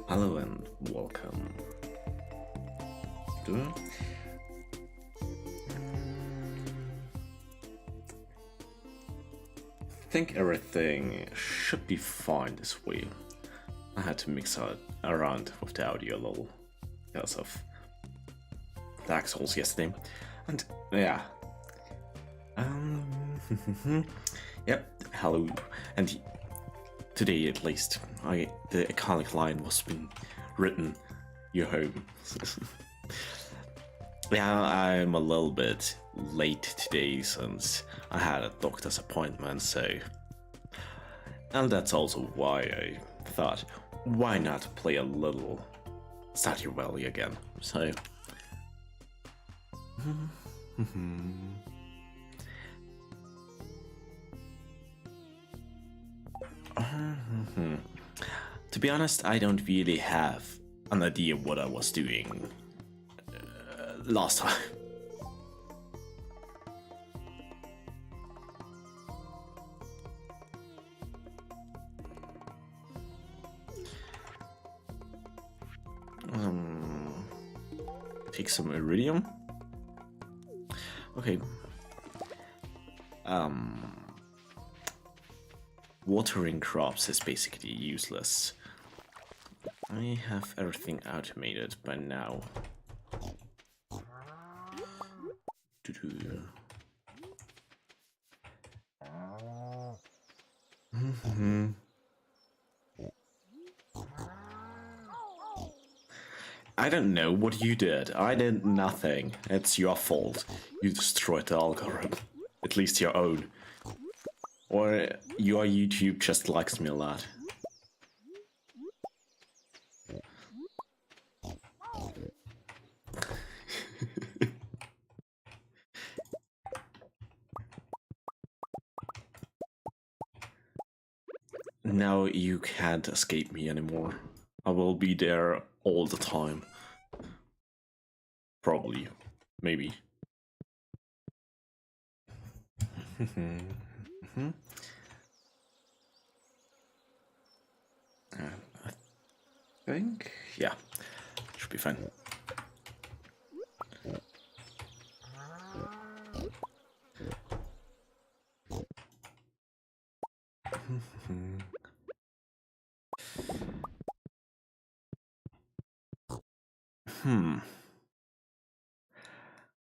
Hello and welcome to I think everything should be fine this way. I had to mix around with the audio a little because of Dark Souls yesterday, and yeah. Yep. Hello, and today at least, the iconic line was been written. You're home. Yeah, I'm a little bit late today since I had a doctor's appointment, and that's also why I thought, why not play a little Stardew Valley again? So, to be honest, I don't really have an idea what I was doing last time. Take some iridium. Okay. Watering crops is basically useless. I have everything automated by now. I don't know what you did. I did nothing. It's your fault. You destroyed the algorithm. At least your own. Or your YouTube just likes me a lot. Now you can't escape me anymore. I will be there all the time. Probably. Maybe. I think, yeah, should be fine.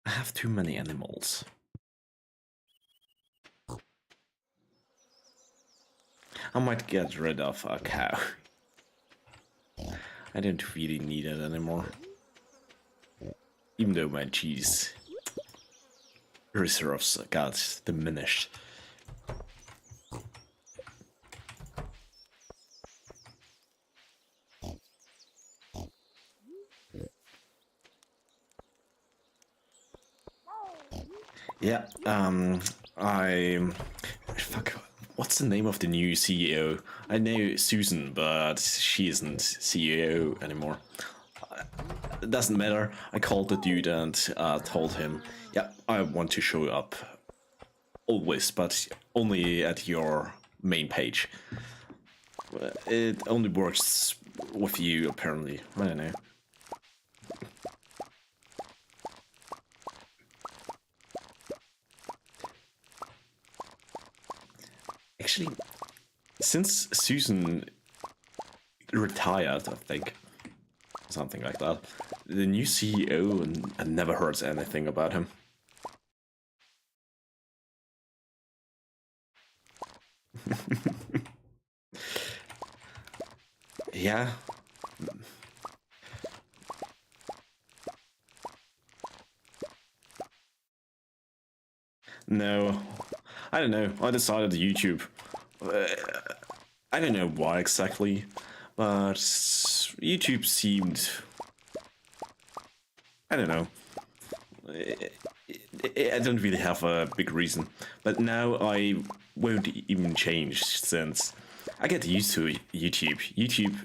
I have too many animals. I might get rid of a cow. I don't really need it anymore. Even though my cheese reserves got diminished. Yeah, fuck, what's the name of the new CEO? I know Susan, but she isn't CEO anymore. It doesn't matter. I called the dude and told him, yeah, I want to show up always, but only at your main page. It only works with you, apparently. I don't know. Actually, since Susan retired, I think, something like that, the new CEO, and I never heard anything about him. Yeah. No, I don't know. I decided YouTube. I don't know why exactly, but YouTube seemed, I don't know. I don't really have a big reason, but now I won't even change since I get used to YouTube. YouTube,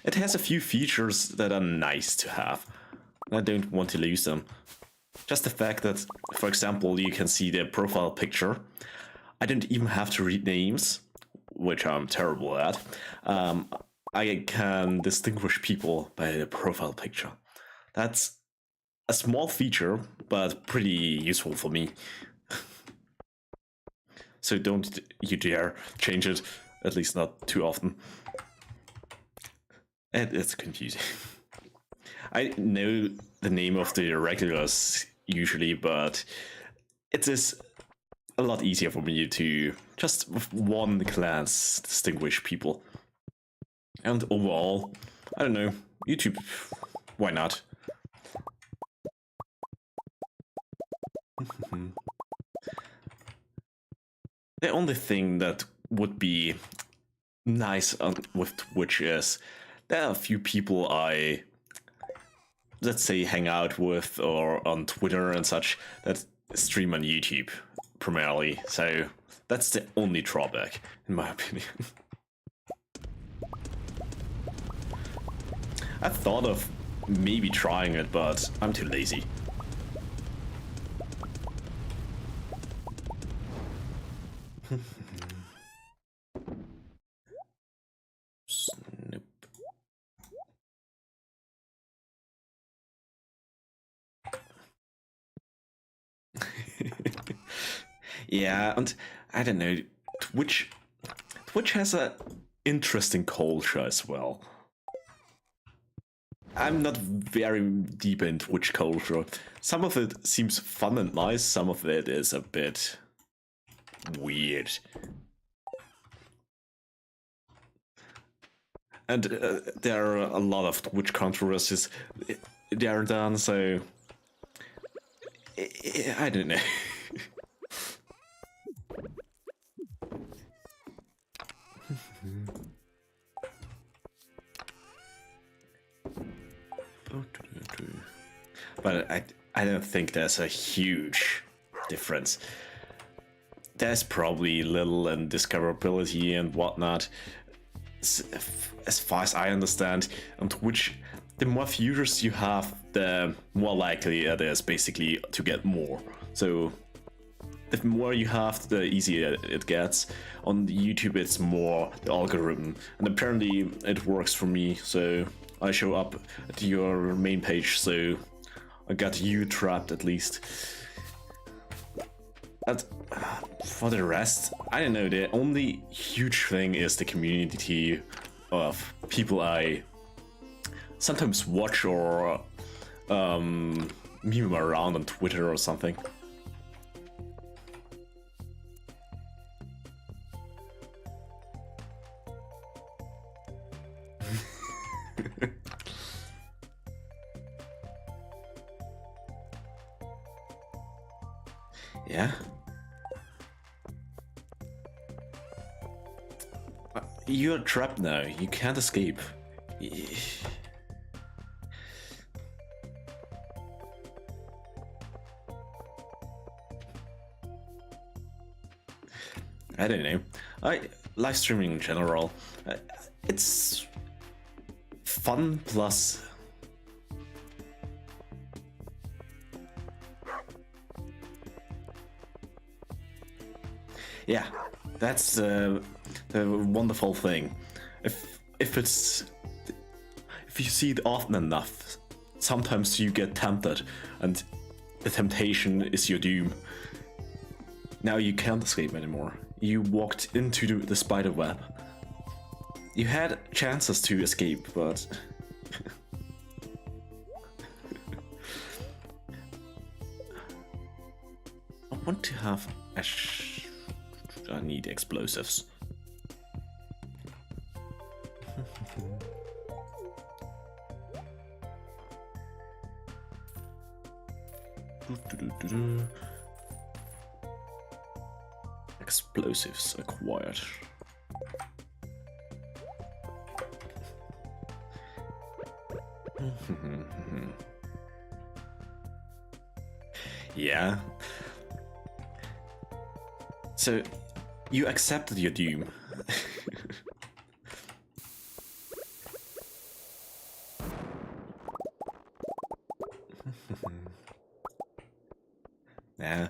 it has a few features that are nice to have. I don't want to lose them. Just the fact that, for example, you can see the profile picture. I don't even have to read names, which I'm terrible at. I can distinguish people by the profile picture. That's a small feature, but pretty useful for me. So don't you dare change it, at least not too often. And it's confusing. I know the name of the regulars usually, but it is a lot easier for me to just with one glance distinguish people. And overall, I don't know, YouTube, why not? The only thing that would be nice with Twitch is there are a few people I, let's say, hang out with or on Twitter and such that stream on YouTube primarily. So that's the only drawback, in my opinion. I thought of maybe trying it, but I'm too lazy. Nope. Yeah, and I don't know, Twitch has a interesting culture as well. I'm not very deep in Twitch culture. Some of it seems fun and nice, some of it is a bit weird. And there are a lot of Twitch controversies they are done, so I don't know. But I don't think there's a huge difference. There's probably little in discoverability and whatnot. As far as I understand, on Twitch, the more viewers you have, the more likely it is basically to get more. So the more you have, the easier it gets. On YouTube, it's more the algorithm, and apparently it works for me. So I show up at your main page, so I got you trapped at least. And for the rest, I don't know, the only huge thing is the community of people I sometimes watch or meme around on Twitter or something. Yeah. You're trapped now. You can't escape. I don't know. Live streaming in general, it's fun plus. Yeah, that's the wonderful thing. If you see it often enough, sometimes you get tempted, and the temptation is your doom. Now you can't escape anymore. You walked into the spider web. You had chances to escape, but I want to have I need explosives. Explosives acquired. Yeah. So, you accepted your doom. Yeah,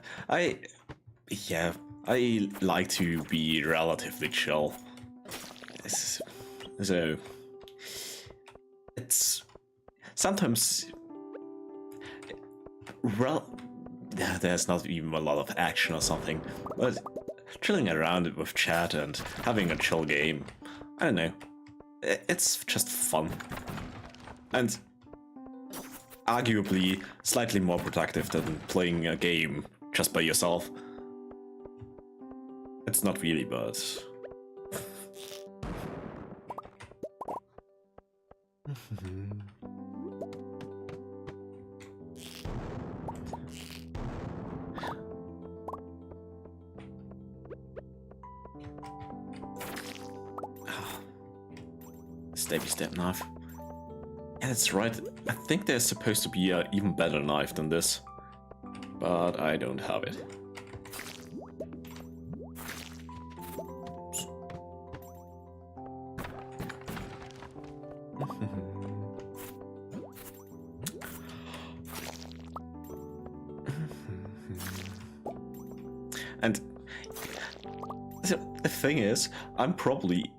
yeah, I like to be relatively chill. So it's sometimes there's not even a lot of action or something, but chilling around with chat and having a chill game, I don't know, it's just fun. And arguably slightly more productive than playing a game just by yourself. It's not really, but... Stabby step knife. Yeah, that's right. I think there's supposed to be an even better knife than this, but I don't have it. And the thing is, I'm probably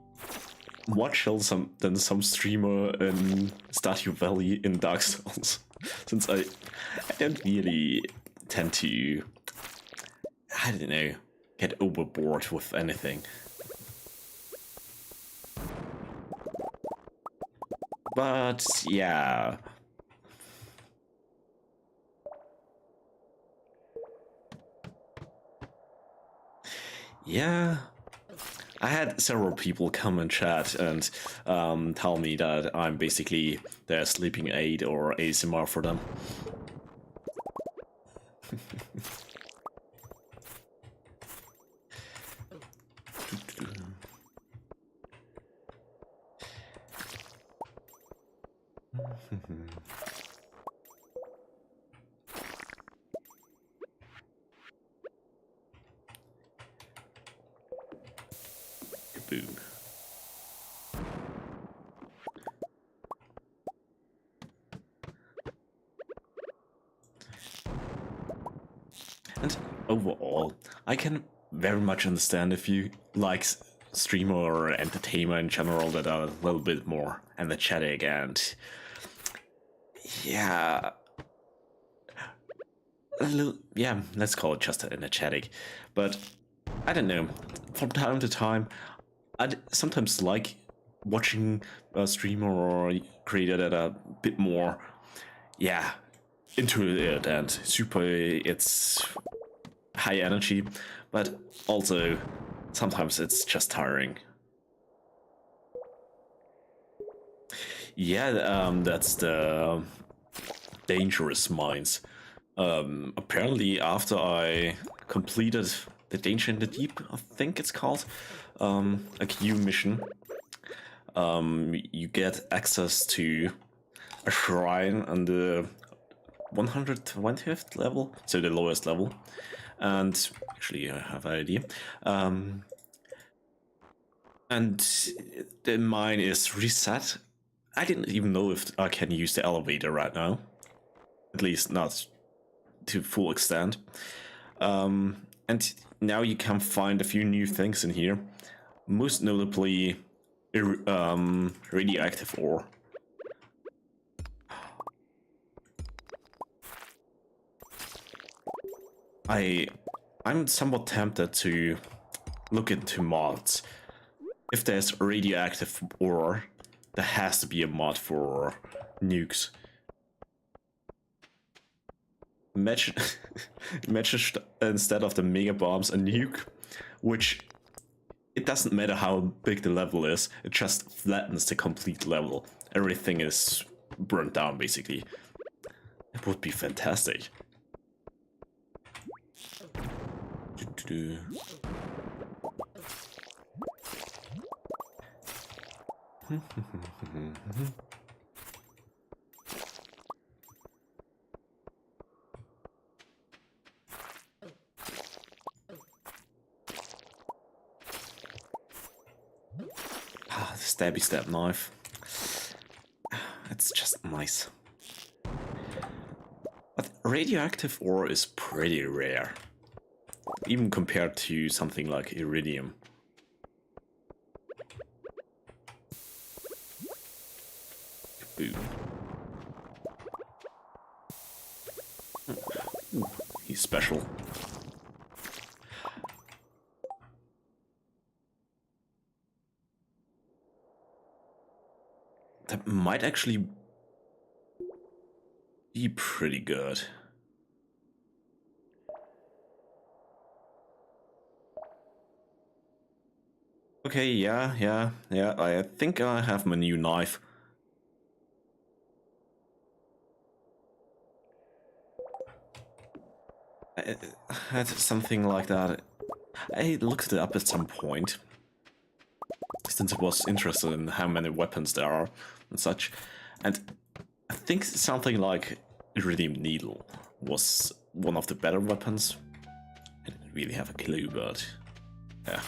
more chill than some streamer in Stardew Valley in Dark Souls, since I don't really tend to, I don't know, get overboard with anything. But yeah. Yeah. I had several people come and chat and tell me that I'm basically their sleeping aid or ASMR for them. Kaboom. And overall, I can very much understand if you like streamer or entertainer in general that are a little bit more energetic and yeah, a little, yeah, let's call it just energetic. But I don't know, from time to time, I'd sometimes like watching a streamer or creator that are a bit more, yeah, into it and super, it's high energy, but also sometimes it's just tiring. Yeah, that's the dangerous mines. Apparently after I completed the Danger in the Deep, I think it's called, a queue mission, you get access to a shrine on the 120th level, so the lowest level. And actually I have an idea. And the mine is reset. I didn't even know if I can use the elevator right now. At least not to full extent. And now you can find a few new things in here. Most notably, radioactive ore. I'm somewhat tempted to look into mods. If there's radioactive ore, there has to be a mod for nukes. Imagine, imagine instead of the mega bombs a nuke, which it doesn't matter how big the level is, it just flattens the complete level. Everything is burnt down basically. It would be fantastic. Ah, the stabby stab knife. It's just nice. But radioactive ore is pretty rare. even compared to something like iridium. Boom. Ooh, he's special. That might actually be pretty good. Okay, yeah. I think I have my new knife. I had something like that. I looked it up at some point, since I was interested in how many weapons there are and such. And I think something like Iridium Needle was one of the better weapons. I didn't really have a clue, but yeah.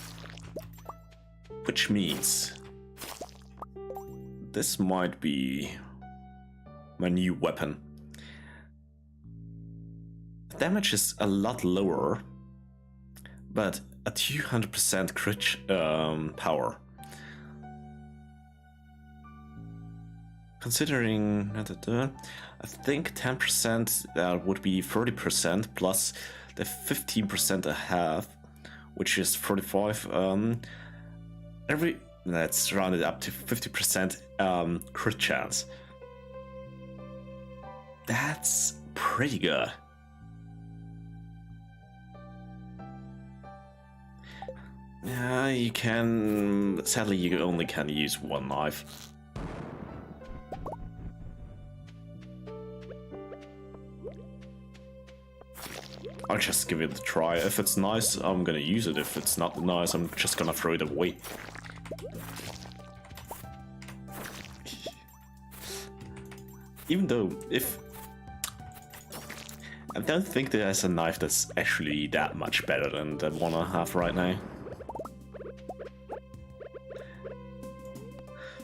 Which means this might be my new weapon. The damage is a lot lower, but a 200% crit power. Considering, I think 10% would be 30% plus the 15% I have, which is 45. That's rounded up to 50% crit chance. That's pretty good. Yeah, you can. Sadly, you only can use one knife. I'll just give it a try. If it's nice, I'm gonna use it. If it's not nice, I'm just gonna throw it away. Even though, I don't think there's a knife that's actually that much better than the one I have right now.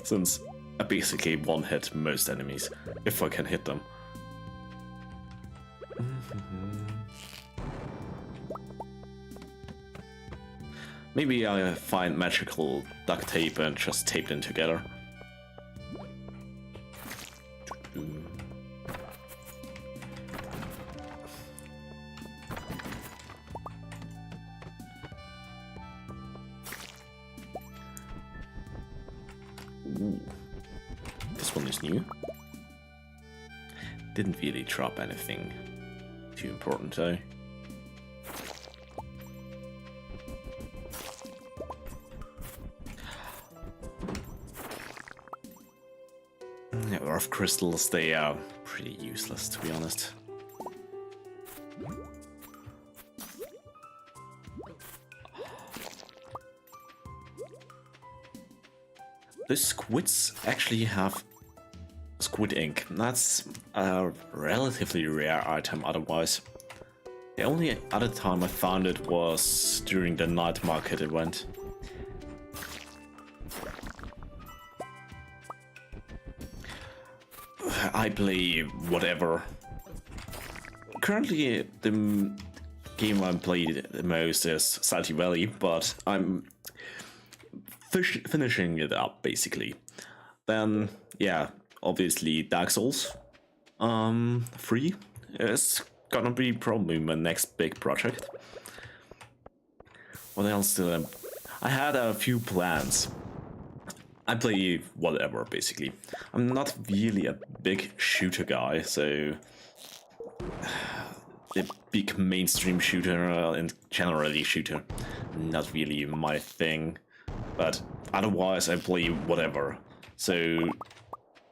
Since I basically one-hit most enemies, if I can hit them. Maybe I find magical duct tape and just tape them together. Ooh. This one is new. Didn't really drop anything too important though. Earth crystals, they are pretty useless to be honest. Those squids actually have squid ink. That's a relatively rare item otherwise. The only other time I found it was during the night market event. I play whatever. Currently, the game I played the most is Stardew Valley, but I'm finishing it up basically. Then, yeah, obviously Dark Souls 3 is gonna be probably my next big project. What else did I had a few plans. I play whatever, basically. I'm not really a big shooter guy, so the big mainstream shooter and generally shooter, not really my thing. But otherwise, I play whatever. So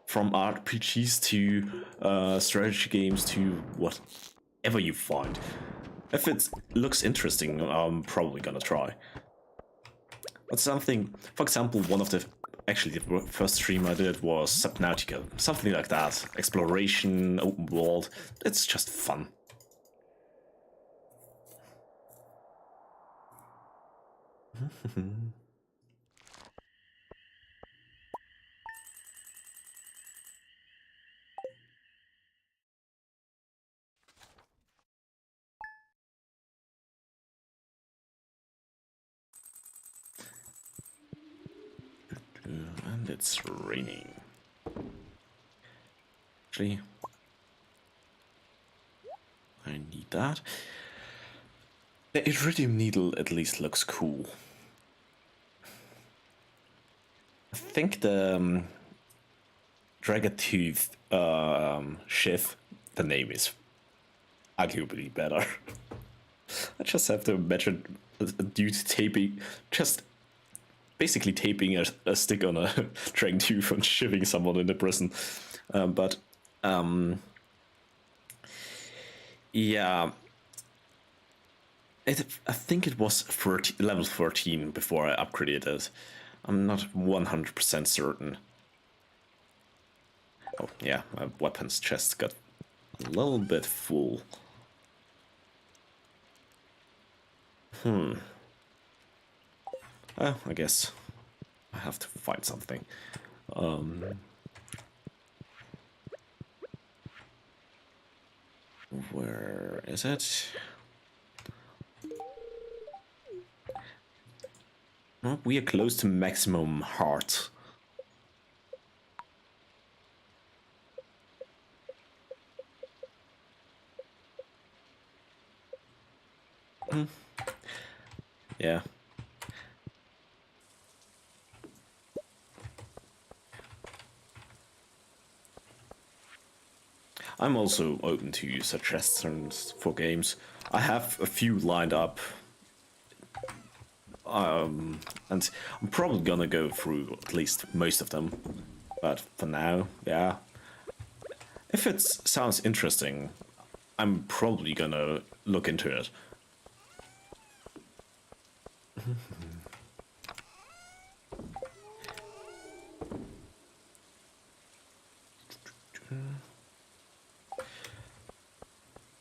from RPGs to strategy games to whatever you find. If it looks interesting, I'm probably gonna try. But something, for example, actually the first stream I did was Subnautica, something like that. Exploration, open world, it's just fun. And it's raining. Actually, I need that. The iridium needle at least looks cool. I think the Dragatooth shift, the name is arguably better. I just have to imagine a dude taping, just basically taping a stick on a dragon tooth and shivving someone in the prison. Yeah, I think it was level 13 before I upgraded it. I'm not 100% certain. Oh yeah, my weapons chest got a little bit full. I guess I have to find something. Where is it? Well, we are close to maximum heart. Yeah. I'm also open to suggestions for games. I have a few lined up. And I'm probably gonna go through at least most of them. But for now, yeah. If it sounds interesting, I'm probably gonna look into it.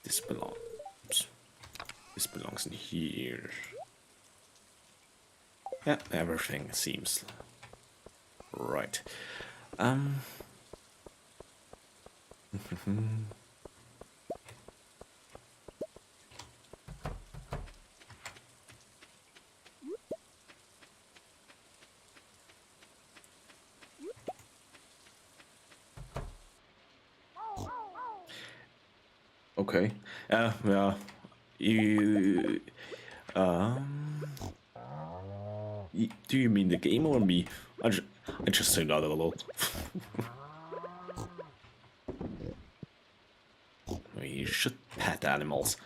This belongs in here. Yeah, everything seems right. Okay. Yeah. You. Do you mean the game or me? I just tuned out a little. You should pet animals.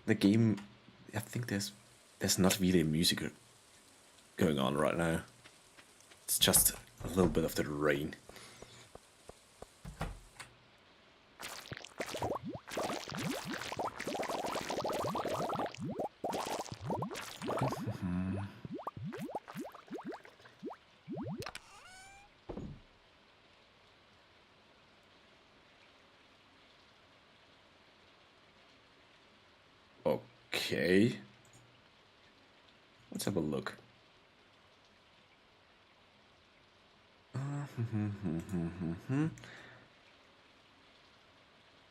The game, I think there's not really music going on right now. It's just a little bit of the rain. Okay. Let's have a look.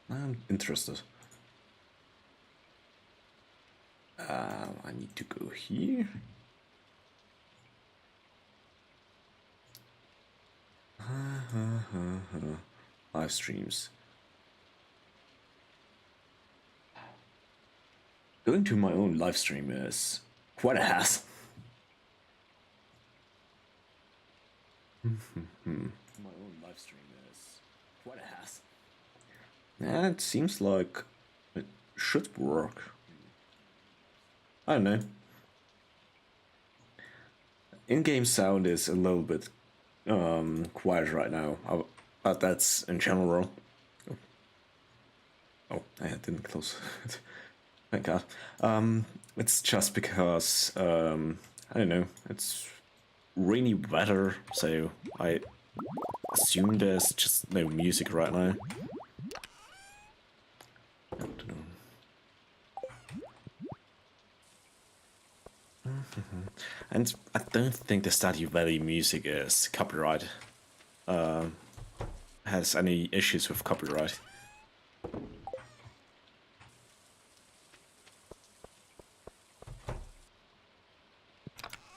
I'm interested. I need to go here. Live streams. Going to my own live stream is quite a hassle. My own live stream is quite a hassle. Yeah, it seems like it should work. I don't know. In-game sound is a little bit quiet right now, but that's in general. Oh, I didn't close it. Thank God. It's just because I don't know. It's rainy weather, so I assume there's just no music right now. And I don't think the Stardew Valley music is copyright. Has any issues with copyright.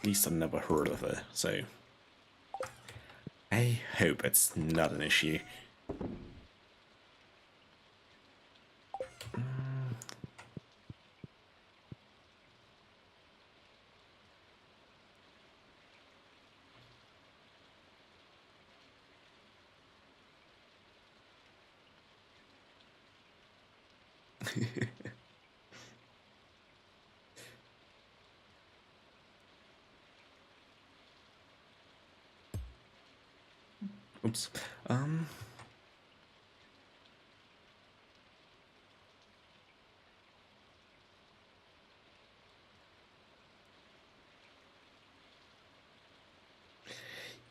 least I never heard of it, so I hope it's not an issue. Oops.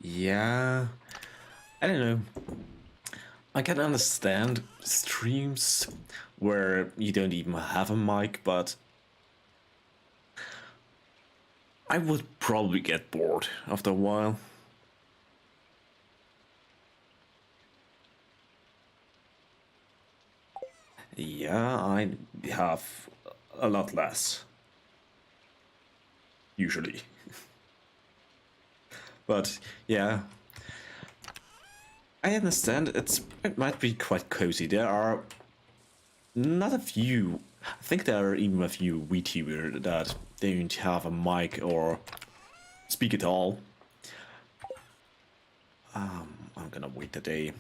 Yeah, I don't know. I can understand streams where you don't even have a mic, but I would probably get bored after a while. Yeah, I have a lot less, usually. But yeah, I understand it might be quite cozy. There are not a few, I think there are even a few Vtuber that don't have a mic or speak at all. I'm gonna wait a day.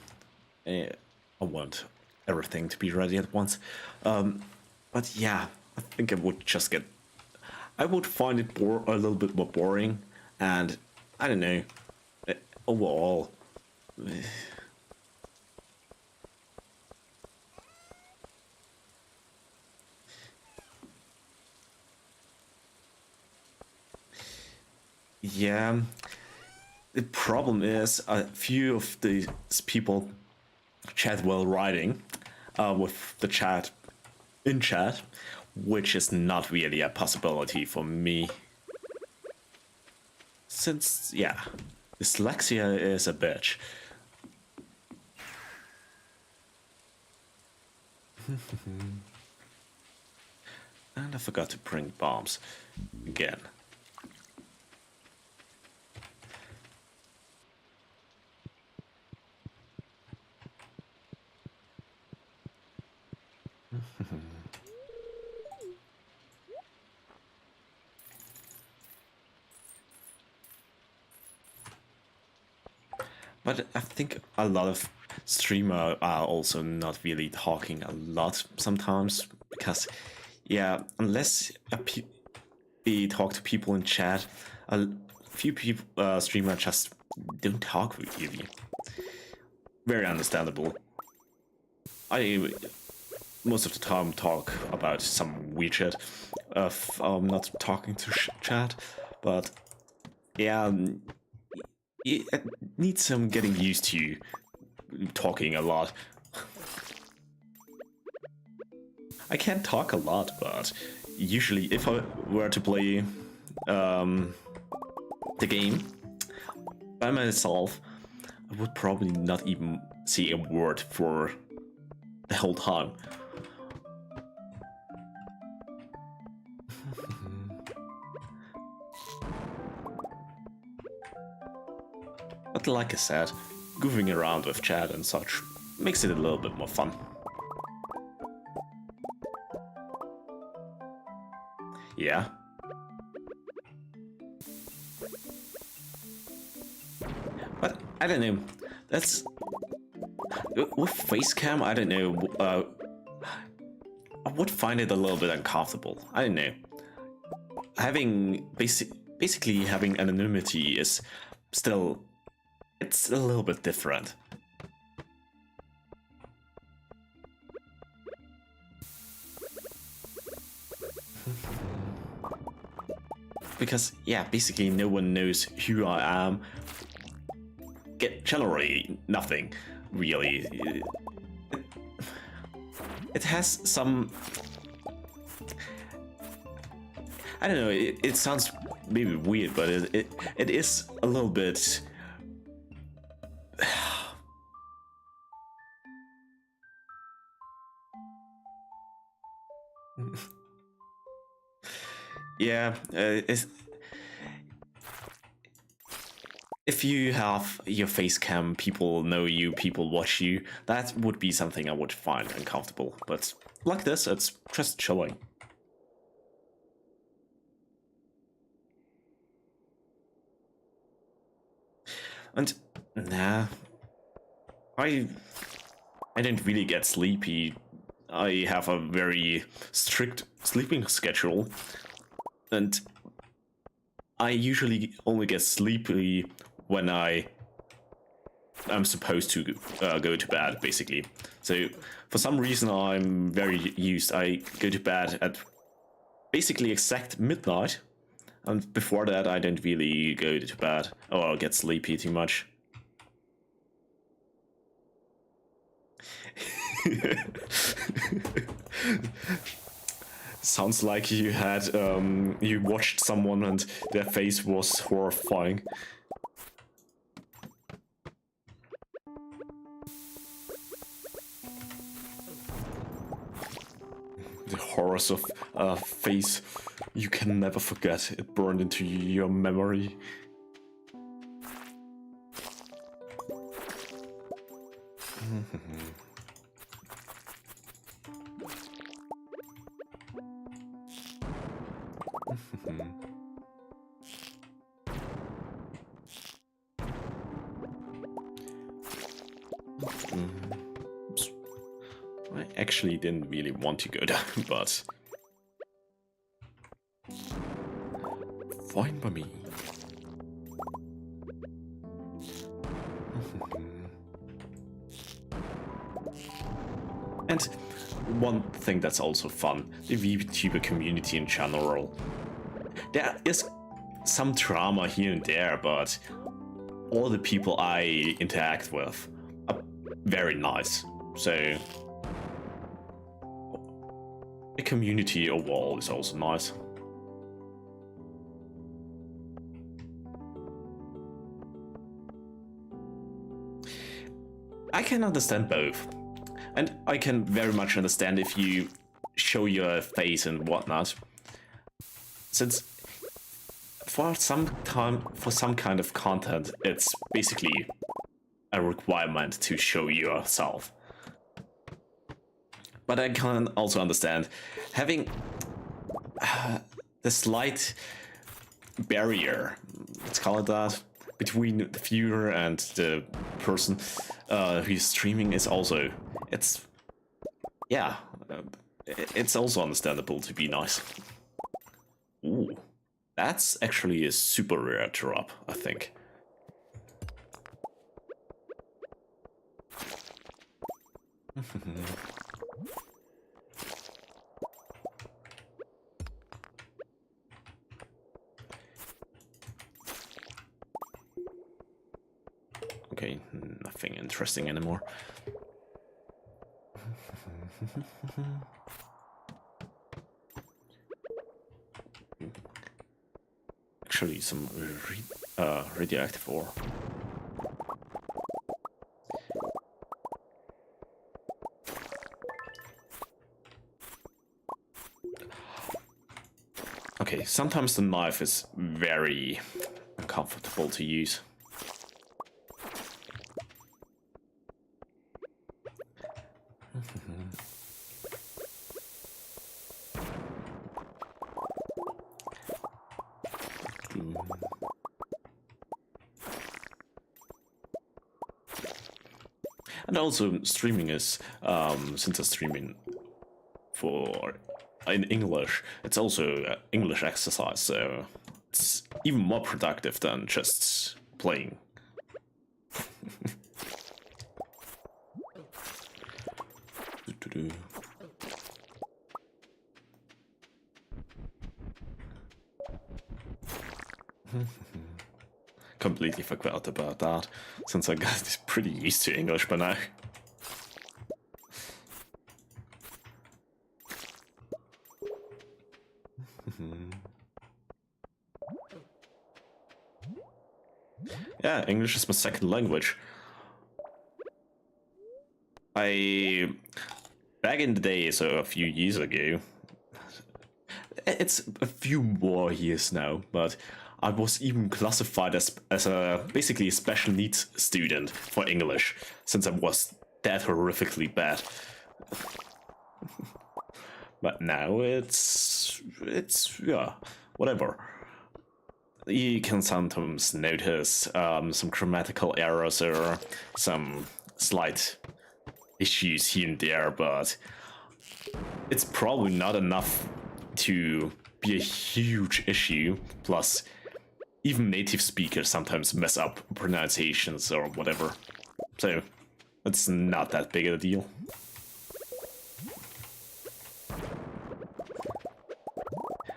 I want everything to be ready at once. But yeah, I think I would just get. I would find it a little bit more boring, and I don't know. Overall, yeah. The problem is a few of these people chat while writing, with the chat in chat, which is not really a possibility for me. Since, yeah, dyslexia is a bitch. And I forgot to bring bombs again. But I think a lot of streamers are also not really talking a lot sometimes because, yeah, unless they talk to people in chat, a few people streamers just don't talk with you. Very understandable. I most of the time talk about some weird shit if I'm not talking to chat, but yeah, it needs some getting used to talking a lot. I can't talk a lot, but usually if I were to play the game by myself, I would probably not even say a word for the whole time. But like I said, goofing around with chat and such makes it a little bit more fun. Yeah. But I don't know. That's with facecam. I don't know. I would find it a little bit uncomfortable. I don't know. Having basically having anonymity is still, it's a little bit different. Because yeah, basically no one knows who I am. Generally nothing really. It has some, I don't know, it sounds maybe weird, but it is a little bit. Yeah, if you have your face cam, people know you, people watch you, that would be something I would find uncomfortable. But like this, it's just chilling. And nah, I don't really get sleepy. I have a very strict sleeping schedule, and I usually only get sleepy when I'm supposed to go to bed, basically. So for some reason I'm very used. I go to bed at basically exact midnight, and before that I don't really go to bed or get sleepy too much. Sounds like you had you watched someone and their face was horrifying. The horrors of a face you can never forget. It burned into your memory. I actually didn't really want to go down, but fine by me. And one thing that's also fun, the VTuber community in general. There is some drama here and there, but all the people I interact with are very nice. So the community overall is also nice. I can understand both. And I can very much understand if you show your face and whatnot. Since for some kind of content, it's basically a requirement to show yourself. But I can also understand having the slight barrier, let's call it that, between the viewer and the person who's streaming is also, it's also understandable to be nice. Ooh, that's actually a super rare drop, I think. Okay, nothing interesting anymore. Actually, some radioactive ore. Okay, sometimes the knife is very uncomfortable to use. And also streaming is, since I'm streaming for in English, it's also English exercise, so it's even more productive than just playing. Completely forgot about that, since I got pretty used to English by now. Yeah, English is my second language. Back in the day, so a few years ago, it's a few more years now, but I was even classified as a basically a special needs student for English, since I was that horrifically bad. But now it's yeah, whatever. You can sometimes notice some grammatical errors or some slight issues here and there, but it's probably not enough to be a huge issue. Plus, even native speakers sometimes mess up pronunciations or whatever, so it's not that big of a deal.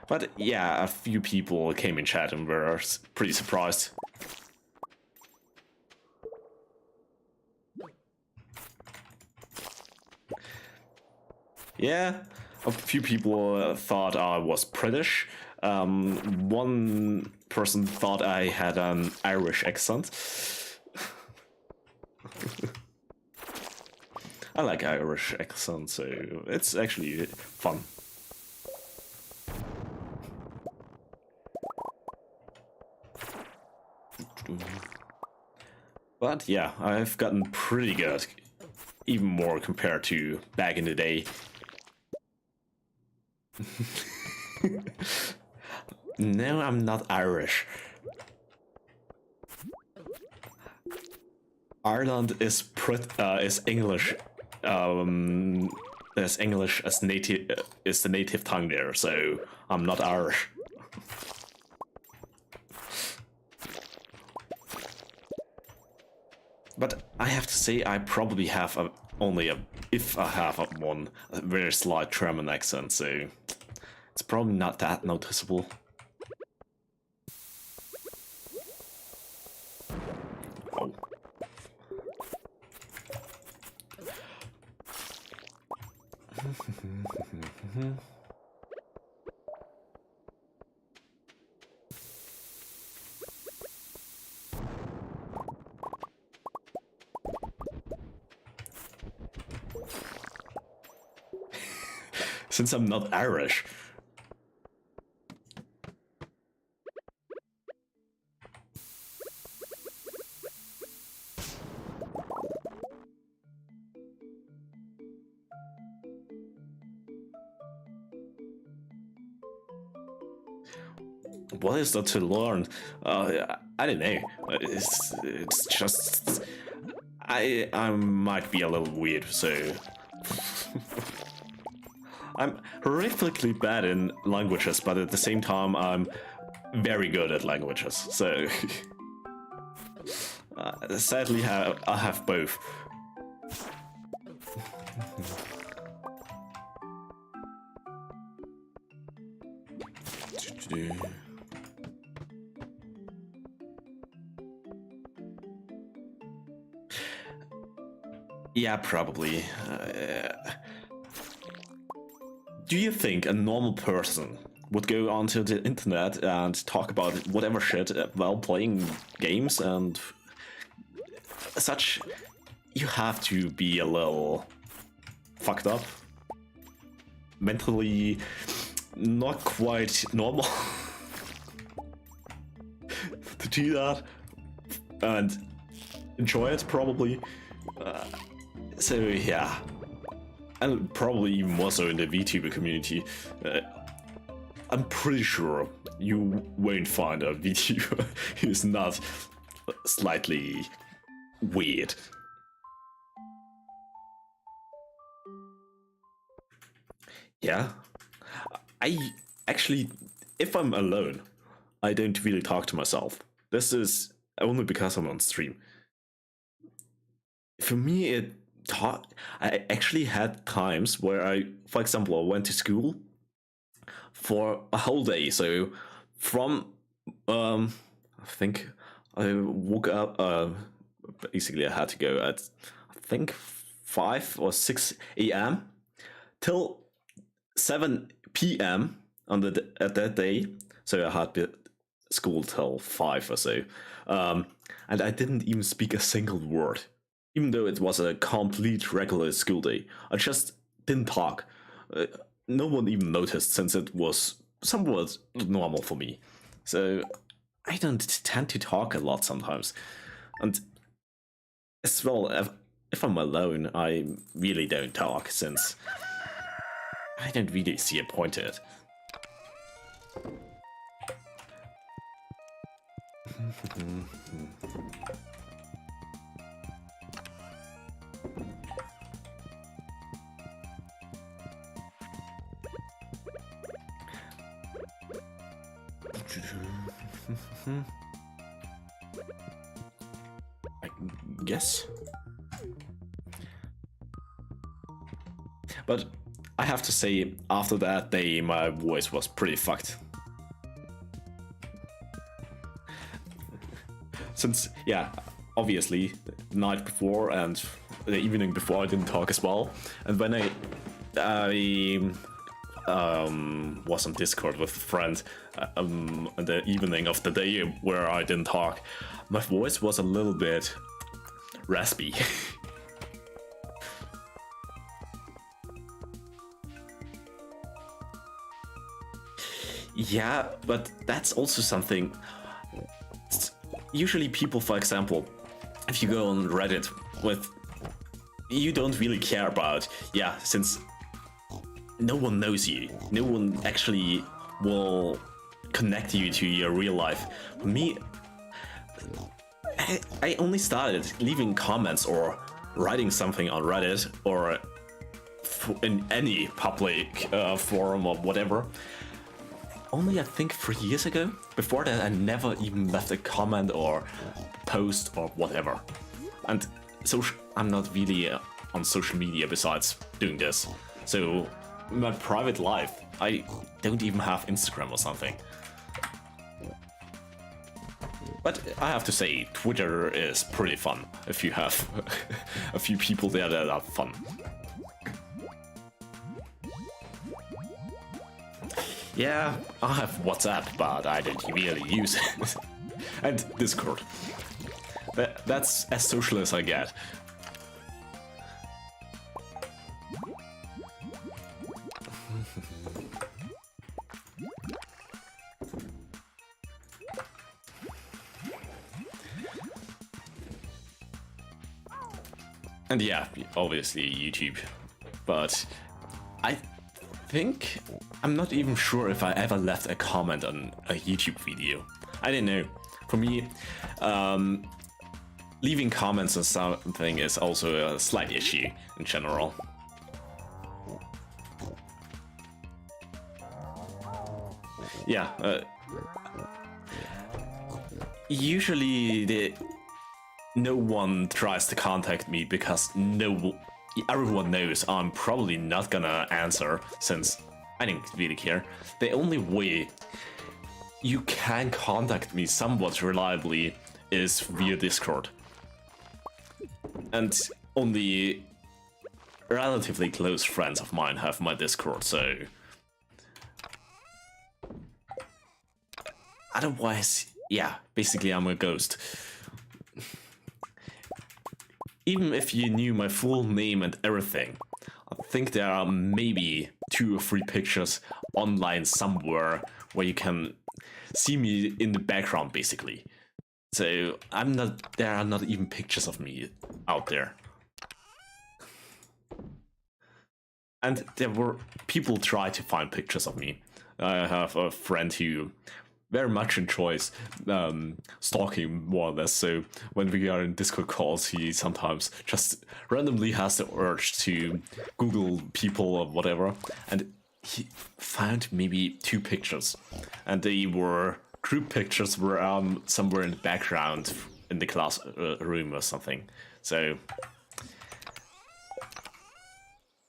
But yeah, a few people came in chat and were pretty surprised. Yeah, a few people thought I was British. One person thought I had an Irish accent. I like Irish accents, so it's actually fun. But yeah, I've gotten pretty good, even more compared to back in the day. No, I'm not Irish. Ireland is English. Is English as native is the native tongue there, so I'm not Irish. But I have to say, I probably have if I have a very slight German accent, so it's probably not that noticeable. Oh. Since I'm not Irish. What is there to learn? I don't know. It's just I might be a little weird, so I'm horrifically bad in languages, but at the same time I'm very good at languages. So sadly, I have both. Yeah, probably. Do you think a normal person would go onto the internet and talk about whatever shit while playing games and such? You have to be a little fucked up, mentally not quite normal to do that and enjoy it, probably. So yeah, and probably even more so in the VTuber community. I'm pretty sure you won't find a VTuber who's not slightly weird. Yeah, I actually, if I'm alone, I don't really talk to myself. This is only because I'm on stream. For me, I actually had times where for example, I went to school for a whole day. So from I think I woke up. Basically, I had to go at I think 5 or 6 a.m. till 7 p.m. at that day. So I had school till 5 or so, and I didn't even speak a single word. Even though it was a complete regular school day, I just didn't talk. No one even noticed, since it was somewhat normal for me. So I don't tend to talk a lot sometimes. And as well, if I'm alone, I really don't talk, since I don't really see a point to it. I guess. But I have to say, after that day, my voice was pretty fucked. Since, yeah, obviously, the night before and the evening before I didn't talk as well. And when I was on Discord with a friend the evening of the day where I didn't talk, my voice was a little bit raspy. Yeah, but that's also something. Usually people, for example, if you go on Reddit with, you don't really care about, yeah, since no one knows you, no one actually will connect you to your real life. For me, I only started leaving comments or writing something on Reddit or in any public forum or whatever, only I think 3 years ago. Before that, I never even left a comment or post or whatever. And so I'm not really on social media besides doing this. So in my private life, I don't even have Instagram or something. But I have to say, Twitter is pretty fun if you have a few people there that are fun. Yeah, I have WhatsApp, but I don't really use it. And Discord. That's as social as I get. And yeah, obviously YouTube. But I think I'm not even sure if I ever left a comment on a YouTube video. I don't know. For me, leaving comments on something is also a slight issue in general. Yeah, usually no one tries to contact me because everyone knows I'm probably not gonna answer, since I don't really care. The only way you can contact me somewhat reliably is via Discord. And only relatively close friends of mine have my Discord, so otherwise, yeah, basically I'm a ghost. Even if you knew my full name and everything, I think there are maybe 2 or 3 pictures online somewhere where you can see me in the background, basically. So there are not even pictures of me out there. And there were people try to find pictures of me. I have a friend who very much enjoys stalking, more or less. So when we are in Discord calls, he sometimes just randomly has the urge to Google people or whatever, and he found maybe 2 pictures, and they were group pictures where I'm somewhere in the background in the class room or something. So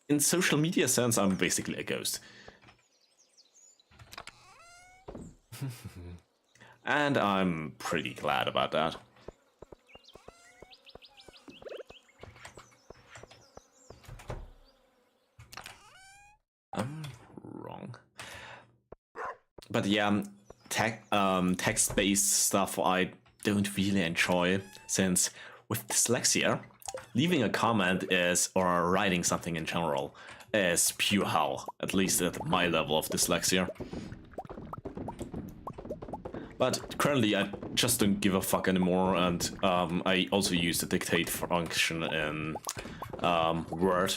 in social media sense, I'm basically a ghost. And I'm pretty glad about that. I'm wrong. But yeah, text-based stuff I don't really enjoy, since with dyslexia, leaving a comment or writing something in general, is pure hell, at least at my level of dyslexia. But currently I just don't give a fuck anymore, and I also use the dictate function in Word.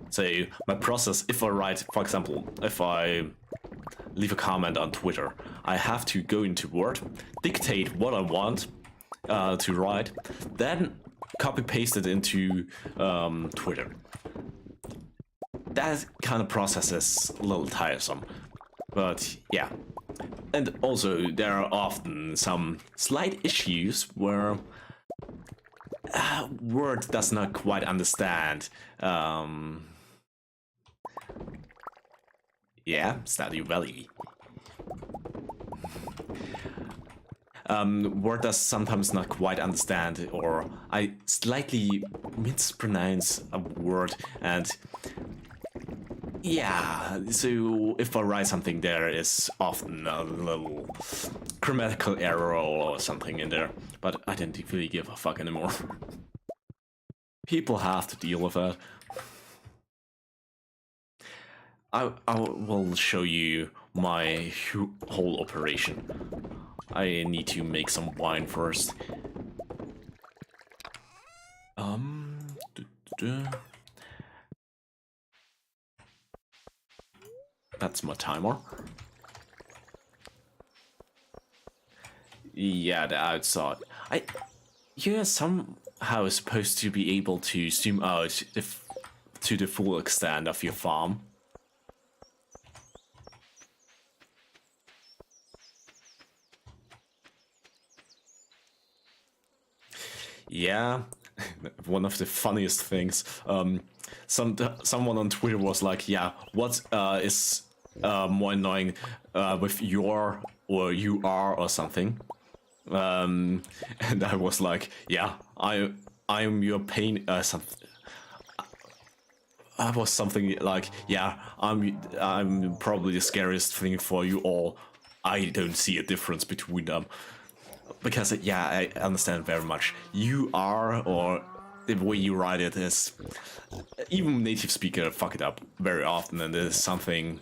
So my process, if I write, for example, if I leave a comment on Twitter, I have to go into Word, dictate what I want to write, then copy paste it into Twitter. That kind of process is a little tiresome, but yeah. And also there are often some slight issues where Word does not quite understand. Yeah, Stardew Valley. Word does sometimes not quite understand, or I slightly mispronounce a word, and yeah, so if I write something, there is often a little grammatical error or something in there, but I don't really give a fuck anymore. People have to deal with that. I will show you my whole operation. I need to make some wine first. That's my timer. Yeah, the outside. You're somehow supposed to be able to zoom out to the full extent of your farm. Yeah, one of the funniest things. Someone on Twitter was like, "Yeah, what is more annoying with your or you are or something?" And I was like, "Yeah, I'm your pain." Something. I was something like, "Yeah, I'm probably the scariest thing for you all. I don't see a difference between them." Because yeah, I understand very much. You are, or the way you write it is, even native speaker fuck it up very often, and there's something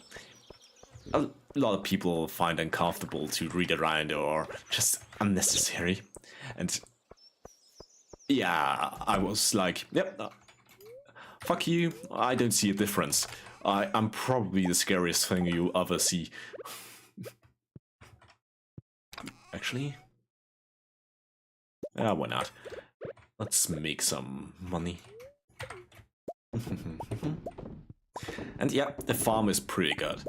a lot of people find uncomfortable to read around or just unnecessary. And yeah, I was like, yep, fuck you, I don't see a difference. I'm probably the scariest thing you ever see. Actually, yeah, why not? Let's make some money. And yeah, the farm is pretty good.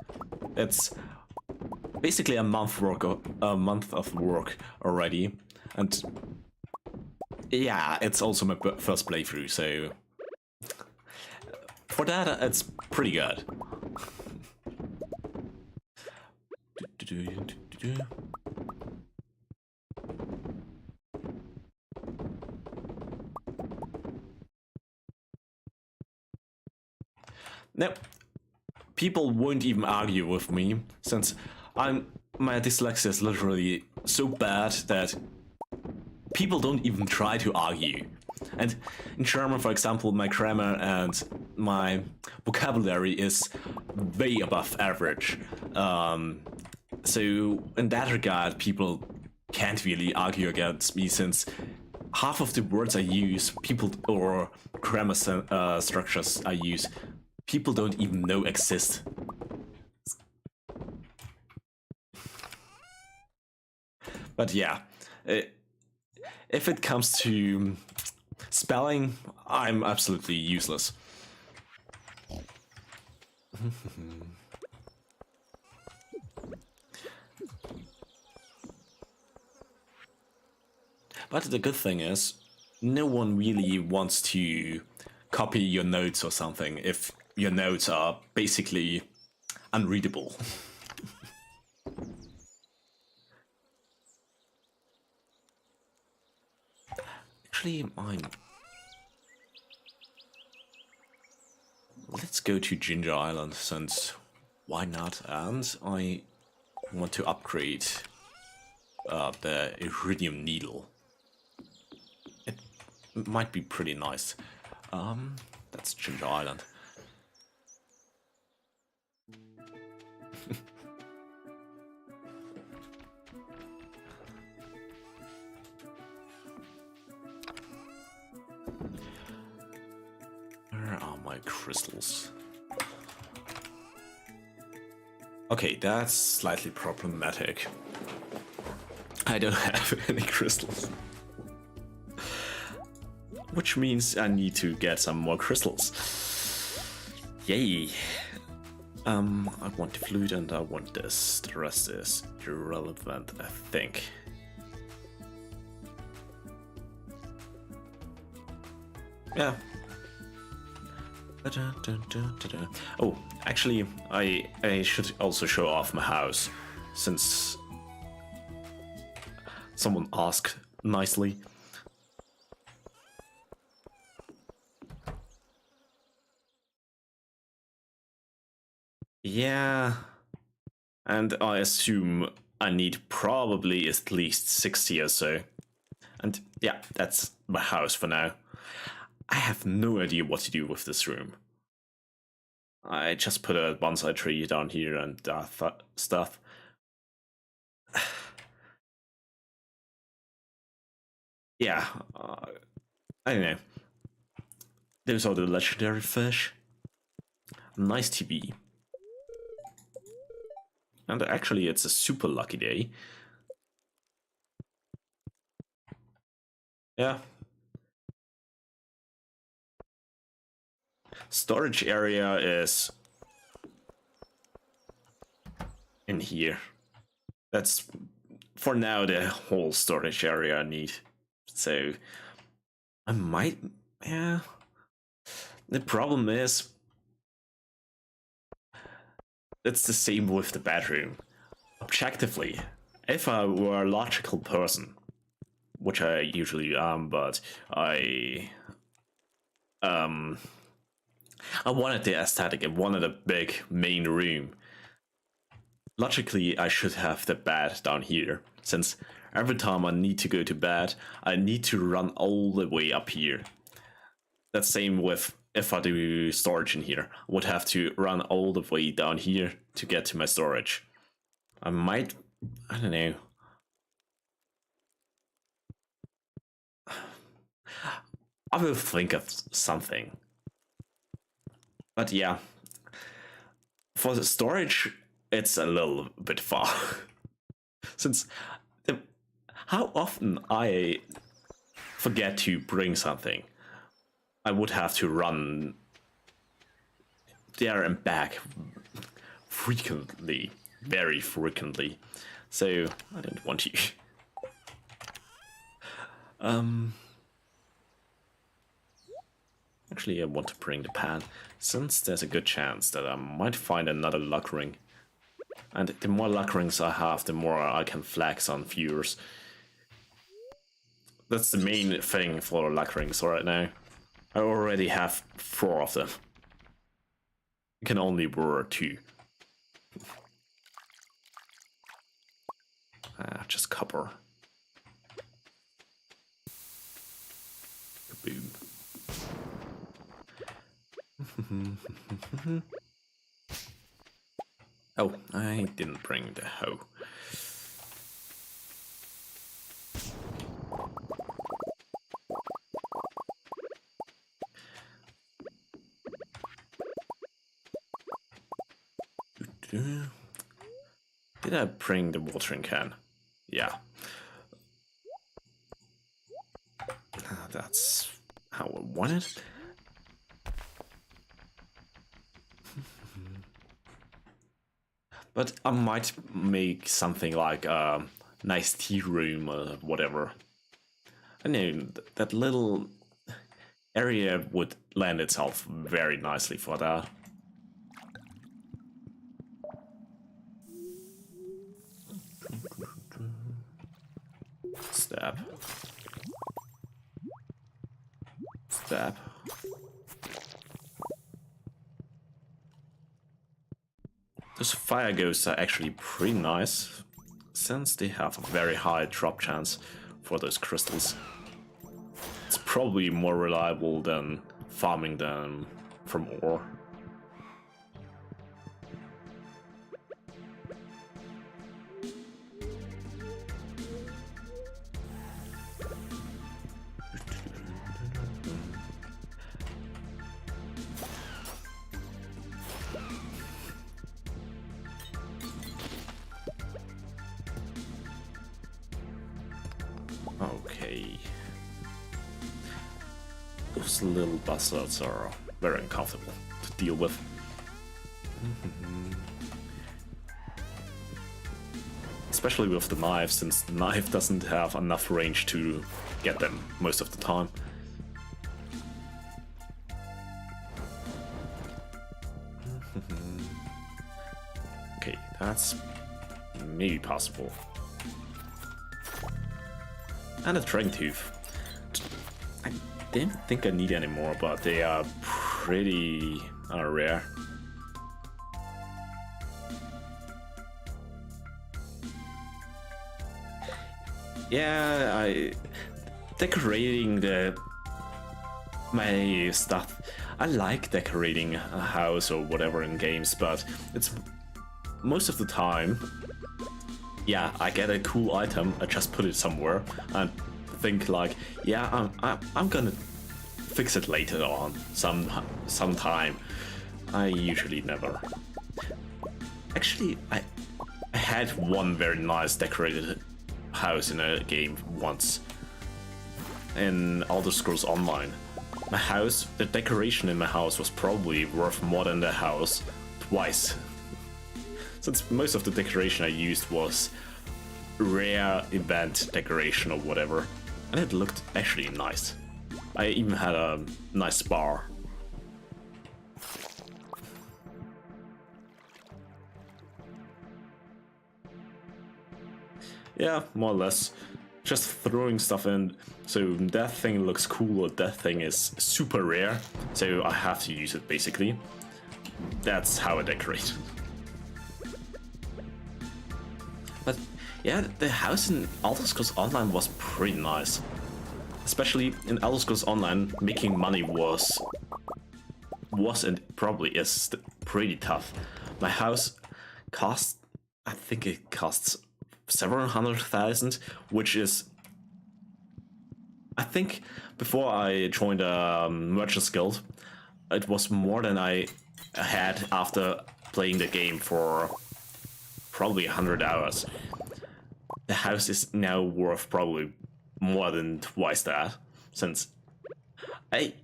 It's basically a month of work already, and yeah, it's also my first playthrough, so for that it's pretty good. Now, people won't even argue with me, since my dyslexia is literally so bad that people don't even try to argue. And in German, for example, my grammar and my vocabulary is way above average. So in that regard, people can't really argue against me, since half of the words I use, or grammar structures I use, people don't even know exist. But yeah, if it comes to spelling, I'm absolutely useless. But the good thing is, no one really wants to copy your notes or something if your notes are basically unreadable. Actually, let's go to Ginger Island, since why not? And I want to upgrade the iridium needle. It might be pretty nice. That's Ginger Island. crystals. Okay, that's slightly problematic. I don't have any crystals. Which means I need to get some more crystals. Yay! I want the flute and I want this. The rest is irrelevant, I think. Yeah. Oh, actually, I should also show off my house, since someone asked nicely. Yeah, and I assume I need probably at least 60 or so. And yeah, that's my house for now. I have no idea what to do with this room. I just put a bonsai tree down here and stuff. Yeah, I don't know. Those are the legendary fish. Nice TV. And actually, it's a super lucky day. Yeah. Storage area is in here. That's for now the whole storage area I need. So I might, yeah. The problem is it's the same with the bedroom. Objectively, if I were a logical person, which I usually am, but I wanted the aesthetic, I wanted a big main room. Logically, I should have the bed down here, since every time I need to go to bed, I need to run all the way up here. That's same with if I do storage in here. I would have to run all the way down here to get to my storage. I might, I don't know. I will think of something. But yeah, for the storage, it's a little bit far. Since how often I forget to bring something, I would have to run there and back frequently, very frequently. So I don't want to. Actually, I want to bring the pan, since there's a good chance that I might find another luck ring. And the more luck rings I have, the more I can flex on viewers. That's the main thing for luck rings right now. I already have 4 of them. I can only borrow 2. Just copper. Boom. Oh, I didn't bring the hoe. Did I bring the watering can? Yeah. That's how I want it. But I might make something like a nice tea room or whatever. I know that little area would lend itself very nicely for that. Stab. Stab. Those fire ghosts are actually pretty nice, since they have a very high drop chance for those crystals. It's probably more reliable than farming them from ore. Okay. Those little buzzards are very uncomfortable to deal with. Especially with the knife, since the knife doesn't have enough range to get them most of the time. Okay, that's maybe possible. And a dragon tooth. I didn't think I need any more, but they are pretty rare. Yeah, decorating my stuff. I like decorating a house or whatever in games, but it's most of the time, yeah, I get a cool item, I just put it somewhere and think like, yeah, I'm gonna fix it later on, sometime. I usually never. Actually, I had one very nice decorated house in a game once in Elder Scrolls Online. My house, the decoration in my house was probably worth more than the house twice. Since most of the decoration I used was rare event decoration or whatever, and it looked actually nice. I even had a nice bar. Yeah, more or less. Just throwing stuff in. So that thing looks cool, or that thing is super rare, so I have to use it basically. That's how I decorate. But yeah, the house in Elder Scrolls Online was pretty nice. Especially in Elder Scrolls Online, making money was and probably is pretty tough. My house cost, I think it costs several 100,000, which is, I think before I joined a Merchant's Guild, it was more than I had after playing the game for probably 100 hours. The house is now worth probably more than twice that, since I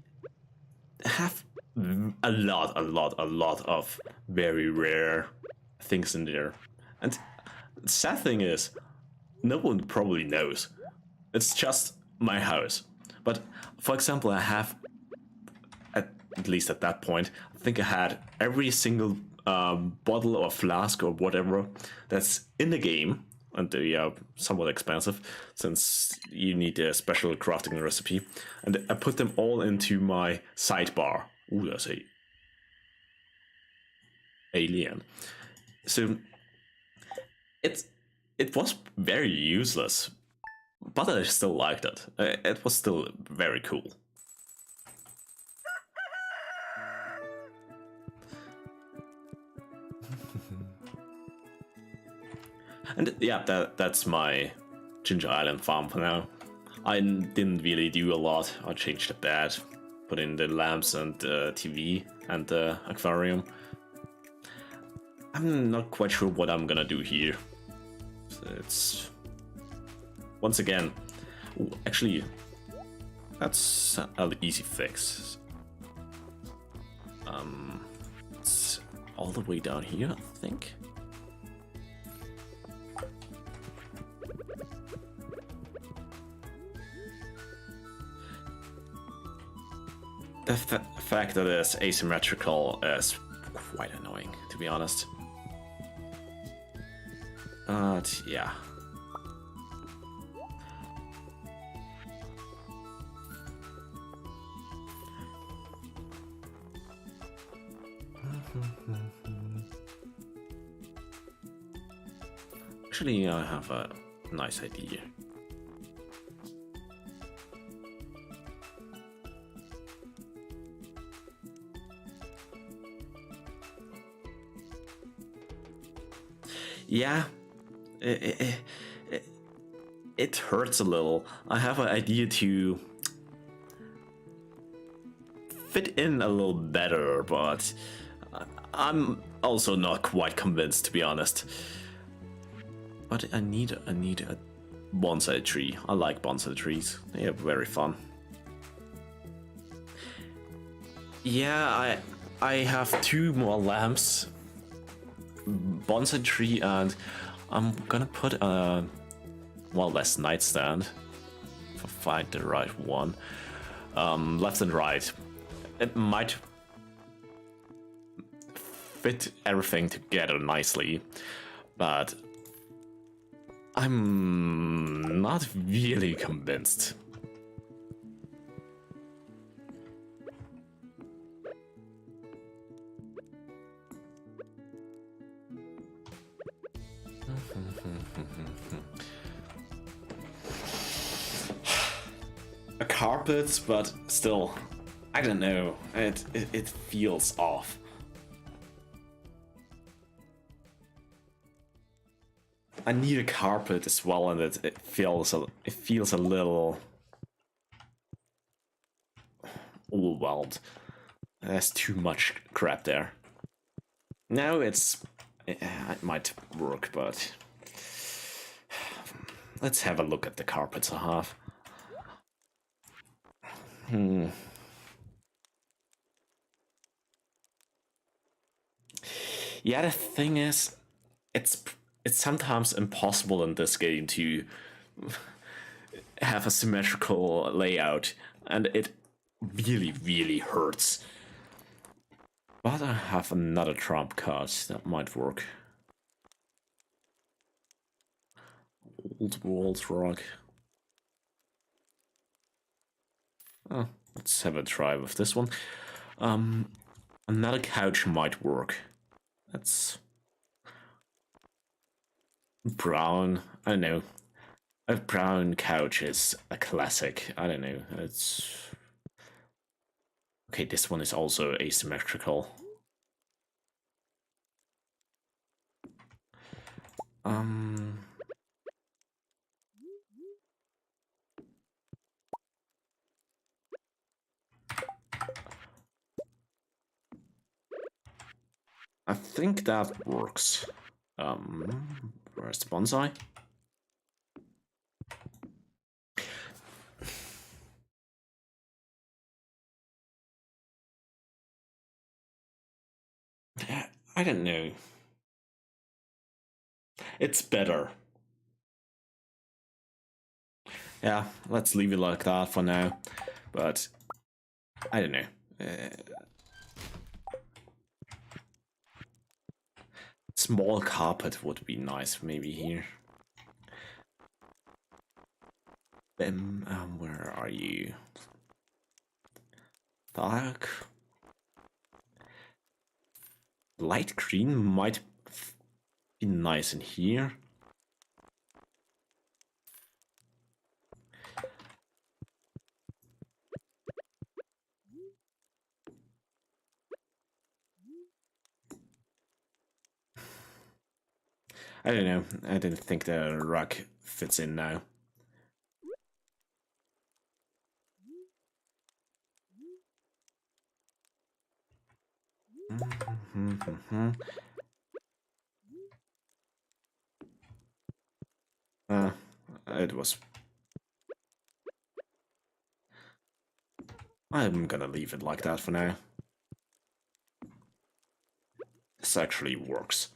have a lot of very rare things in there. And the sad thing is, no one probably knows. It's just my house. But for example, I have, at least at that point, I think I had every single bottle or flask or whatever that's in the game, and they are somewhat expensive since you need a special crafting recipe, and I put them all into my sidebar. Ooh, that's a alien. So it was very useless, but I still liked it. It was still very cool. And yeah, that's my Ginger Island farm for now. I didn't really do a lot. I changed the bed, put in the lamps and TV and the aquarium. I'm not quite sure what I'm gonna do here. It's once again, actually, that's an easy fix. It's all the way down here, I think. The fact that it's asymmetrical is quite annoying, to be honest. But yeah. Actually, I have a nice idea. Yeah, it hurts a little. I have an idea to fit in a little better, but I'm also not quite convinced, to be honest. But I need a bonsai tree. I like bonsai trees. They are very fun. Yeah, I have 2 more lamps, bonsai tree, and I'm gonna put a this nightstand. If I find the right one. Left and right. It might fit everything together nicely, but I'm not really convinced. A carpet, but still, I don't know. It feels off. I need a carpet as well, and it feels a little overwhelmed. There's too much crap there. Now it might work, but let's have a look at the carpets I have. Yeah, the thing is, it's sometimes impossible in this game to have a symmetrical layout, and it really hurts. But I have another trump card that might work. Old world rock. Oh, let's have a try with this one. Another couch might work. That's brown. I don't know. A brown couch is a classic. I don't know. It's okay. This one is also asymmetrical. I think that works. Where's the bonsai? I don't know. It's better. Yeah, let's leave it like that for now. But I don't know. Small carpet would be nice, maybe here. Where are you? Dark. Light green might be nice in here. I don't know. I didn't think the rug fits in now. It was. I'm gonna leave it like that for now. This actually works.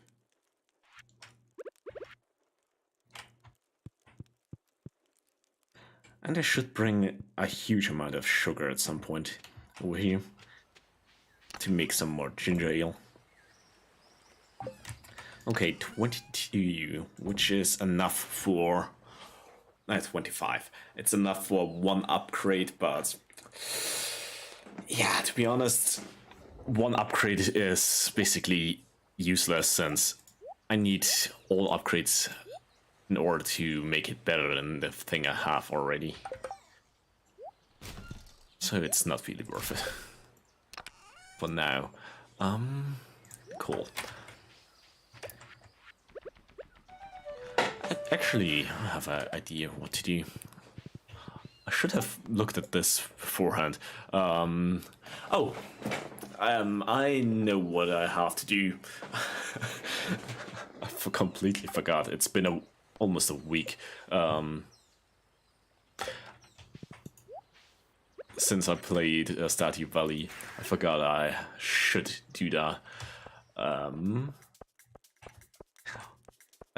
And I should bring a huge amount of sugar at some point over here to make some more ginger ale. Okay, 22, which is enough for... 25. It's enough for 1 upgrade, but... yeah, to be honest, 1 upgrade is basically useless since I need all upgrades in order to make it better than the thing I have already. So it's not really worth it. For now. Cool. Actually, I have an idea what to do. I should have looked at this beforehand. I know what I have to do. I completely forgot. It's been almost a week since I played Stardew Valley. I forgot I should do that. I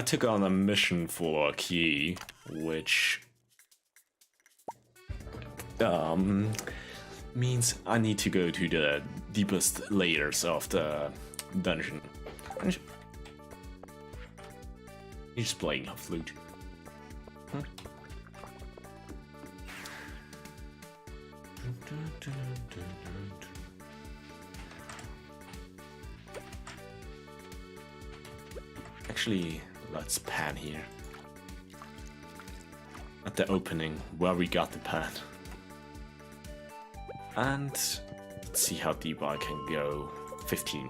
took on a mission for Key, which means I need to go to the deepest layers of the dungeon. He's just playing a flute. Huh? Actually, let's pan here. At the opening where we got the pan. And let's see how deep I can go. 15.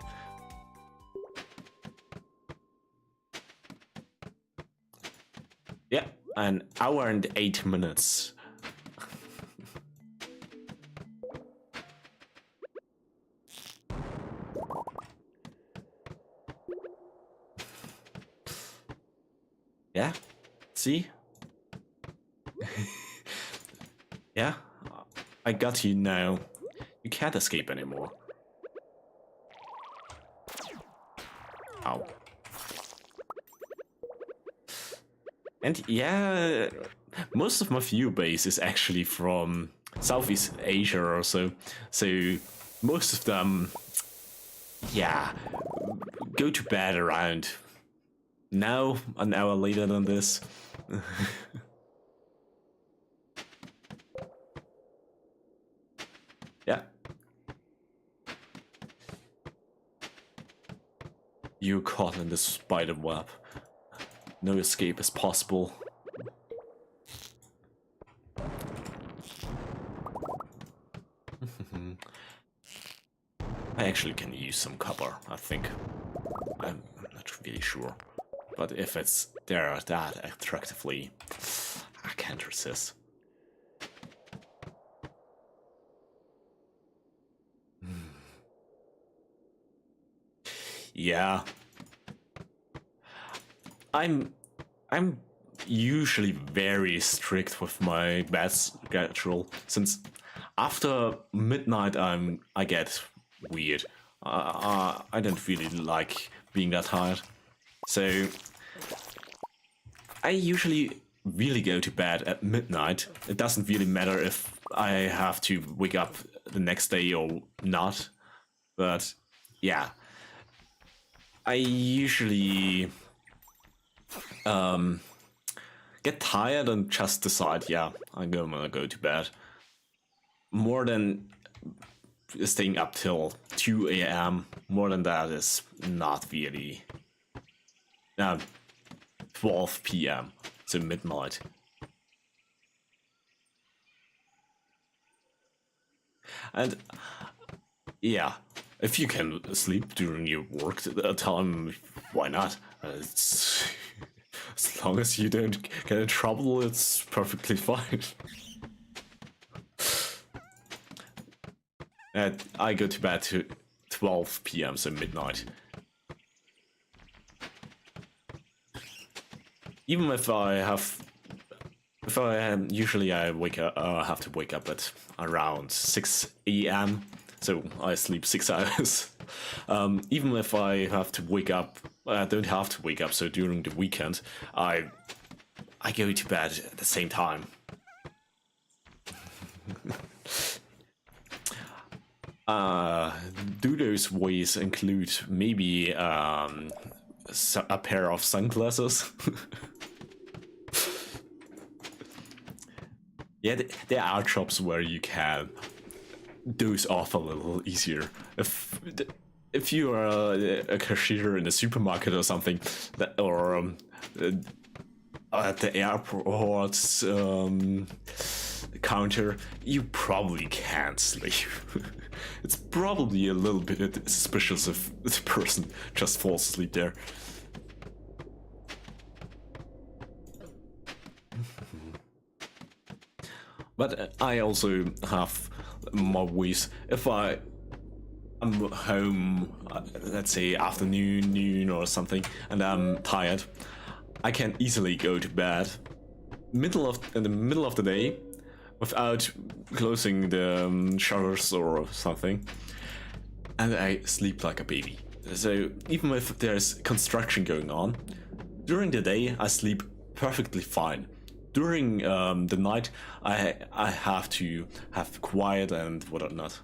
Yeah, an hour and 8 minutes. Yeah, see? Yeah, I got you now. You can't escape anymore. Ow. And yeah, most of my view base is actually from Southeast Asia or so. So most of them, yeah, go to bed around now, an hour later than this. Yeah. You're caught in the spider web. No escape is possible. I actually can use some cover, I think. I'm not really sure. But if it's there that attractively, I can't resist. Yeah. I'm usually very strict with my bed schedule, since after midnight I get weird. I don't really like being that tired. So I usually really go to bed at midnight. It doesn't really matter if I have to wake up the next day or not. But yeah, I usually get tired and just decide, yeah, I'm gonna go to bed. More than staying up till 2 a.m. More than that is not really. 12 p.m. so midnight. And yeah, if you can sleep during your work time, why not? It's as long as you don't get in trouble, it's perfectly fine. And I go to bed to 12 p.m. so midnight. Even if I have, usually I wake up, have to wake up at around 6 a.m. So I sleep 6 hours. Even if I have to wake up, I don't have to wake up. So during the weekend, I go to bed at the same time. Do those ways include maybe a pair of sunglasses? Yeah, there are shops where you can doze off a little easier. If you are a cashier in a supermarket or something, or at the airport counter, you probably can't sleep. It's probably a little bit suspicious if the person just falls asleep there. But I also have my ways. If I'm home, let's say afternoon, noon or something, and I'm tired, I can easily go to bed in the middle of the day without closing the shutters or something, and I sleep like a baby. So even if there's construction going on, during the day I sleep perfectly fine. During the night I have to have quiet and whatnot.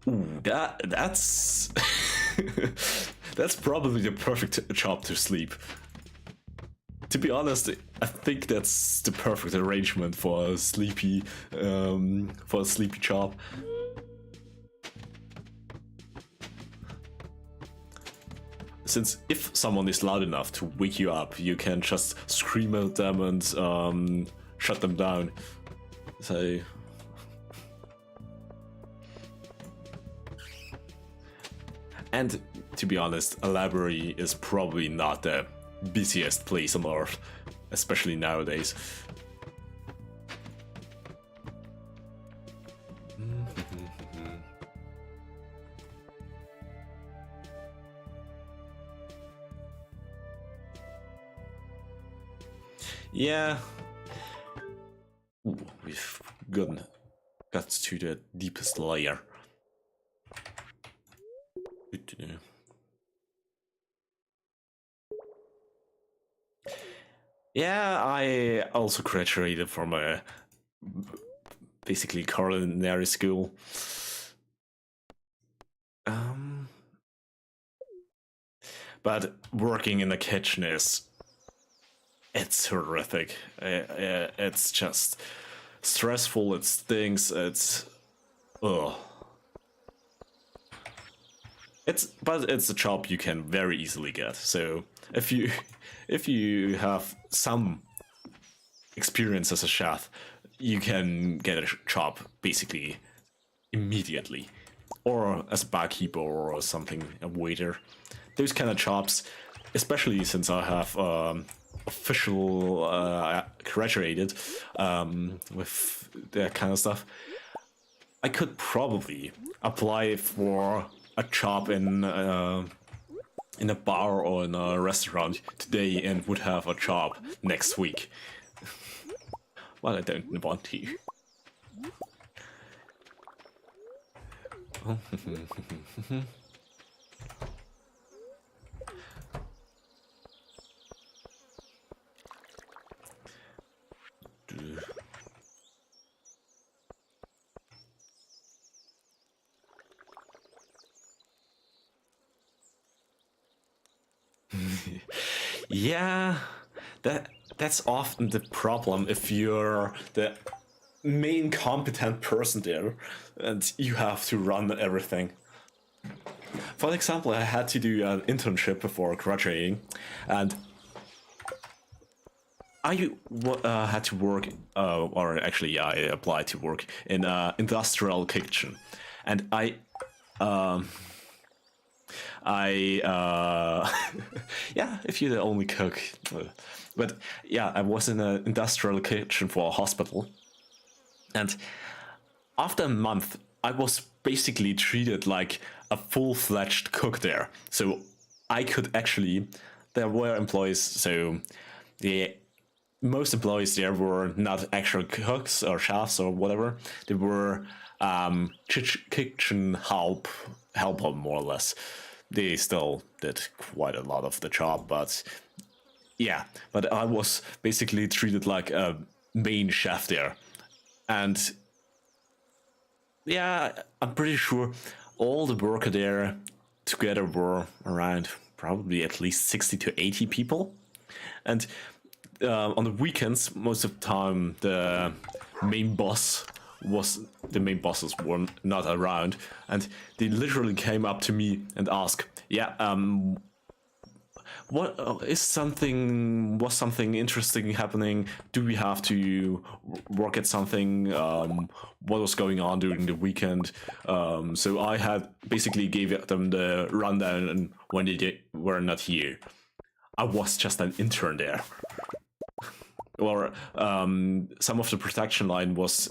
Ooh, that's that's probably the perfect job to sleep. To be honest, I think that's the perfect arrangement for a sleepy job. Since if someone is loud enough to wake you up, you can just scream at them and shut them down. So. And to be honest, a library is probably not the busiest place on earth, especially nowadays. Yeah. Ooh, we've got to the deepest layer. Good to know. Yeah, I also graduated from a basically culinary school. But working in the kitchen it's horrific. It's just stressful. It stinks. Ugh. But it's a job you can very easily get. So if you have some experience as a chef, you can get a job basically immediately, or as a barkeeper or something, a waiter. Those kind of jobs, especially since I have official graduated with that kind of stuff, I could probably apply for a job in a bar or in a restaurant today and would have a job next week. Well, I don't want to. Yeah, that's often the problem if you're the main competent person there and you have to run everything. For example, I had to do an internship before graduating, and I had to work, or actually, I applied to work in an industrial kitchen, and yeah, if you're the only cook, but yeah, I was in an industrial kitchen for a hospital, and after a month, I was basically treated like a full-fledged cook there. So I could actually, there were employees, so most employees there were not actual cooks or chefs or whatever. They were kitchen helper more or less. They still did quite a lot of the job, but yeah, but I was basically treated like a main chef there. And yeah, I'm pretty sure all the workers there together were around probably at least 60 to 80 people. And on the weekends, most of the time, the main bosses were not around, and they literally came up to me and asked, "Yeah, was something interesting happening? Do we have to work at something? What was going on during the weekend?" So I had basically gave them the rundown, and when they were not here, I was just an intern there. Or some of the protection line was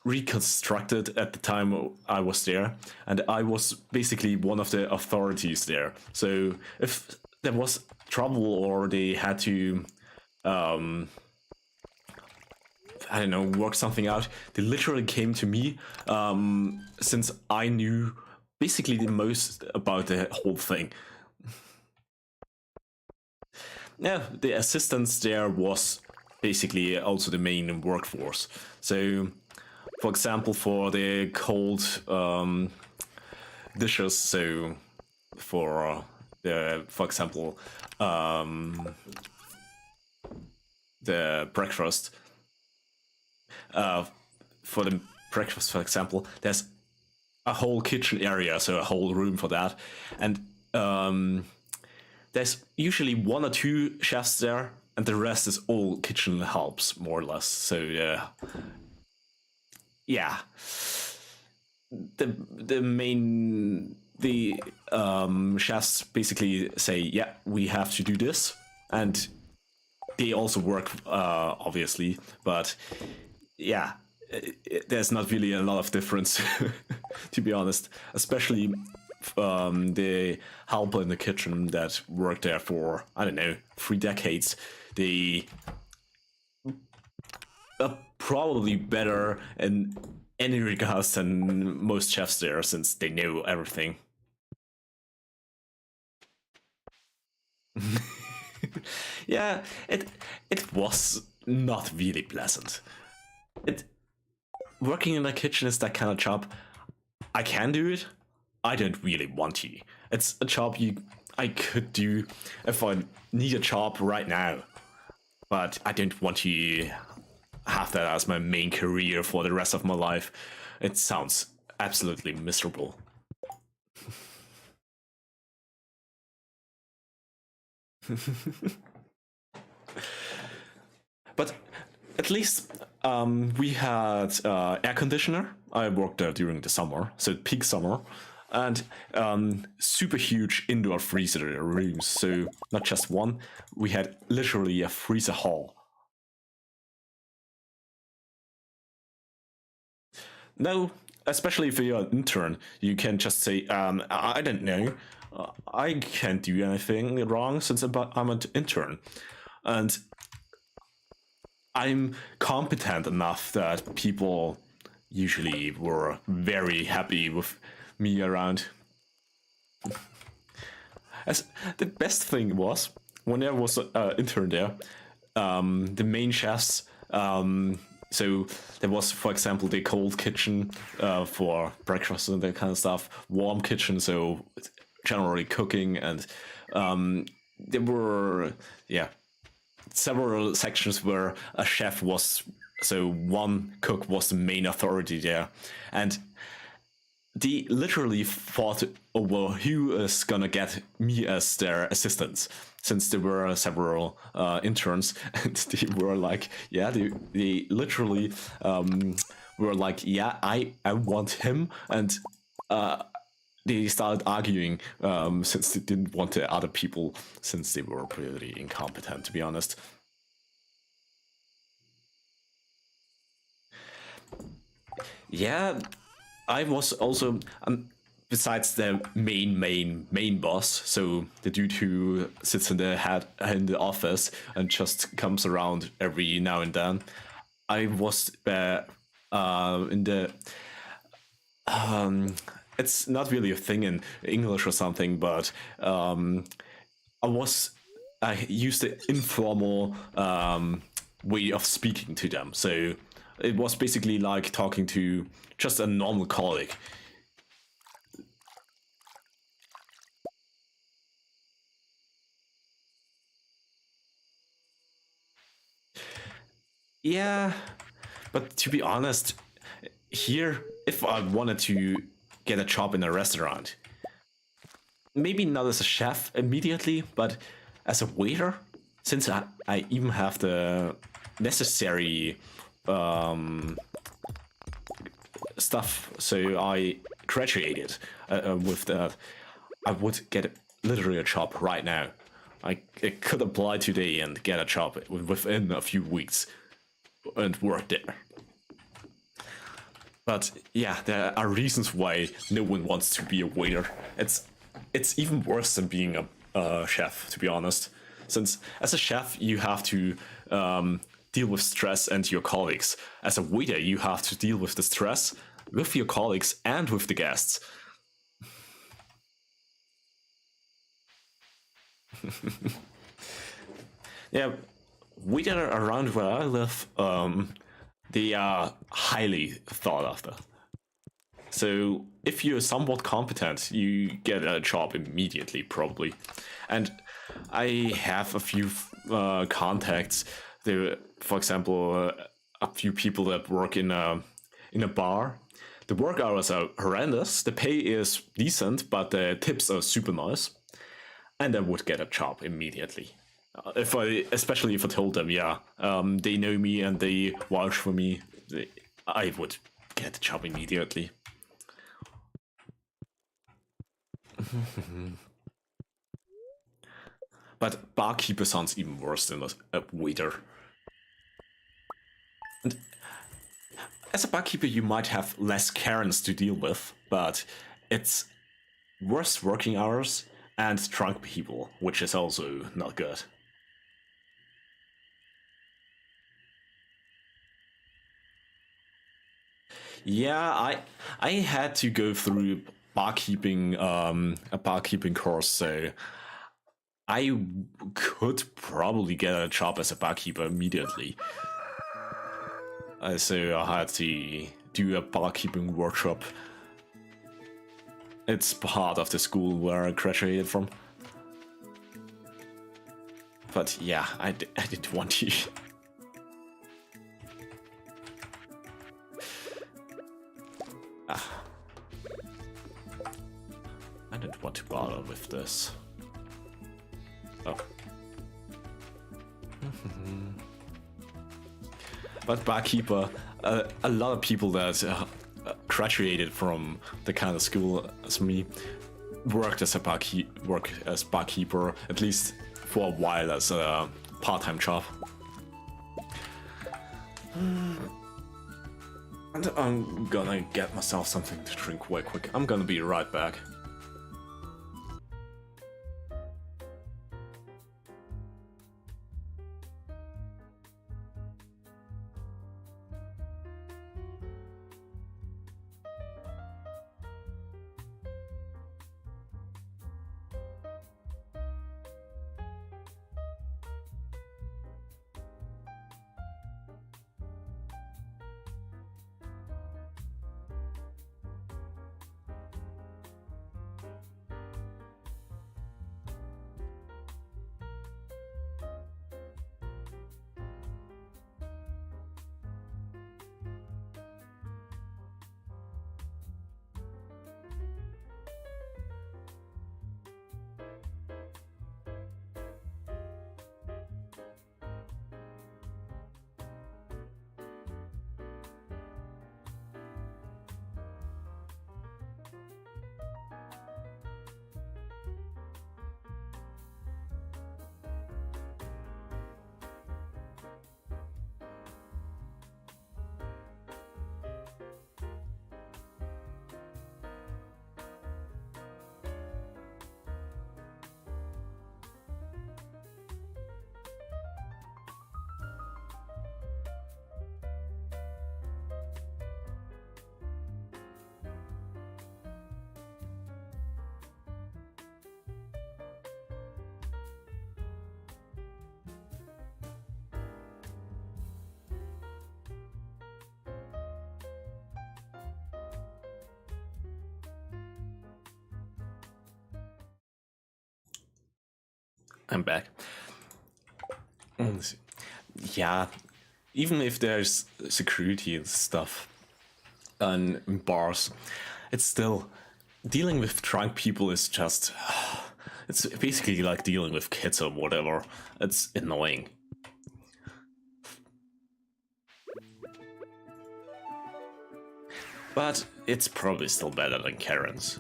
reconstructed at the time I was there, and I was basically one of the authorities there. So if there was trouble or they had to, I don't know, work something out, they literally came to me, since I knew basically the most about the whole thing. Yeah, the assistance there was basically also the main workforce. So, for example, for the cold dishes, so for example, the breakfast, for the breakfast, for example, there's a whole kitchen area, so a whole room for that, and there's usually 1 or 2 chefs there, and the rest is all kitchen helps, more or less. So yeah, the chefs basically say, yeah, we have to do this, and they also work, obviously, but yeah, there's not really a lot of difference, to be honest, especially the helper in the kitchen that worked there for, I don't know, 3 decades. They are probably better in any regards than most chefs there, since they know everything. Yeah, it was not really pleasant. Working in the kitchen is that kind of job. I can do it. I don't really want to. It's a job I could do if I need a job right now, but I don't want to have that as my main career for the rest of my life. It sounds absolutely miserable. But at least we had air conditioner. I worked there during the summer, so peak summer, and super huge indoor freezer rooms. So not just one, we had literally a freezer hall. No, especially if you're an intern, you can just say, I don't know, I can't do anything wrong since I'm an intern. And I'm competent enough that people usually were very happy with me around. As the best thing was, when there was an intern there, the main chefs, so there was, for example, the cold kitchen for breakfast and that kind of stuff, warm kitchen, so generally cooking, and there were, yeah, several sections where a chef was, so one cook was the main authority there, and they literally fought over who is gonna get me as their assistant, since there were several interns, and they were like, yeah, they literally were like, yeah, I want him, and they started arguing, since they didn't want the other people, since they were pretty incompetent, to be honest. Yeah, I was also, besides the main boss, so the dude who sits in the office and just comes around every now and then. I was in the it's not really a thing in English or something, but I used the informal way of speaking to them. So it was basically like talking to just a normal colleague. Yeah, but to be honest, here, if I wanted to get a job in a restaurant, maybe not as a chef immediately, but as a waiter, since I even have the necessary stuff, so I graduated with that, I would get literally a job right now. I could apply today and get a job within a few weeks and work there. But yeah, there are reasons why no one wants to be a waiter. It's even worse than being chef, to be honest. Since as a chef, you have to deal with stress and your colleagues. As a waiter, you have to deal with the stress with your colleagues and with the guests. Yeah, waiter around where I live, they are highly thought after. So if you're somewhat competent, you get a job immediately, probably. And I have a few contacts. There, for example, a few people that work in a bar. The work hours are horrendous. The pay is decent, but the tips are super nice. And I would get a job immediately. Especially if I told them, yeah, they know me and they vouch for me, I would get a job immediately. But barkeeper sounds even worse than a waiter. And as a barkeeper, you might have less Karens to deal with, but it's worse working hours and drunk people, which is also not good. Yeah, I had to go through barkeeping a barkeeping course, so I could probably get a job as a barkeeper immediately. So I had to do a barkeeping workshop. It's part of the school where I graduated from. But yeah, I didn't want to. I didn't want to bother with this. Oh. But barkeeper, a lot of people that graduated from the kind of school as me worked as barkeeper, at least for a while as a part-time job. And I'm gonna get myself something to drink quite quick. I'm gonna be right back. I'm back. Yeah, even if there's security and stuff in bars, it's still dealing with drunk people is just it's basically like dealing with kids or whatever. It's annoying. But it's probably still better than Karen's.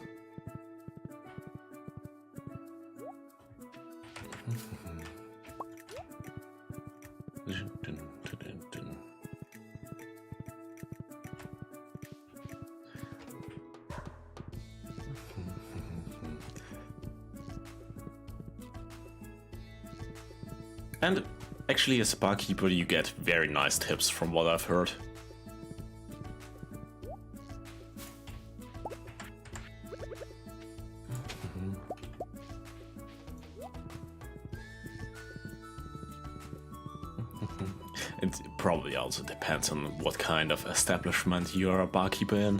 And actually, as a barkeeper, you get very nice tips from what I've heard. It probably also depends on what kind of establishment you're a barkeeper in.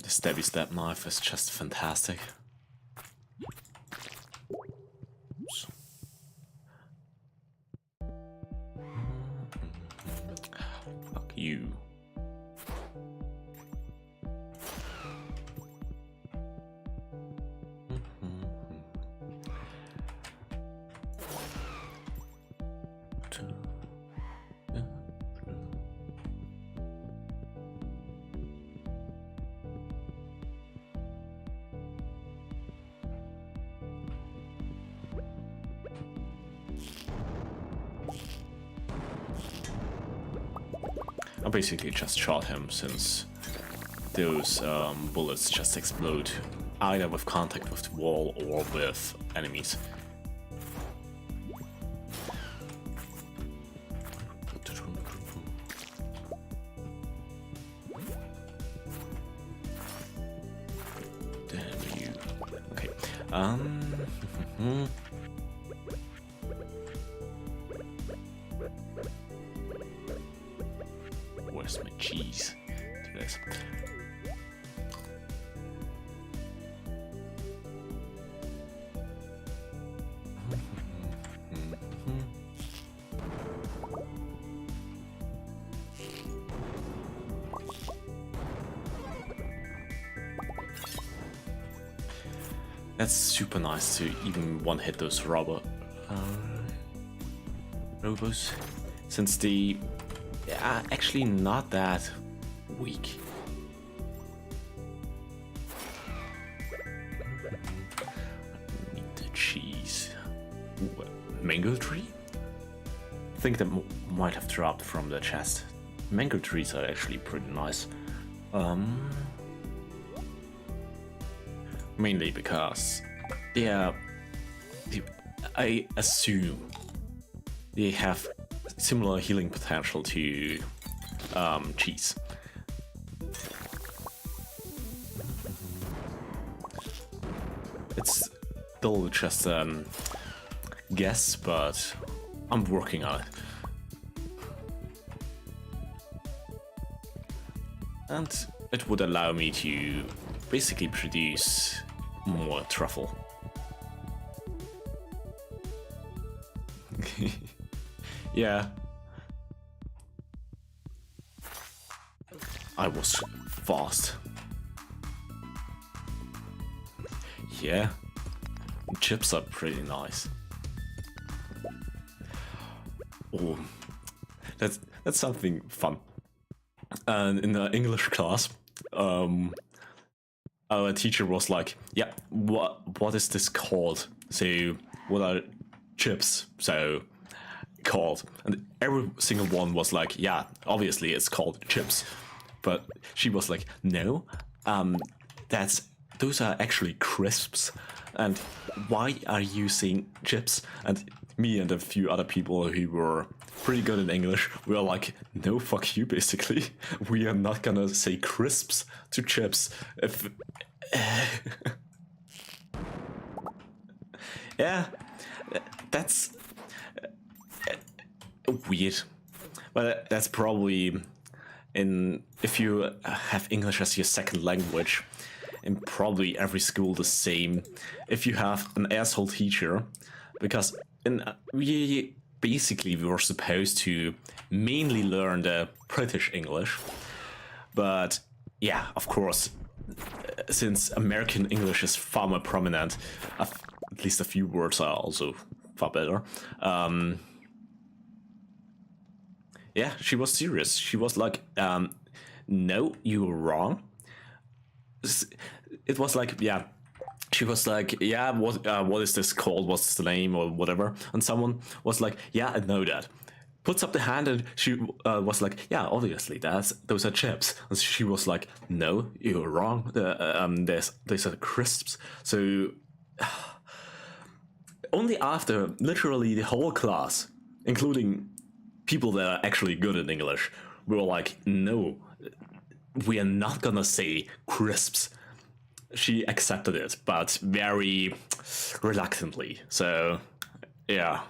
The stabby stab knife is just fantastic. Oops. Fuck you. I basically just shot him since those bullets just explode either with contact with the wall or with enemies. Damn you. Okay. Where's my cheese? To this. That's super nice to even one-hit those robos, since they are actually not that weak. Need the cheese. Ooh, a mango tree? I think that might have dropped from the chest. Mango trees are actually pretty nice. Mainly because I assume they have similar healing potential to cheese. It's still just a guess, but I'm working on it. And it would allow me to basically produce more truffle. Yeah. I was fast. Yeah. Chips are pretty nice. Oh, that's something fun. And in the English class, our teacher was like, yeah, what is this called? So what are chips so called? And every single one was like, yeah, obviously it's called chips. But she was like, no, those are actually crisps. And why are you saying chips? And me and a few other people who were pretty good in English, we were like, no, fuck you, basically. We are not gonna say crisps to chips. If yeah, that's weird. But that's probably if you have English as your second language, in probably every school the same. If you have an asshole teacher, because we were supposed to mainly learn the British English, but yeah, of course, since American English is far more prominent, at least a few words are also far better. Yeah, she was serious. She was like, no, you were wrong. it was like, yeah, she was like, yeah, what is this called? What's the name or whatever? And someone was like, yeah, I know that. Puts up the hand and she was like, yeah, obviously those are chips. And she was like, no, you're wrong. These are crisps. So only after literally the whole class, including people that are actually good in English, we were like, no, we are not gonna say crisps. She accepted it, but very reluctantly. So, yeah.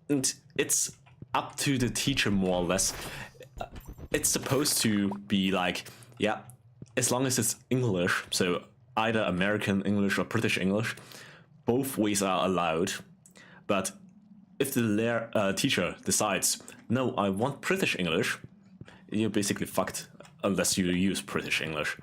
And it's up to the teacher more or less. It's supposed to be like, yeah, as long as it's English, so either American English or British English, both ways are allowed. But if the teacher decides, no, I want British English, you're basically fucked unless you use British English.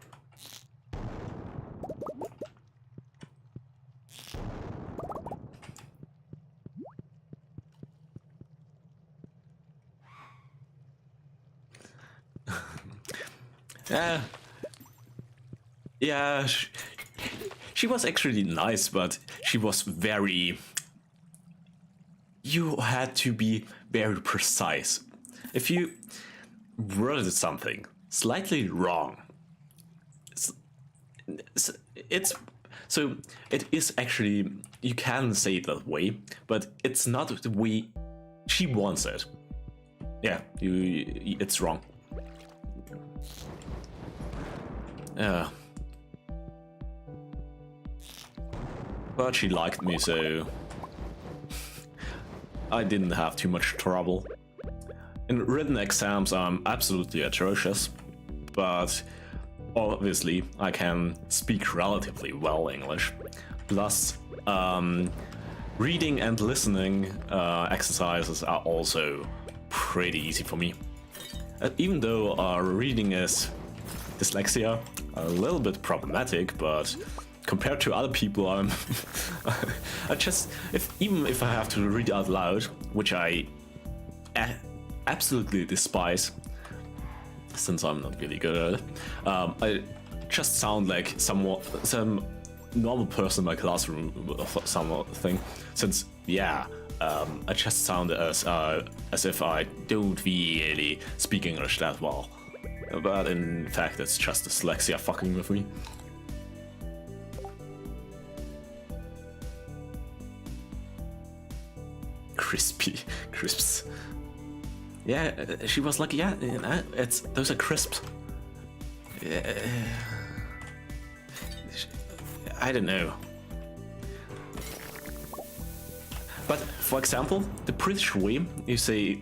Yeah, she was actually nice, but she was very... You had to be very precise. If you worded something slightly wrong, it's so it is actually, you can say it that way, but it's not the way she wants it. Yeah, it's wrong. But she liked me, so I didn't have too much trouble. In written exams, I'm absolutely atrocious, but obviously I can speak relatively well English. Plus, reading and listening exercises are also pretty easy for me. Even though reading is dyslexia, a little bit problematic, but compared to other people, I'm I just, even if I have to read out loud, which I absolutely despise, since I'm not really good at it, I just sound like some normal person in my classroom or something. Since yeah, I just sound as if I don't really speak English that well. But in fact, it's just dyslexia fucking with me. Crisps. Yeah, she was like, yeah, those are crisps. I don't know. But for example, the British way you say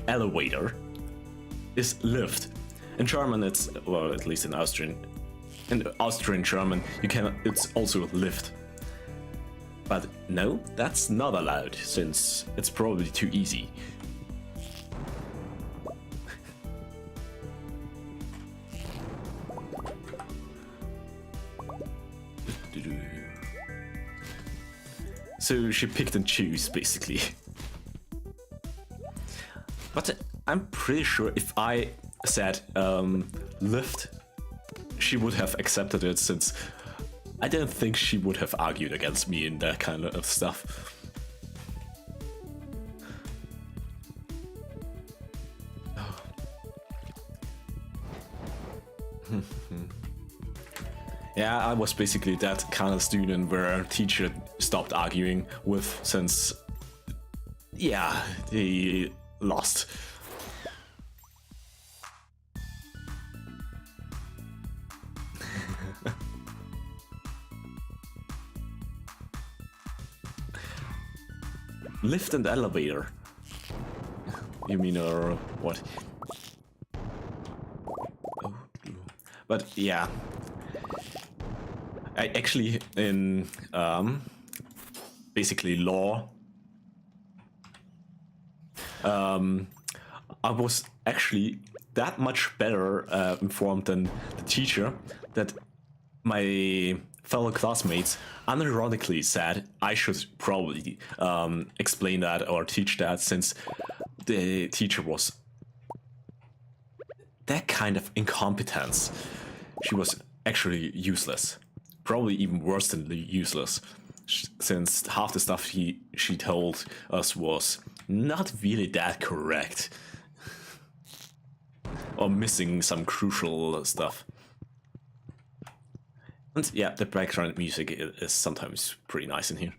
elevator is lift. In German, it's, well, at least in Austrian German, it's also lift. But no, that's not allowed, since it's probably too easy. So she picked and chose, basically. But I'm pretty sure if I said lift, she would have accepted it, since I don't think she would have argued against me in that kind of stuff. Yeah, I was basically that kind of student where a teacher stopped arguing with, since, yeah, they lost. Lift and elevator. You mean, or what? But yeah, I actually in basically law, I was actually that much better informed than the teacher that my fellow classmates unironically said I should probably explain that or teach that, since the teacher was that kind of incompetence. She was actually useless. Probably even worse than useless, since half the stuff she told us was not really that correct. Or missing some crucial stuff. And yeah, the background music is sometimes pretty nice in here.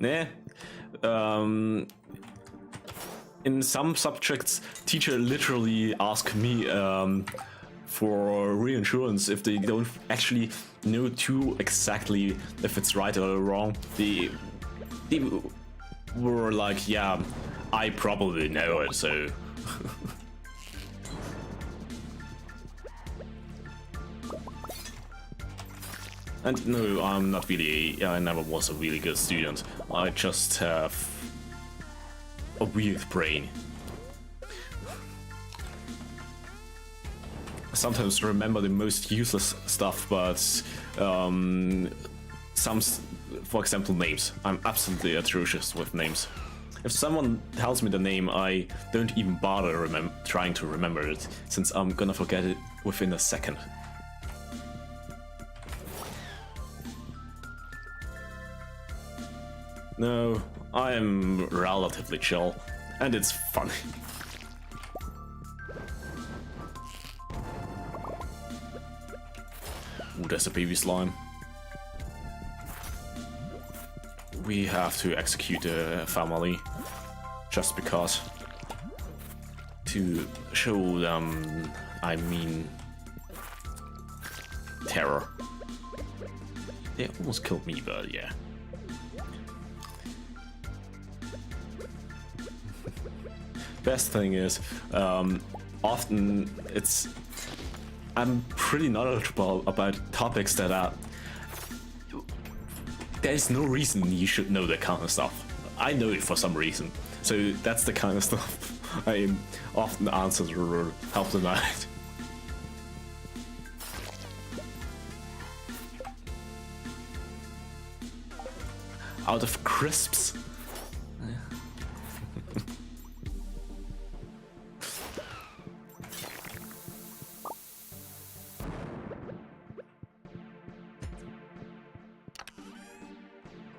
Yeah. In some subjects, teacher literally ask me for reinsurance if they don't actually know too exactly if it's right or wrong. They were like, yeah, I probably know it, so. And no, I'm not really, I never was a really good student. I just have a weird brain. I sometimes remember the most useless stuff, but for example, names. I'm absolutely atrocious with names. If someone tells me the name, I don't even bother trying to remember it, since I'm gonna forget it within a second. No, I am relatively chill, and it's funny. Ooh, there's a baby slime. We have to execute the family, just because. To show them, I mean, terror. They almost killed me, but yeah. Best thing is, often I'm pretty knowledgeable about topics that are. There's no reason you should know that kind of stuff. I know it for some reason, so that's the kind of stuff I often answer or help them out. Out of crisps.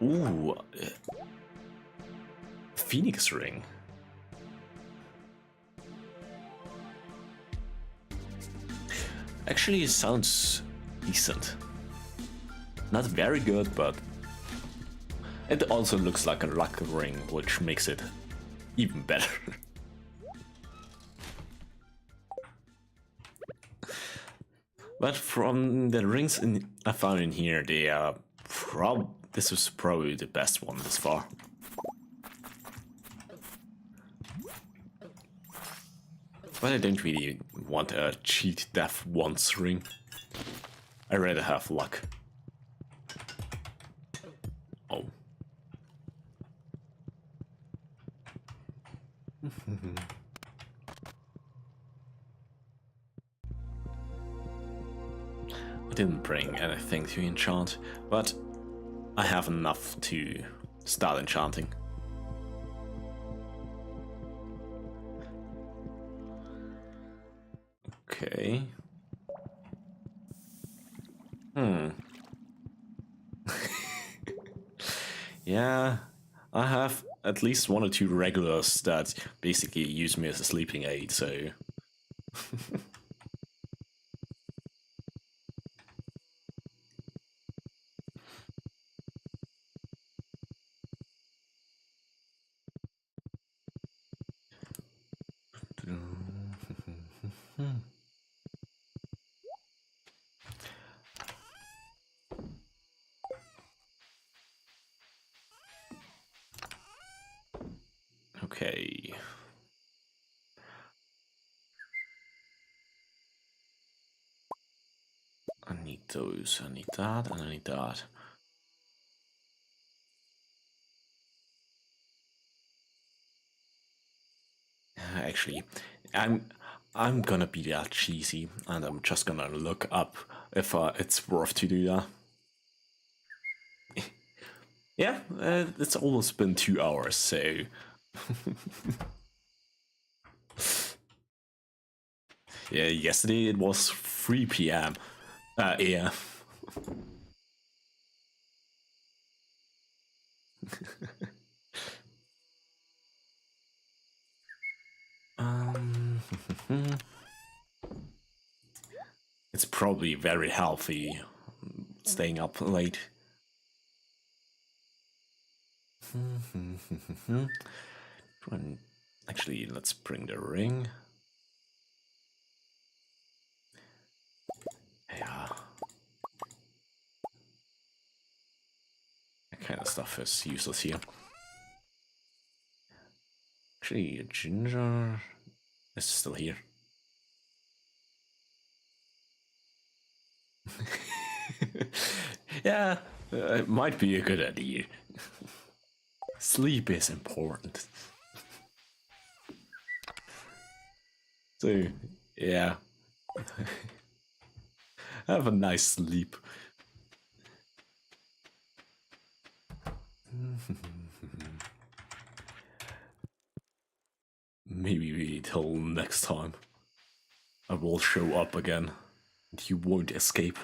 Ooh, Phoenix ring. Actually, it sounds decent. Not very good, but it also looks like a luck ring, which makes it even better. But from the rings I found in here, they are this was probably the best one this far. But I don't really want a cheat death once ring. I rather have luck. Oh. I didn't bring anything to enchant, but I have enough to start enchanting. Okay. Yeah, I have at least one or two regulars that basically use me as a sleeping aid, so. Okay. I need those, I need that, and I need that. Actually, I'm gonna be that cheesy, and I'm just gonna look up if it's worth to do that. Yeah, it's almost been 2 hours, so Yeah, yesterday it was 3 p.m. AM. um, it's probably very healthy staying up late. Actually, let's bring the ring. Yeah. That kind of stuff is useless here. Actually, Ginger is still here. Yeah, it might be a good idea. Sleep is important. So, yeah. Have a nice sleep. Maybe wait till next time. I will show up again, and you won't escape.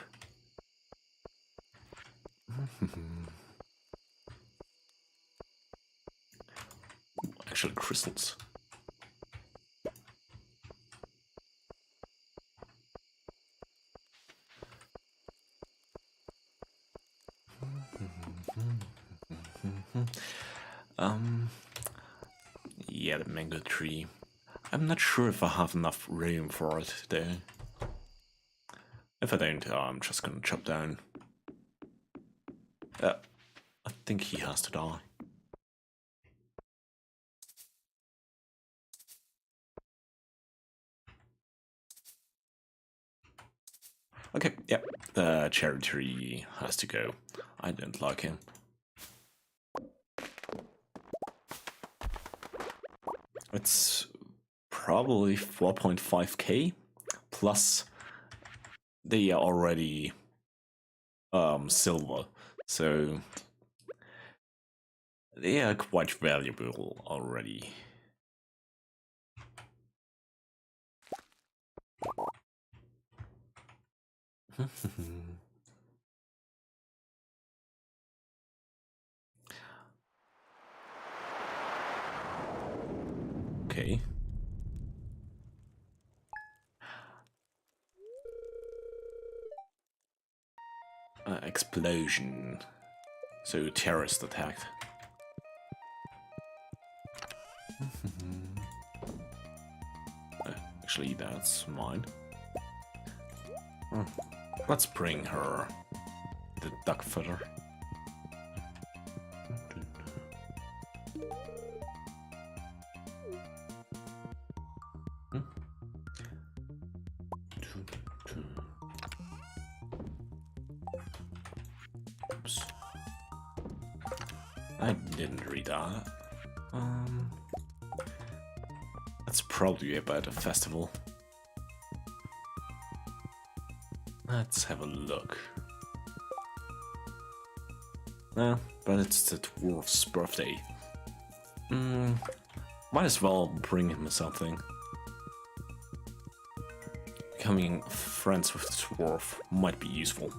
Actually, crystals. Yeah, the mango tree. I'm not sure if I have enough room for it, though. If I don't, I'm just gonna chop down. I think he has to die. Okay, yeah, the cherry tree has to go. I don't like him. It's probably 4.5k plus they are already silver, so they are quite valuable already. Okay. Explosion. So terrorist attack. Actually, that's mine. Let's bring her the duck footer. Oops. I didn't read that. That's probably about a festival. Let's have a look. But it's the dwarf's birthday. Might as well bring him something. Becoming friends with the dwarf might be useful.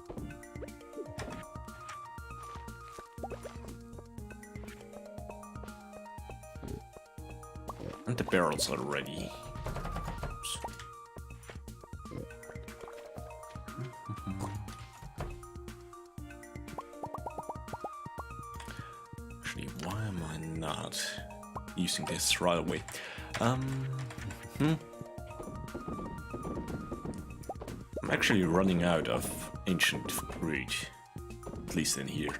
And the barrels are ready. Oops. Actually, why am I not using this right away? I'm actually running out of ancient fruit, at least in here.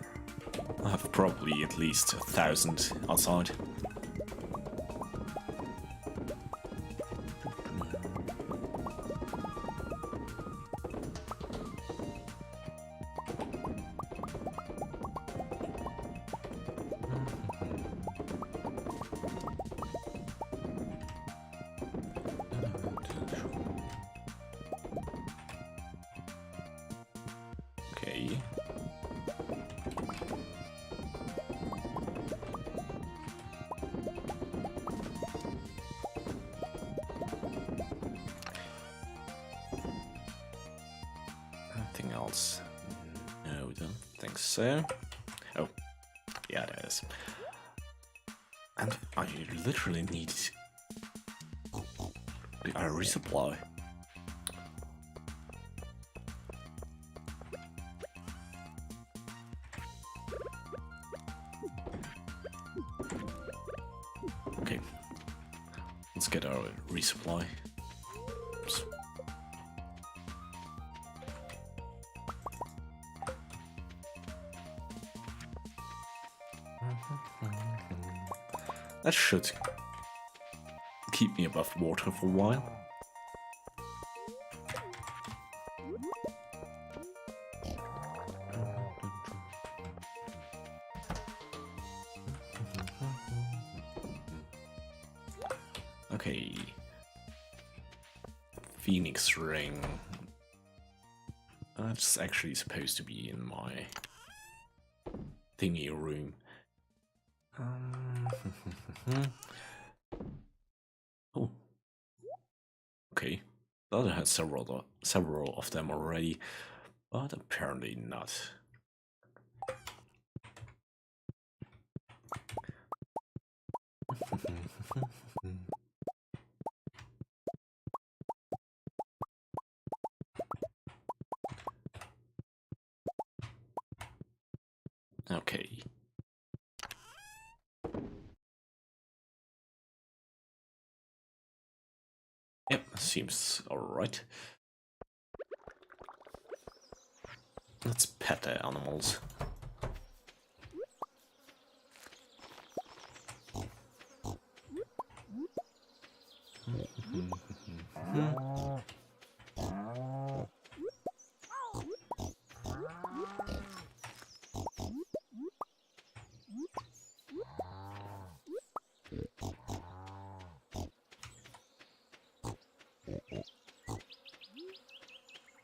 I have probably at least 1,000 outside. Okay. animals? No, we don't think so. Oh, yeah, there is. And I literally need a resupply. Okay, let's get our resupply. Oops. That should keep me above water for a while. Okay. Phoenix ring. That's actually supposed to be in my thingy room. Oh. Okay. The other has several of them already, but apparently not. Okay. Yep, seems alright. Let's pet the animals.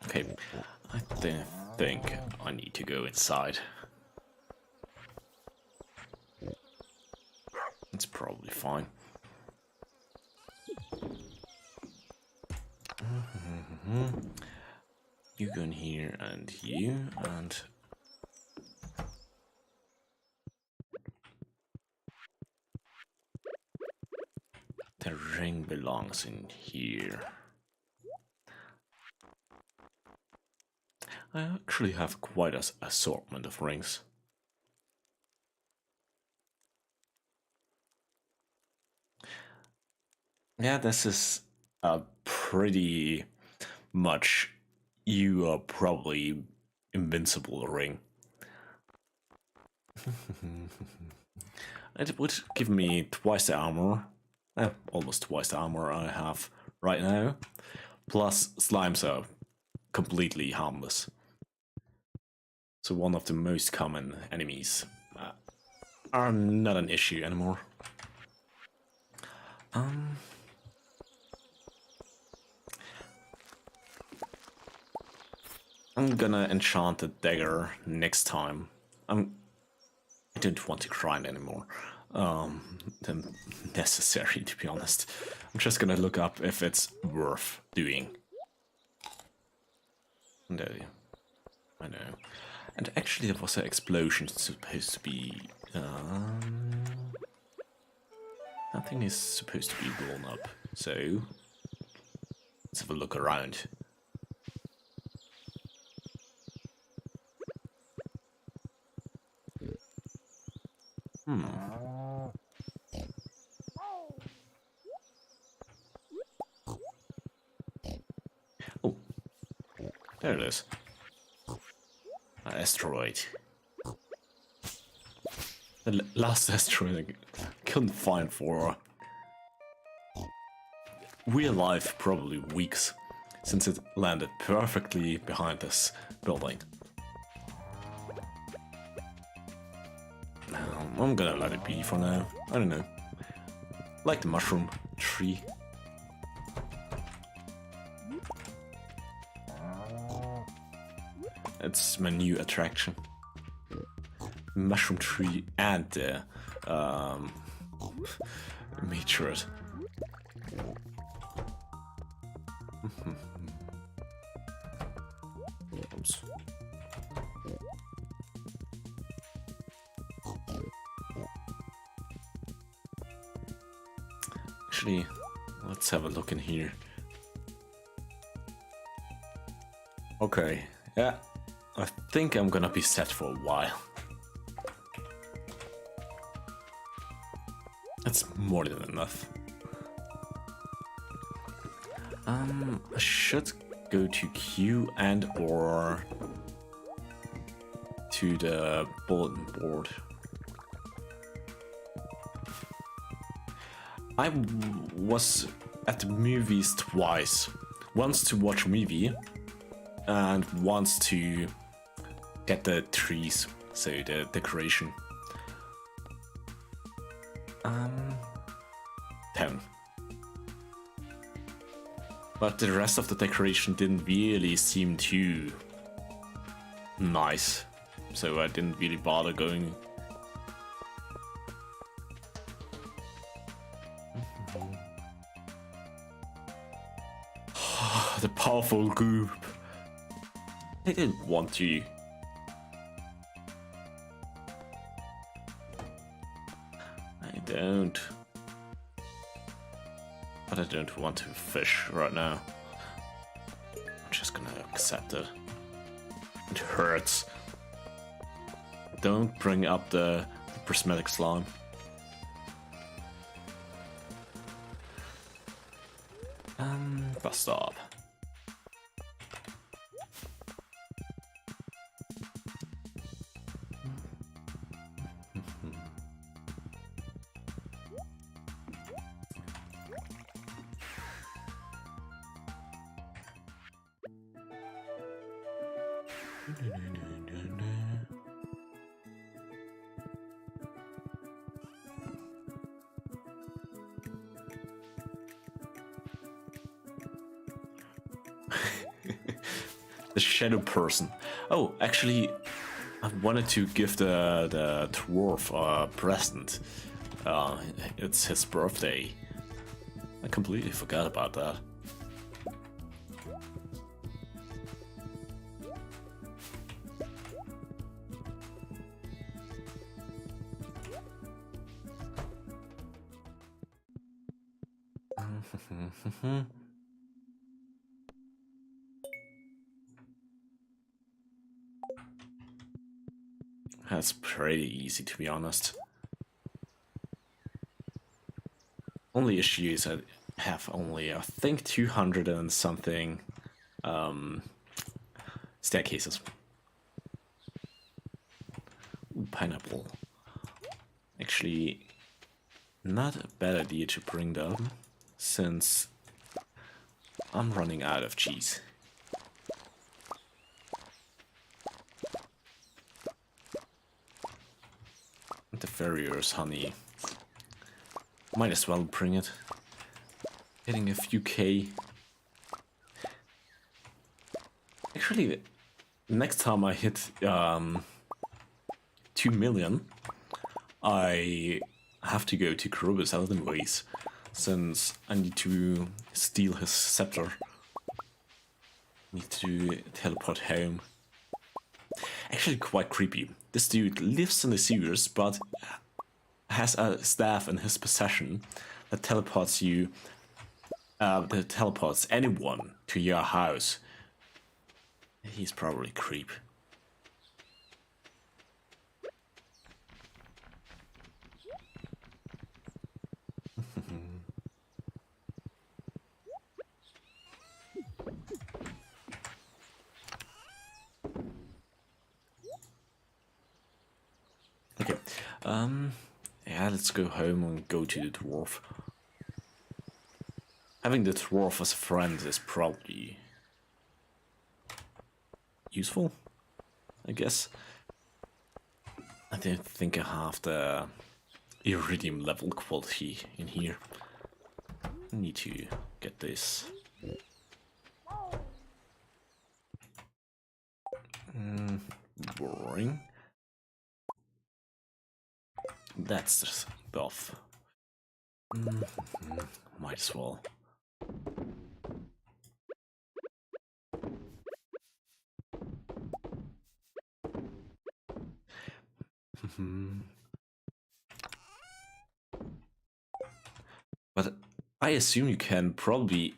Okay, I think I need to go inside. It's probably fine. You go in here and you and the ring belongs in here. I actually have quite an assortment of rings. Yeah, this is a pretty much you are probably invincible ring. It would give me twice the armor, almost twice the armor I have right now. Plus, slimes are completely harmless. So one of the most common enemies are not an issue anymore. I'm gonna enchant the dagger next time. I don't want to grind anymore than necessary, to be honest. I'm just gonna look up if it's worth doing. No, I know. And actually, there was an explosion supposed to be. Nothing is supposed to be blown up, so let's have a look around. Oh, there it is. An asteroid. The last asteroid I couldn't find for real life, probably weeks, since it landed perfectly behind this building. I'm gonna let it be for now. I don't know. Like the mushroom tree. It's my new attraction. Mushroom tree and the meteorite. Oops. Actually, let's have a look in here. Okay, yeah, I think I'm gonna be set for a while. That's more than enough. I should go to Q and or to the bulletin board. I was at the movies twice. Once to watch a movie and once to get the trees, so the decoration. 10. But the rest of the decoration didn't really seem too nice, so I didn't really bother going. The powerful group. They didn't want to. I don't. But I don't want to fish right now. I'm just gonna accept it. It hurts. Don't bring up the prismatic slime. Bus stop. The shadow person. Oh, actually, I wanted to give the dwarf a present. It's his birthday. I completely forgot about that. That's pretty easy, to be honest. Only issue is I have only, I think, 200 and something staircases. Ooh, pineapple. Actually, not a bad idea to bring them, since I'm running out of cheese. The farrier's honey. Might as well bring it. Getting a few K. Actually, next time I hit 2 million, I have to go to Krobus anyways, since I need to steal his scepter. Need to teleport home. Actually quite creepy. This dude lives in the sewers, but has a staff in his possession that teleports you, that teleports anyone to your house. He's probably a creep. Okay, yeah, let's go home and go to the dwarf. Having the dwarf as a friend is probably useful, I guess. I don't think I have the iridium level quality in here. I need to get this. Boring. That's the stuff. Might as well. But I assume you can probably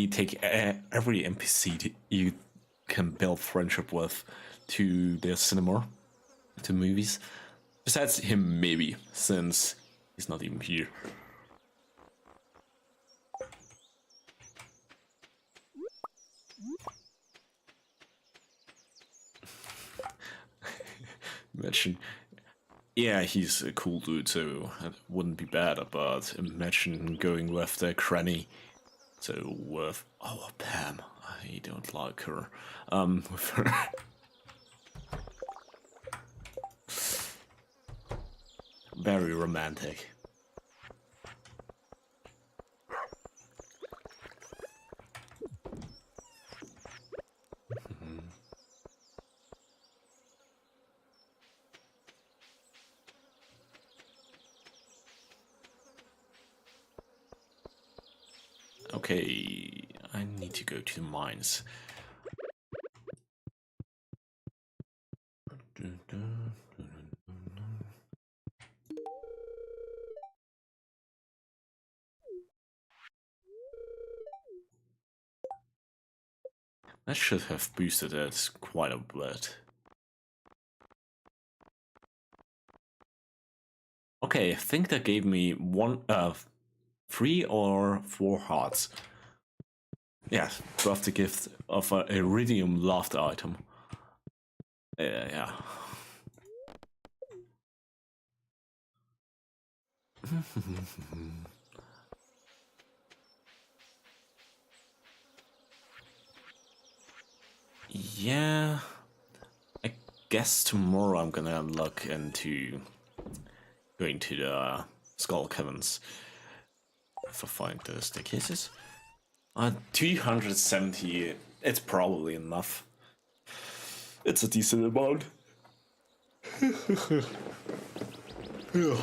take every NPC you can build friendship with to the cinema, to movies. Besides him, maybe, since he's not even here. Imagine. Yeah, he's a cool dude, so it wouldn't be bad, but imagine going with the granny. So with Pam, I don't like her. With her. Very romantic. Okay, I need to go to the mines. That should have boosted it quite a bit. Okay, I think that gave me 3 or 4 hearts. Yeah, worth the gift of a iridium loft item. Yeah. Yeah, I guess tomorrow I'm gonna look into going to the Skull Caverns if I find the staircases. 270, it's probably enough. It's a decent amount. Yeah.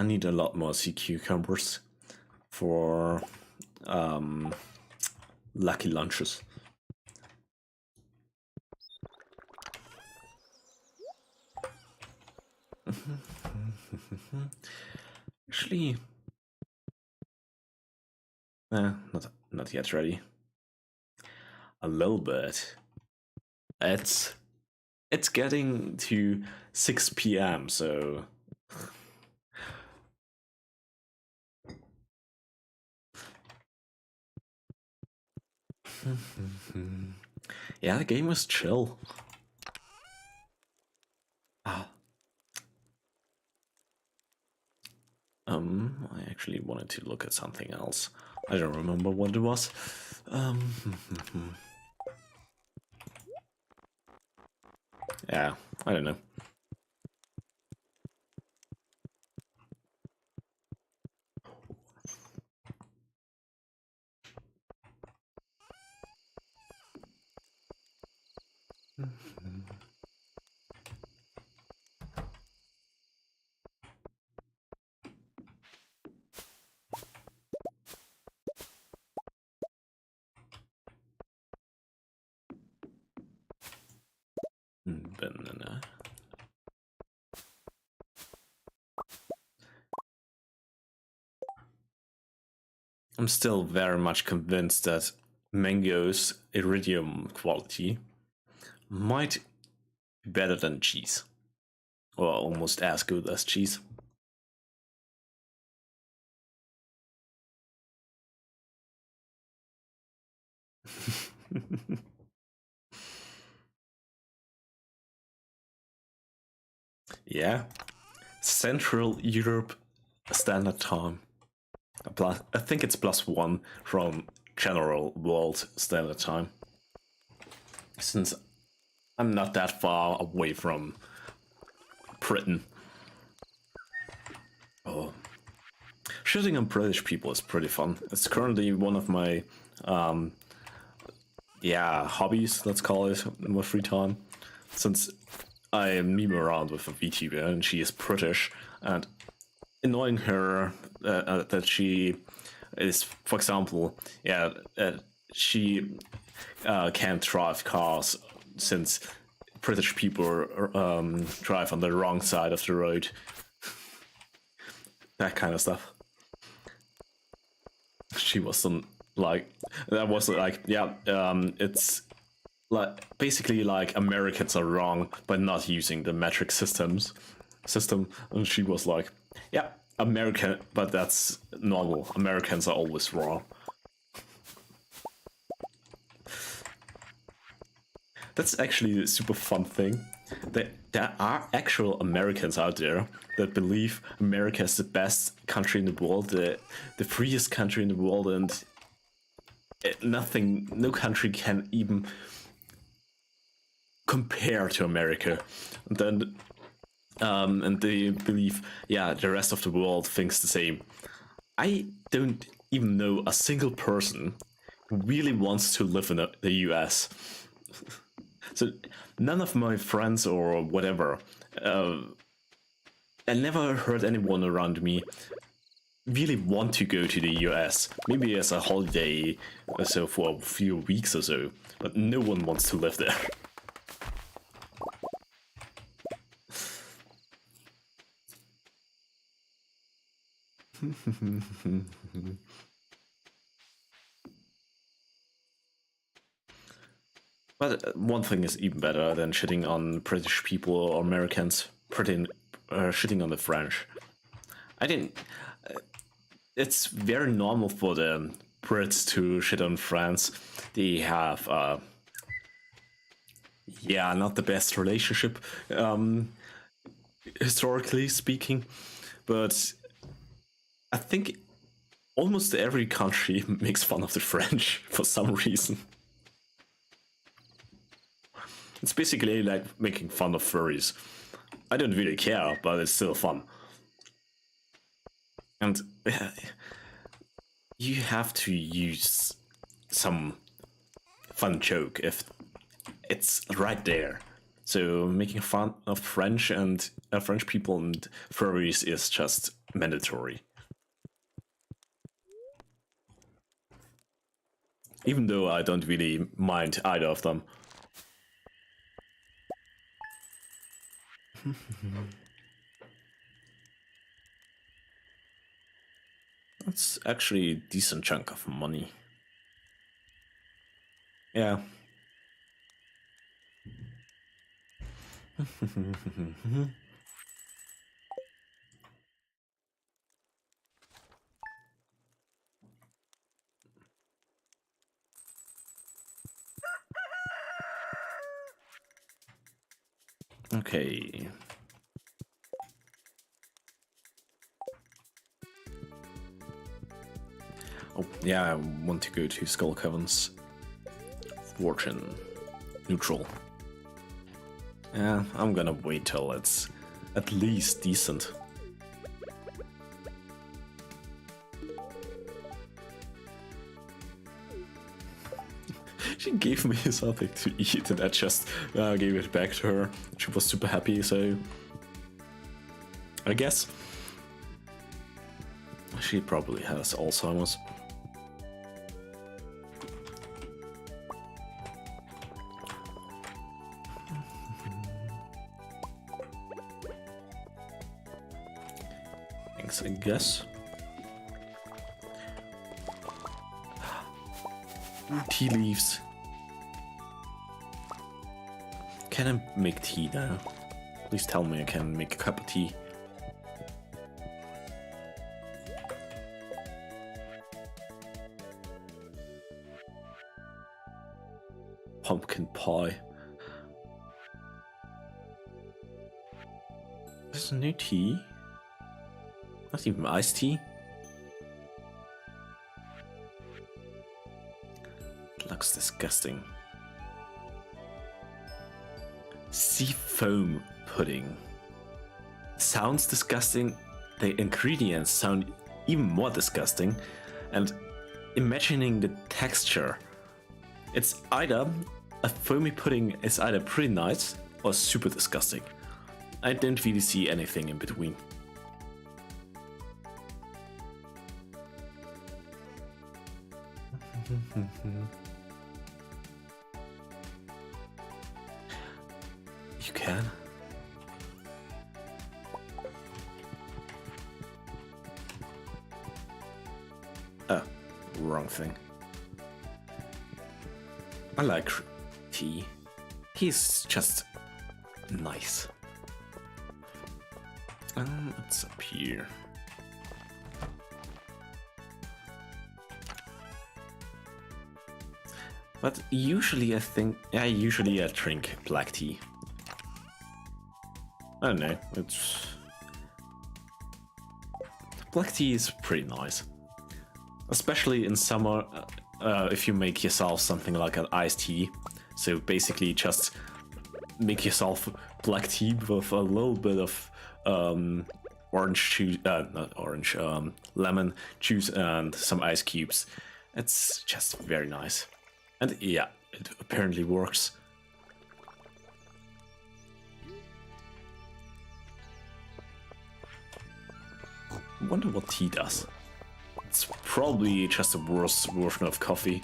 I need a lot more sea cucumbers for lucky lunches. Actually, not yet ready. A little bit. It's getting to 6 p.m. so yeah, the game was chill. I actually wanted to look at something else. I don't remember what it was. Yeah, I don't know. Banana. I'm still very much convinced that mango's iridium quality might be better than cheese, or almost as good as cheese. Yeah, Central Europe Standard Time. I think it's +1 from General World Standard Time. Since I'm not that far away from Britain. Oh. Shooting on British people is pretty fun. It's currently one of my hobbies, let's call it, in my free time. Since I meme around with a VTuber and she is British, and annoying her that she is, for example, she can't drive cars since British people drive on the wrong side of the road. That kind of stuff. She was like, that was like, yeah, it's like basically like Americans are wrong by not using the metric system, and she was like, yeah, American, but that's normal. Americans are always wrong. That's actually a super fun thing. There are actual Americans out there that believe America is the best country in the world, the freest country in the world, and no country can even compare to America. And then, and they believe, yeah, the rest of the world thinks the same. I don't even know a single person who really wants to live in the US. So none of my friends or whatever, I never heard anyone around me really want to go to the US. Maybe as a holiday or so for a few weeks or so, but no one wants to live there. But one thing is even better than shitting on British people or Americans, shitting on the French. I didn't. It's very normal for the Brits to shit on France. They have, yeah, not the best relationship, historically speaking, but I think almost every country makes fun of the French for some reason. It's basically like making fun of furries. I don't really care, but it's still fun. And you have to use some fun joke if it's right there. So making fun of French and French people and furries is just mandatory. Even though I don't really mind either of them. That's actually a decent chunk of money. Yeah. Okay. Oh, yeah, I want to go to Skull Caverns. Fortune. Neutral. Yeah, I'm gonna wait till it's at least decent. She gave me something to eat and I just gave it back to her. She was super happy, so I guess she probably has Alzheimer's. Thanks, I guess. Tea leaves. Can I make tea now? Please tell me I can make a cup of tea. Pumpkin pie. There's no tea? Not even iced tea? It looks disgusting. Sea foam pudding. Sounds disgusting. The ingredients sound even more disgusting. And imagining the texture. It's either a foamy pudding is either pretty nice or super disgusting. I don't really see anything in between. You can. Oh, wrong thing. I like tea. He's just nice. It's up here. But usually I drink black tea. I don't know, black tea is pretty nice. Especially in summer, if you make yourself something like an iced tea. So basically just make yourself black tea with a little bit of orange juice, not orange, lemon juice and some ice cubes. It's just very nice. And yeah, it apparently works. I wonder what tea does. It's probably just a worse version of coffee.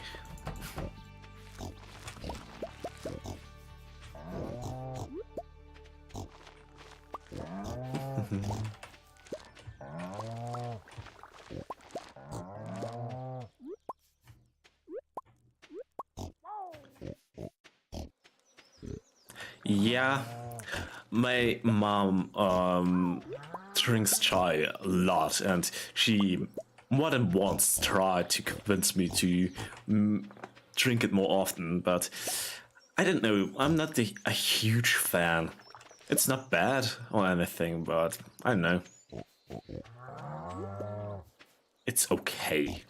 Yeah, my mom drinks chai a lot, and she more than once tried to convince me to drink it more often, but I don't know, I'm not a huge fan. It's not bad or anything, but I don't know. It's okay.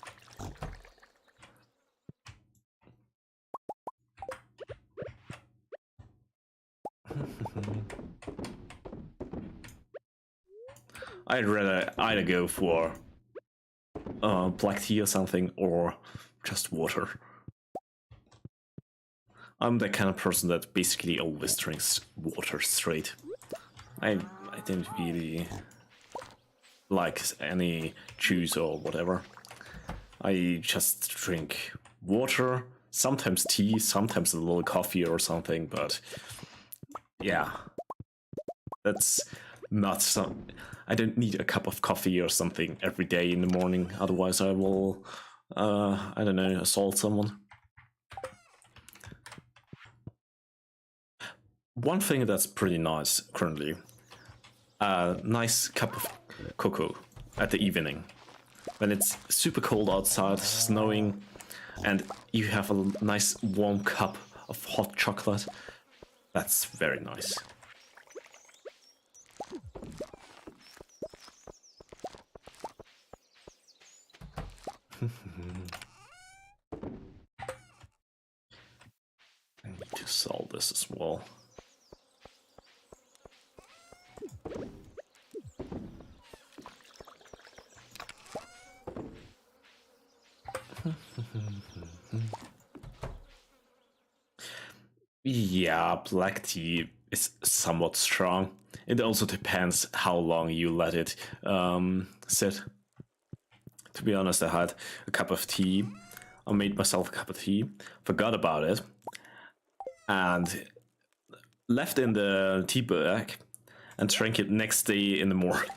I'd rather either go for black tea or something, or just water. I'm the kind of person that basically always drinks water straight. I don't really like any juice or whatever. I just drink water, sometimes tea, sometimes a little coffee or something, but yeah, that's not some. I don't need a cup of coffee or something every day in the morning, otherwise I will, I don't know, assault someone. One thing that's pretty nice currently, a nice cup of cocoa at the evening. When it's super cold outside, snowing, and you have a nice warm cup of hot chocolate, that's very nice. I need to sell this as well. Yeah, black tea is somewhat strong. It also depends how long you let it sit. To be honest, I had a cup of tea. I made myself a cup of tea, forgot about it, and left in the tea bag and drank it next day in the morning.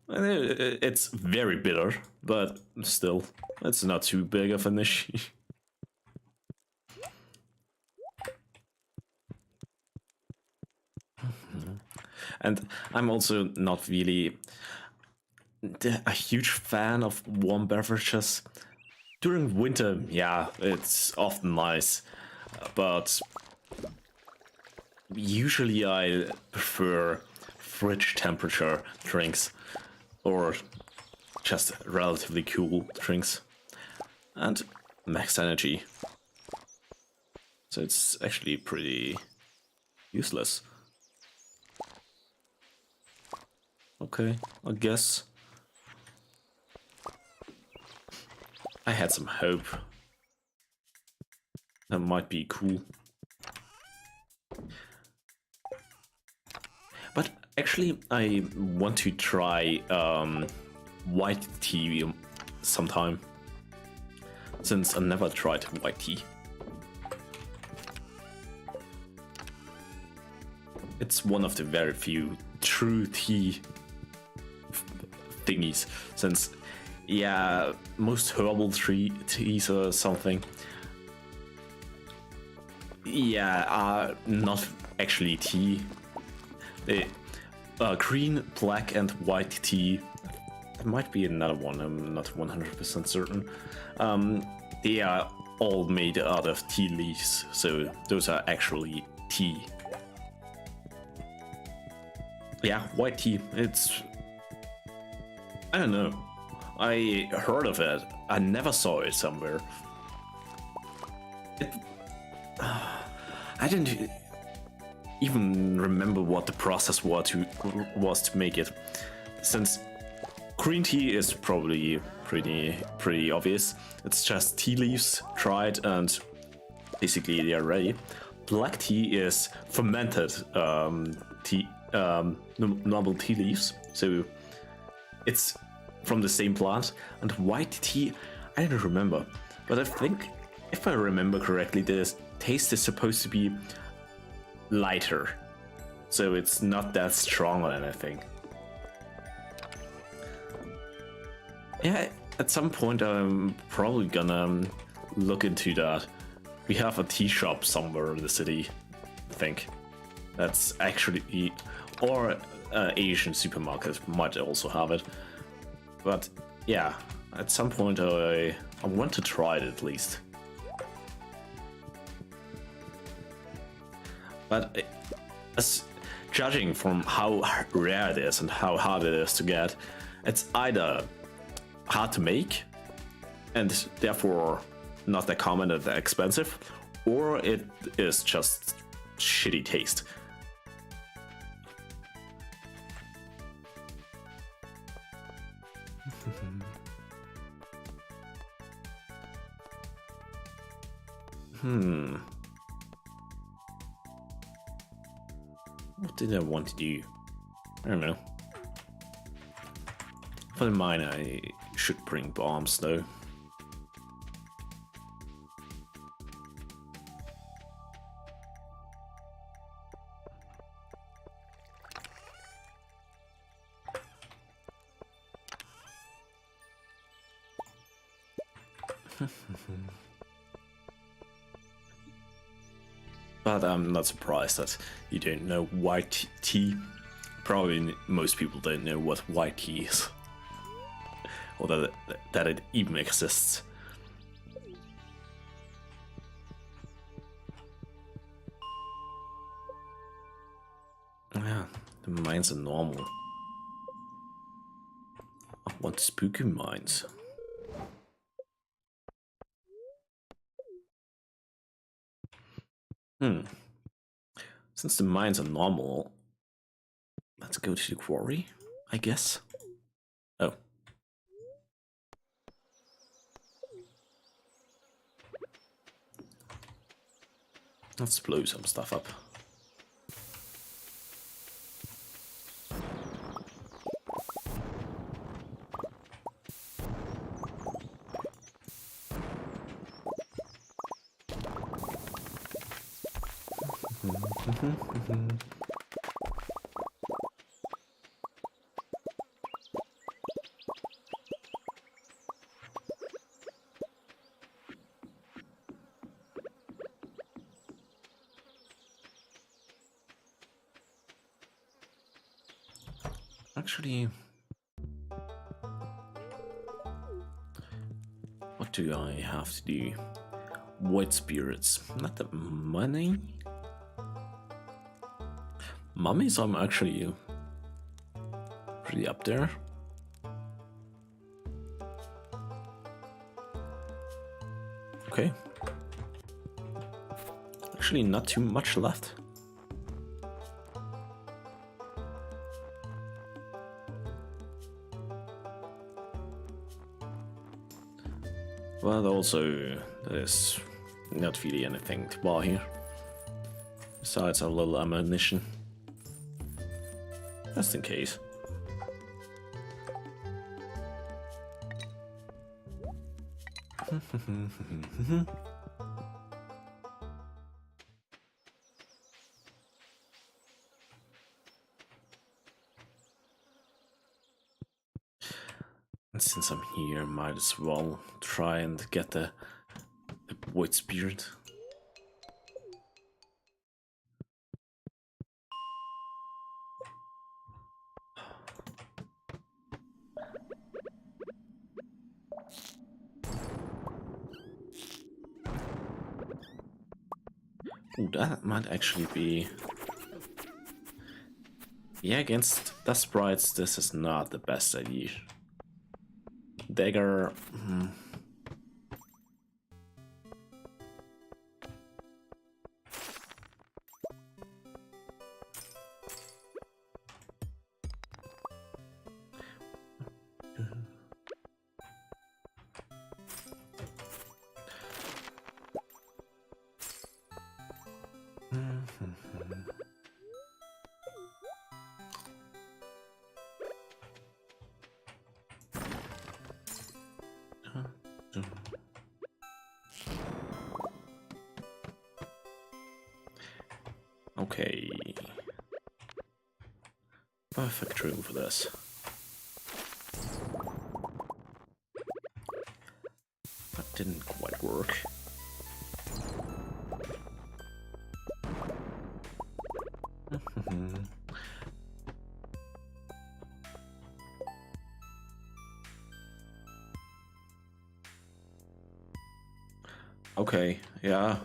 It's very bitter, but still, it's not too big of an issue. And I'm also not really a huge fan of warm beverages. During winter, yeah, it's often nice, but usually I prefer fridge temperature drinks or just relatively cool drinks and max energy. So it's actually pretty useless. Okay, I guess. I had some hope. That might be cool. But actually, I want to try white tea sometime. since I never tried white tea. It's one of the very few true tea thingies, since, yeah, most herbal teas or something, yeah, are not actually tea. They green, black, and white tea. There might be another one, I'm not 100% certain. They are all made out of tea leaves, so those are actually tea. Yeah, white tea, it's... I don't know. I heard of it. I never saw it somewhere. I didn't even remember what the process was to make it, since green tea is probably pretty obvious. It's just tea leaves dried and basically they are ready. Black tea is fermented normal tea leaves, so it's from the same plant. And white tea, I don't remember, but I think if I remember correctly, the taste is supposed to be lighter, so it's not that strong or anything. Yeah, at some point I'm probably gonna look into that. We have a tea shop somewhere in the city, I think. That's actually, or Asian supermarket might also have it. But yeah, at some point I want to try it at least. But as judging from how rare it is and how hard it is to get, it's either hard to make and therefore not that common and that expensive, or it is just shitty taste. What did I want to do? I don't know. For the mine, I should bring bombs though. But I'm not surprised that you don't know white tea. Probably most people don't know what white tea is, or that it even exists. Yeah, the mines are normal. I want spooky mines. Since the mines are normal, let's go to the quarry, I guess. Oh. Let's blow some stuff up. Actually, what do I have to do? White spirits, not the money. Mummies, I'm actually pretty up there. Okay. Actually, not too much left. But also, there's not really anything to buy here. Besides a little ammunition. Just in case. And since I'm here, might as well try and get the Void Spirit. Ooh, that might actually be... Yeah, against the sprites, this is not the best idea. Dagger... Okay. Perfect room for this. That didn't quite work. Okay, yeah.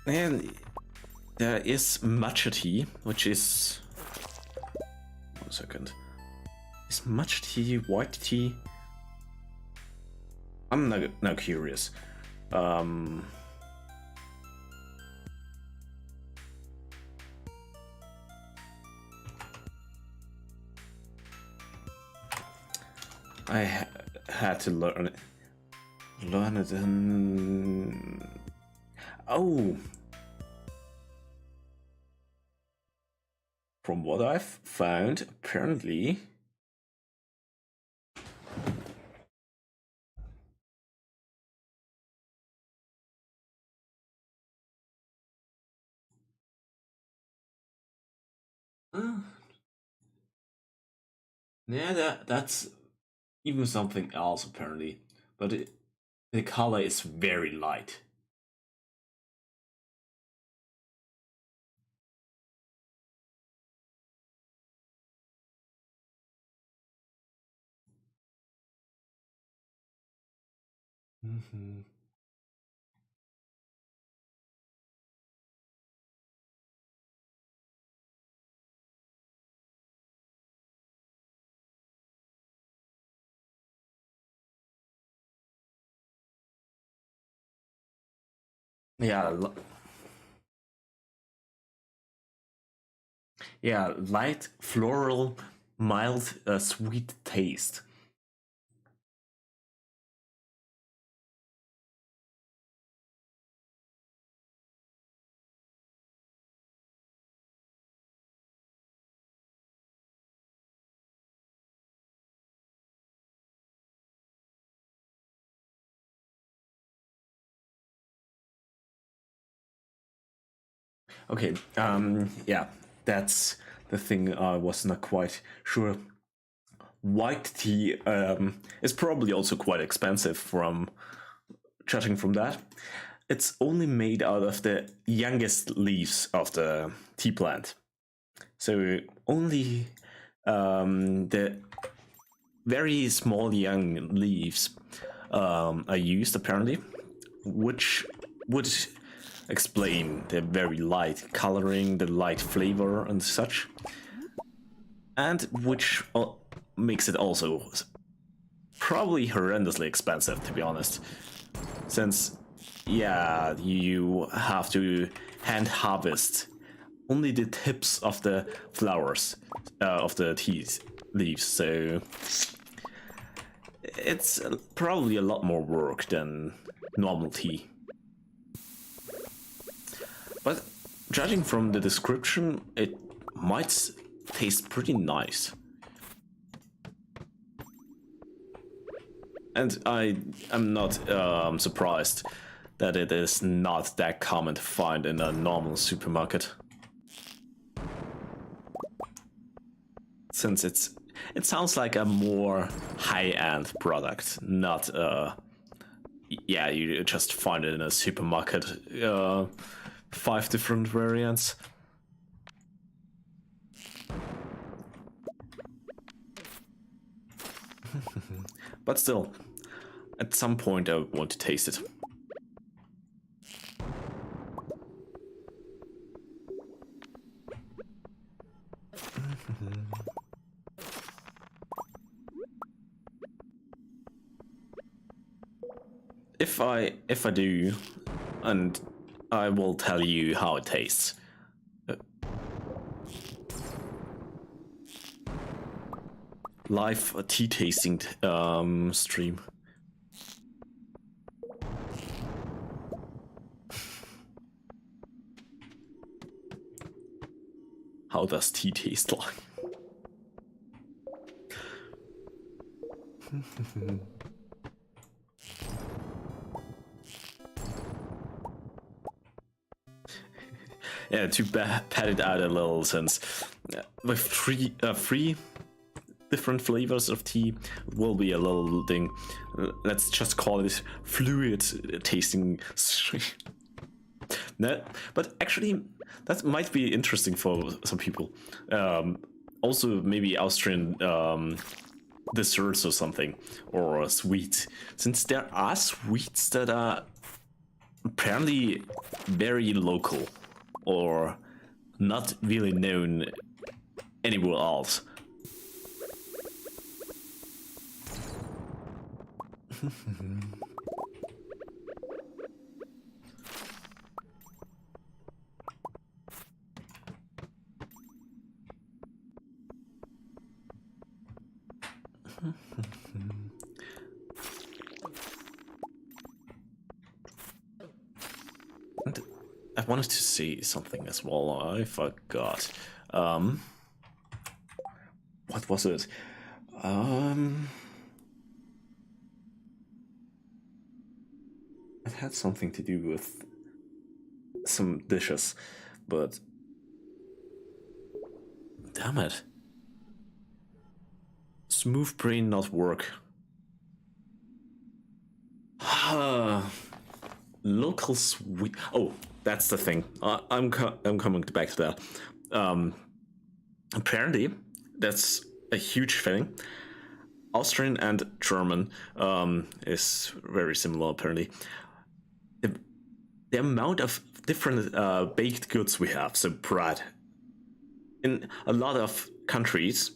And there is matcha tea, which is... 1 second. Is matcha tea white tea? I'm now curious. I had to learn it. Learn it in... Oh! From what I've found, apparently... Yeah, that's even something else apparently, but the color is very light. Yeah, yeah, light, floral, mild, sweet taste. Okay, yeah, that's the thing I was not quite sure. White tea is probably also quite expensive from judging from that. It's only made out of the youngest leaves of the tea plant. So only the very small young leaves are used apparently, which would explain the very light coloring, the light flavor and such, and which makes it also probably horrendously expensive, to be honest, since yeah, you have to hand harvest only the tips of the flowers of the tea leaves, so it's probably a lot more work than normal tea. But judging from the description, it might taste pretty nice. And am not surprised that it is not that common to find in a normal supermarket. Since it sounds like a more high-end product, not yeah, you just find it in a supermarket. 5 different variants. But still, at some point I want to taste it. If I do, and I will tell you how it tastes. Live tea tasting stream. How does tea taste like? Yeah, to pat it out a little, since with three different flavors of tea, it will be a little thing. Let's just call it fluid tasting stream. No, but actually, that might be interesting for some people. Also, maybe Austrian desserts or something, or sweet, since there are sweets that are apparently very local or not really known anywhere else. And I wanted to say something as well. I forgot. What was it? It had something to do with some dishes, but damn it. Smooth brain not work. Local sweet. Oh, that's the thing. I'm coming back to that. Apparently, that's a huge thing. Austrian and German is very similar. Apparently, the amount of different baked goods we have, so bread, in a lot of countries,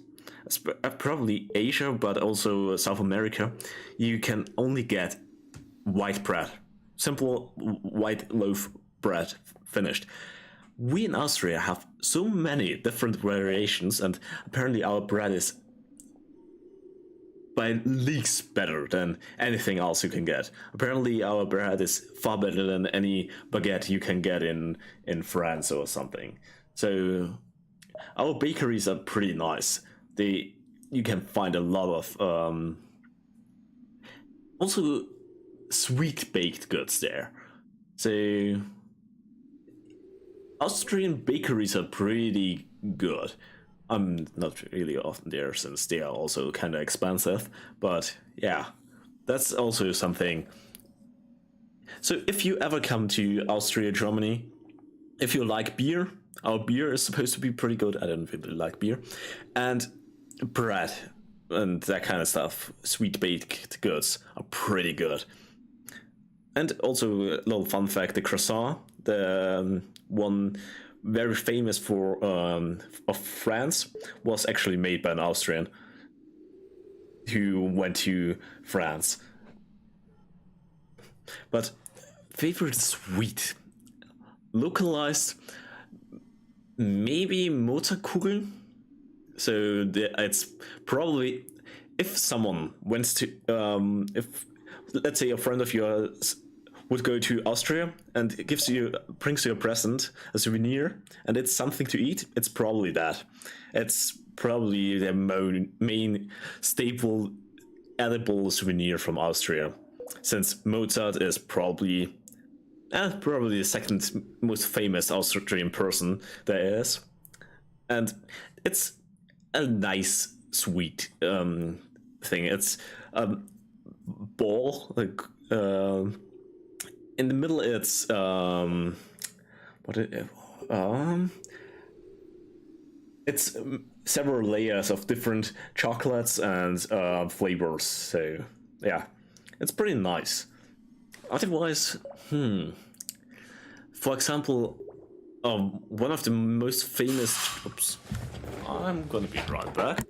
probably Asia, but also South America, you can only get white bread, simple white loaf bread, finished. We in Austria have so many different variations, and apparently our bread is by leagues better than anything else you can get. Apparently our bread is far better than any baguette you can get in France or something. So our bakeries are pretty nice. You can find a lot of also sweet baked goods there. So Austrian bakeries are pretty good. I'm not really often there since they are also kind of expensive, but yeah, that's also something. So if you ever come to Austria, Germany, if you like beer, our beer is supposed to be pretty good. I don't really like beer. And bread and that kind of stuff, sweet baked goods are pretty good. And also a little fun fact, the croissant, the one very famous for of France, was actually made by an Austrian who went to France. But favorite sweet, localized, maybe Mozartkugeln. So it's probably, if someone went to if let's say a friend of yours would go to Austria and brings you a present, a souvenir, and it's something to eat, it's probably that. It's probably the main staple edible souvenir from Austria, since Mozart is probably the second most famous Austrian person there is, and it's a nice sweet thing. It's a ball like in the middle. It's what it it's several layers of different chocolates and flavors. So yeah, it's pretty nice. Otherwise, for example, one of the most famous. Oops, I'm gonna be right back.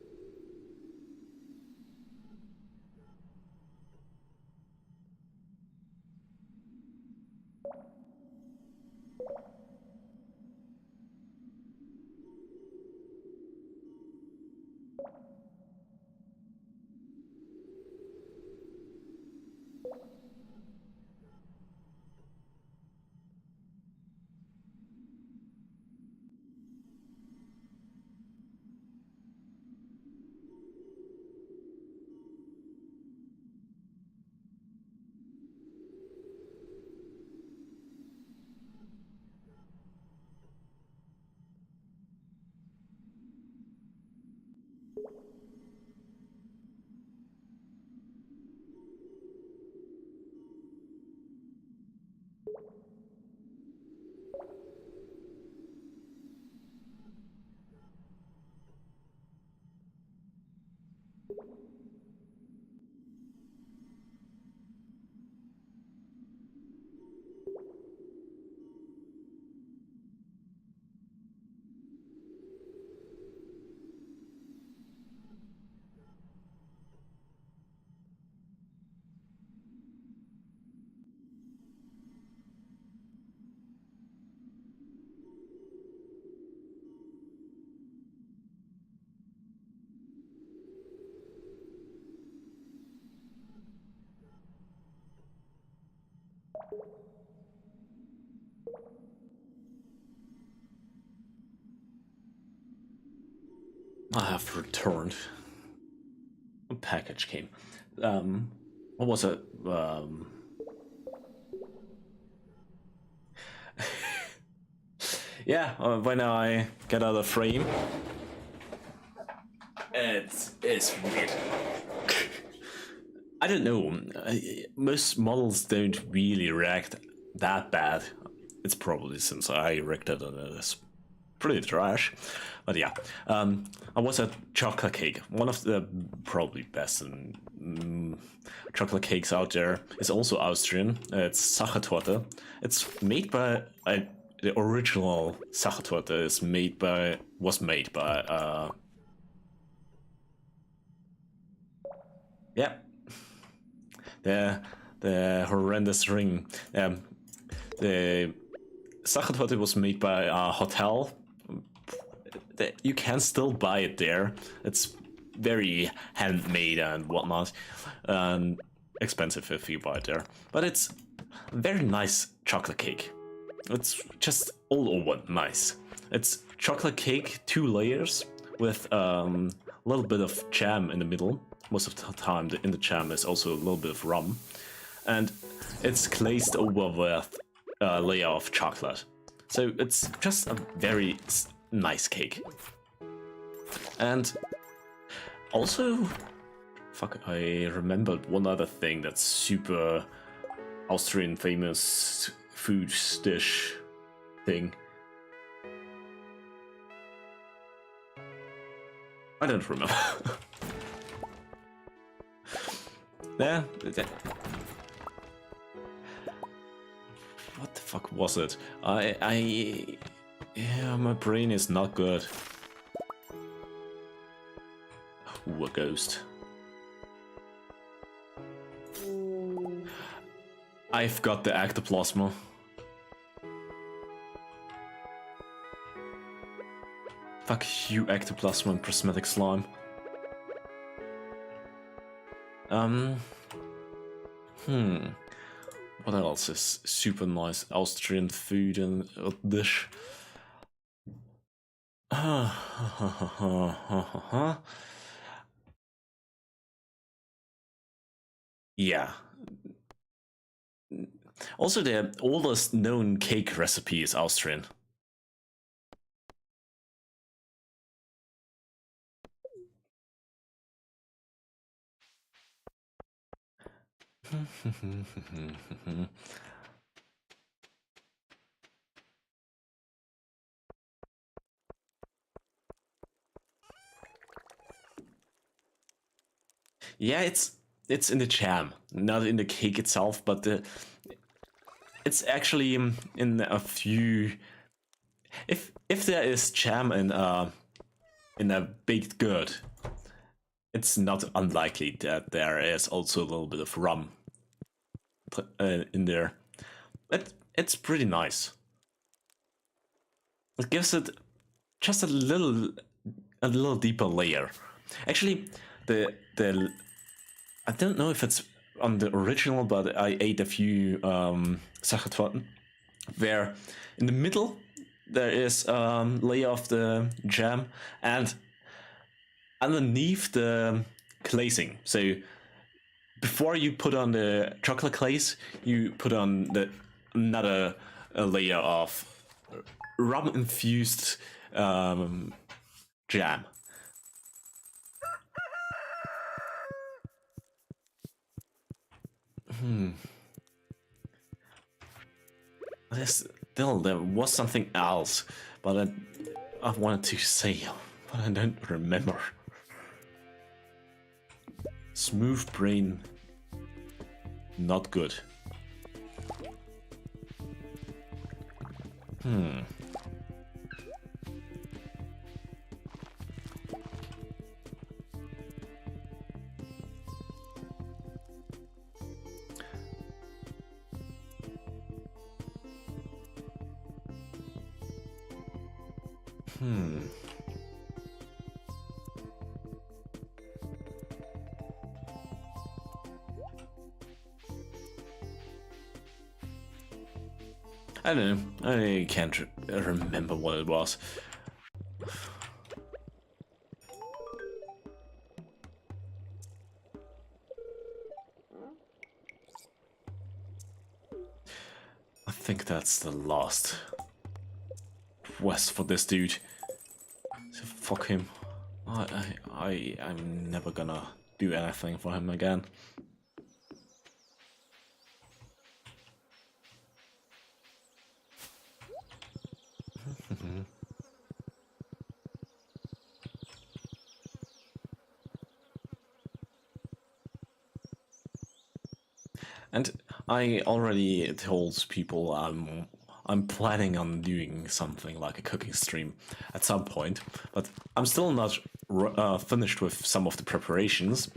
I have returned. A package came. What was it? Yeah, when I get out of frame, it's weird. I don't know. Most models don't really react that bad. It's probably since I wrecked it and it's pretty trash. But yeah, I was at chocolate cake. One of the probably best chocolate cakes out there is also Austrian. It's Sachertorte. It's made by the original Sachertorte was made by yeah, the horrendous ring. The Sachertorte was made by a hotel. You can still buy it there. It's very handmade and whatnot, and expensive if you buy it there. But it's a very nice chocolate cake. It's just all over nice. It's chocolate cake, 2 layers, with a little bit of jam in the middle. Most of the time in the jam is also a little bit of rum. And it's glazed over with a layer of chocolate. So it's just a very nice cake. And also, fuck, I remembered one other thing that's super Austrian famous food dish thing. I don't remember. Yeah. What the fuck was it? Yeah, my brain is not good. Ooh, a ghost. I've got the ectoplasma. Fuck you, ectoplasma and prismatic slime. What else is super nice Austrian food and dish? Yeah. Also, the oldest known cake recipe is Austrian. Yeah, it's in the jam, not in the cake itself, but it's actually in a few. If there is jam in a baked good, it's not unlikely that there is also a little bit of rum in there. It's pretty nice. It gives it just a little deeper layer. Actually, the I don't know if it's on the original, but I ate a few Sachertorten where in the middle there is layer of the jam and underneath the glazing. So before you put on the chocolate glaze, you put on the another layer of rum infused jam. There was something else, but I wanted to say, but I don't remember. Smooth brain, not good. I don't know. I can't remember what it was. I think that's the last quest for this dude. So fuck him. I'm never gonna do anything for him again. And I already told people I'm planning on doing something like a cooking stream at some point, but I'm still not finished with some of the preparations,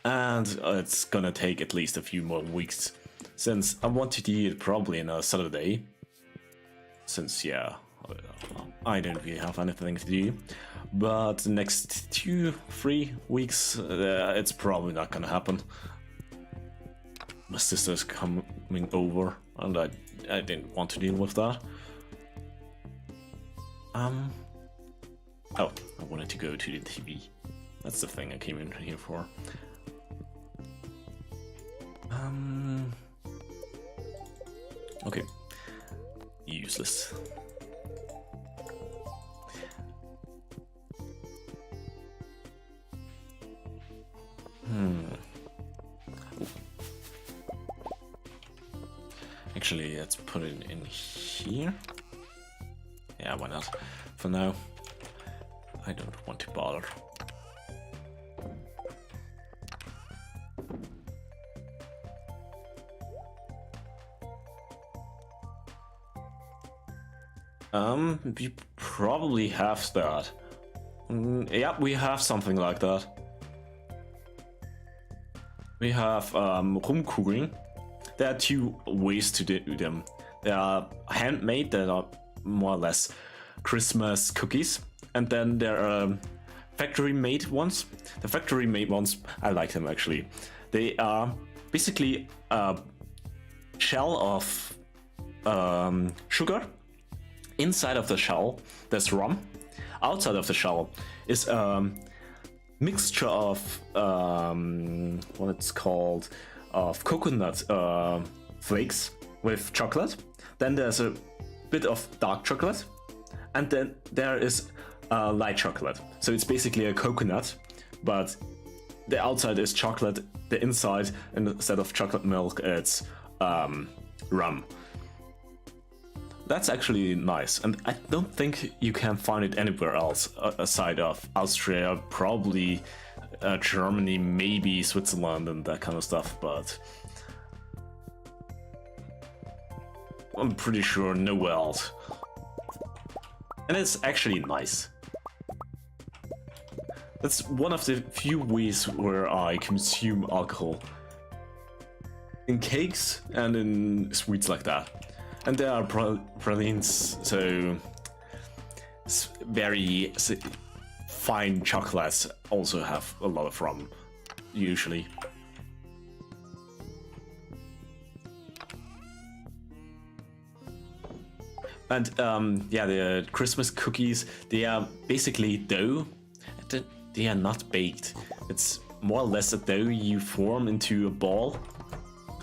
and it's gonna take at least a few more weeks, since I want to do it probably on a Saturday, since yeah, I don't really have anything to do. But the next 2-3 weeks, it's probably not gonna happen. My sister's coming over, and I didn't want to deal with that. Oh, I wanted to go to the TV. That's the thing I came in here for. Okay. Useless. Actually, let's put it in here. Yeah, why not? For now, I don't want to bother. We probably have that. Yeah, we have something like that. We have Rumkugeln. There are two ways to do them. They are handmade, that are more or less Christmas cookies, and then there are factory-made ones. The factory-made ones, I like them actually. They are basically a shell of sugar. Inside of the shell, there's rum. Outside of the shell is a mixture of what it's called, of coconut flakes with chocolate. Then there's a bit of dark chocolate, and then there is light chocolate. So it's basically a coconut, but the outside is chocolate, the inside, instead of chocolate milk, it's rum. That's actually nice, and I don't think you can find it anywhere else aside of Austria, probably Germany, maybe Switzerland and that kind of stuff, but I'm pretty sure nowhere else. And it's actually nice. That's one of the few ways where I consume alcohol. In cakes and in sweets like that. And there are pralines, so very fine chocolates also have a lot of rum, usually. And yeah, the Christmas cookies, they are basically dough. They are not baked. It's more or less a dough you form into a ball,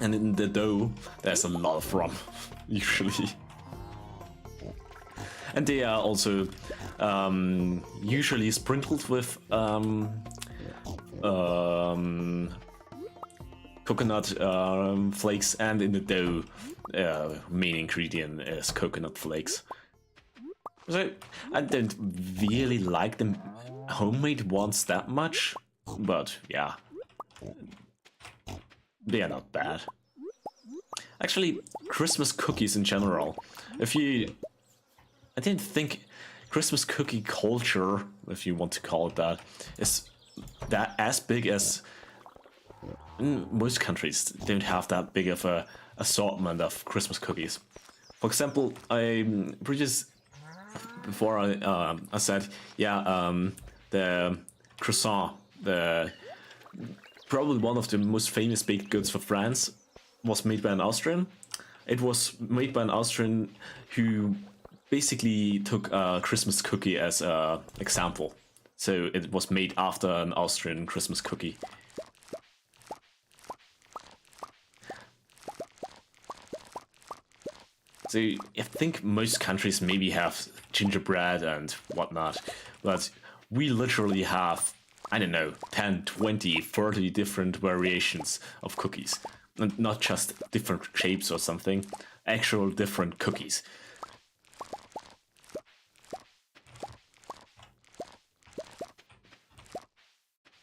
and in the dough there's a lot of rum, usually. And they are also usually sprinkled with coconut flakes, and in the dough main ingredient is coconut flakes. So I don't really like the homemade ones that much, but yeah, they are not bad. Actually, Christmas cookies in general, I didn't think Christmas cookie culture, if you want to call it that, is that as big as most countries don't have that big of a assortment of Christmas cookies. For example, before I said, yeah, the croissant, probably one of the most famous baked goods for France, was made by an Austrian. It was made by an Austrian who basically took a Christmas cookie as an example. So it was made after an Austrian Christmas cookie. So I think most countries maybe have gingerbread and whatnot, but we literally have, I don't know, 10, 20, 30 different variations of cookies. And not just different shapes or something, actual different cookies.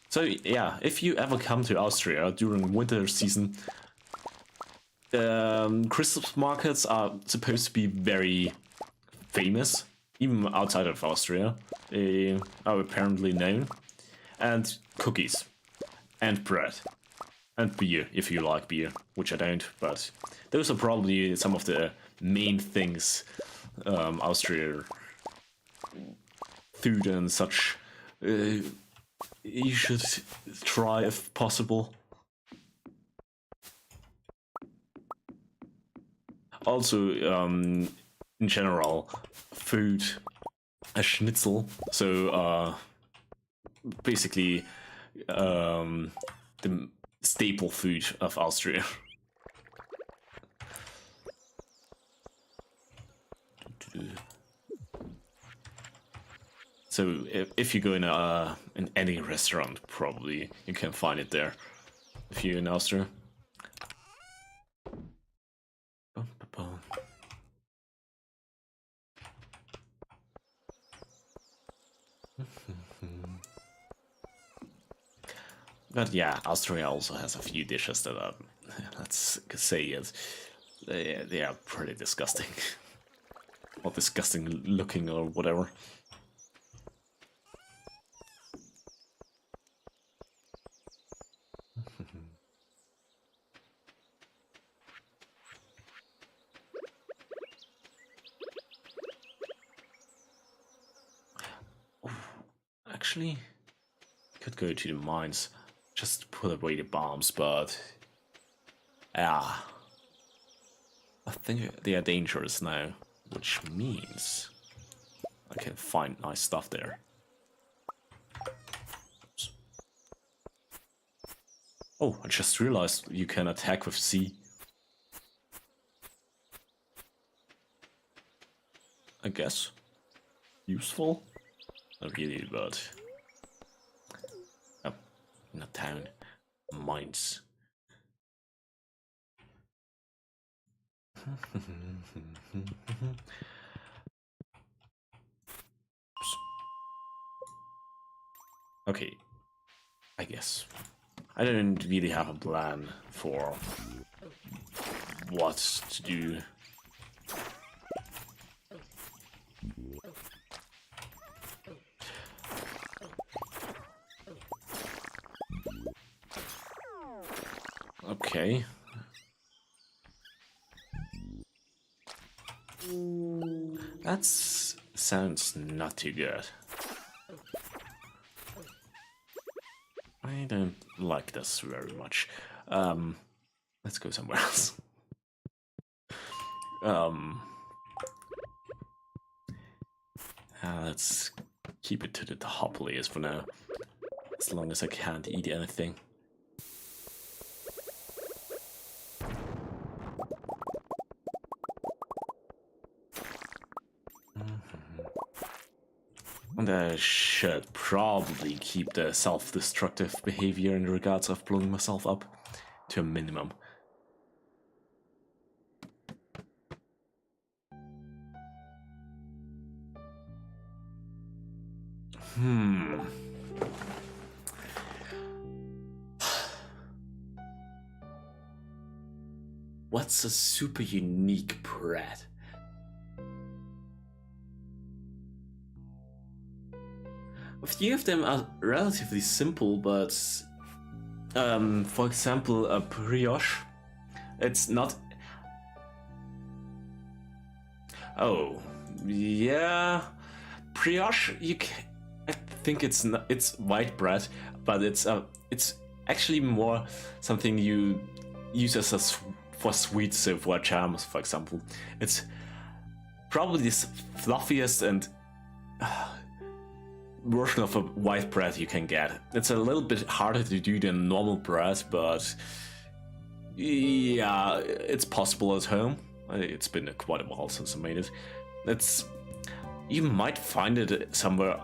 So yeah, if you ever come to Austria during winter season, Christmas markets are supposed to be very famous, even outside of Austria. They are apparently known. And cookies. And bread. And beer, if you like beer, which I don't, but those are probably some of the main things Austria food and such you should try if possible. Also, in general, food, a schnitzel, so basically the staple food of Austria. So if you go in any restaurant, probably you can find it there if you're in Austria. But yeah, Austria also has a few dishes that are, let's say it, they are pretty disgusting. Or disgusting looking or whatever. Actually, could go to the mines, just put away the bombs, but yeah, I think they are dangerous now, which means I can find nice stuff there. Oh, I just realized you can attack with C. I guess. Useful? Not really, but... Oh, not town. Mines. Okay, I guess. I don't really have a plan for what to do. Okay. That sounds not too good. I don't like this very much. Let's go somewhere else. Let's keep it to the top layers for now. As long as I can't eat anything. And I should probably keep the self-destructive behavior in regards of blowing myself up to a minimum. What's a super unique bread? A few of them are relatively simple, but for example, a brioche. It's not. Oh, yeah, brioche. I think it's not, it's white bread, but it's actually more something you use as for sweets, so for jams, for example. It's probably the fluffiest and version of a white bread you can get. It's a little bit harder to do than normal bread, but yeah, it's possible at home. It's been quite a while since I made it. You might find it somewhere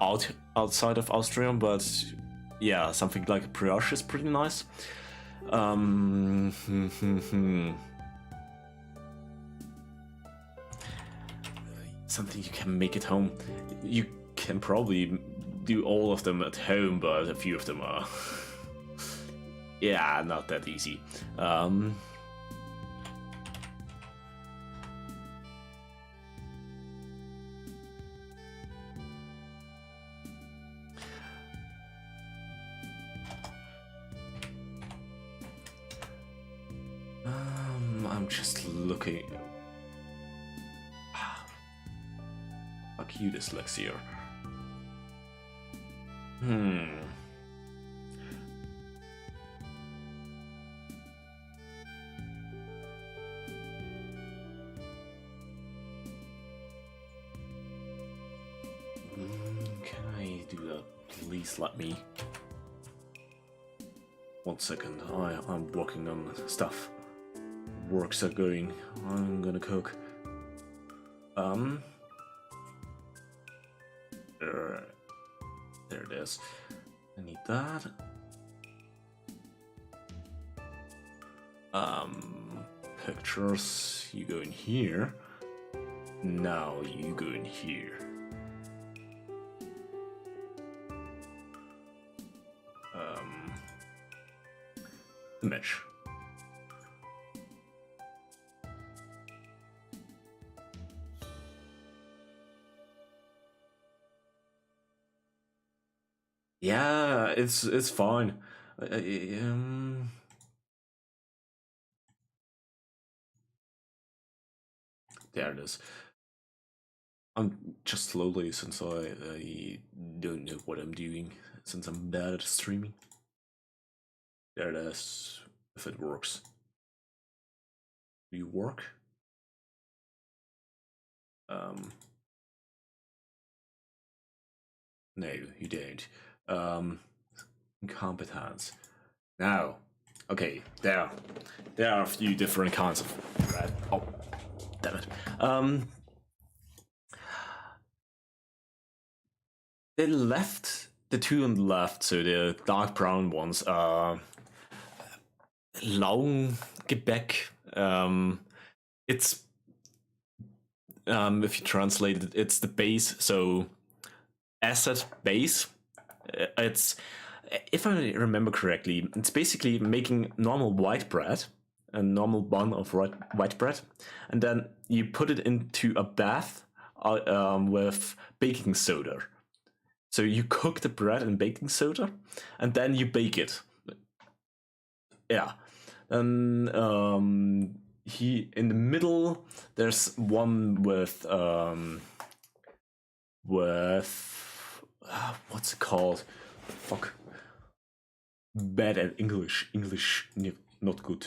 outside of Austria, but yeah, something like a brioche is pretty nice. Something you can make at home. You can probably do all of them at home, but a few of them are yeah, not that easy. I'm just looking. Fuck you, dyslexia. Can I do that? Please let me. 1 second. I'm working on stuff. Works are going. I'm gonna cook. There it is. I need that. Pictures. You go in here. Now you go in here. Image. Yeah, it's fine. There it is. I'm just slowly since I don't know what I'm doing since I'm bad at streaming. There it is. If it works. Do you work? No, you don't. Incompetence. Now, Okay, there are a few different kinds of bread. Oh, damn it. The two on the left, so the dark brown ones, are Laugengebäck. It's if you translate it, it's the base. So acid base. It's, if I remember correctly, it's basically making normal white bread, a normal bun of white bread, and then you put it into a bath with baking soda. So you cook the bread in baking soda, and then you bake it. Yeah. And he in the middle, there's one with what's it called? Fuck. Bad at English. English not good.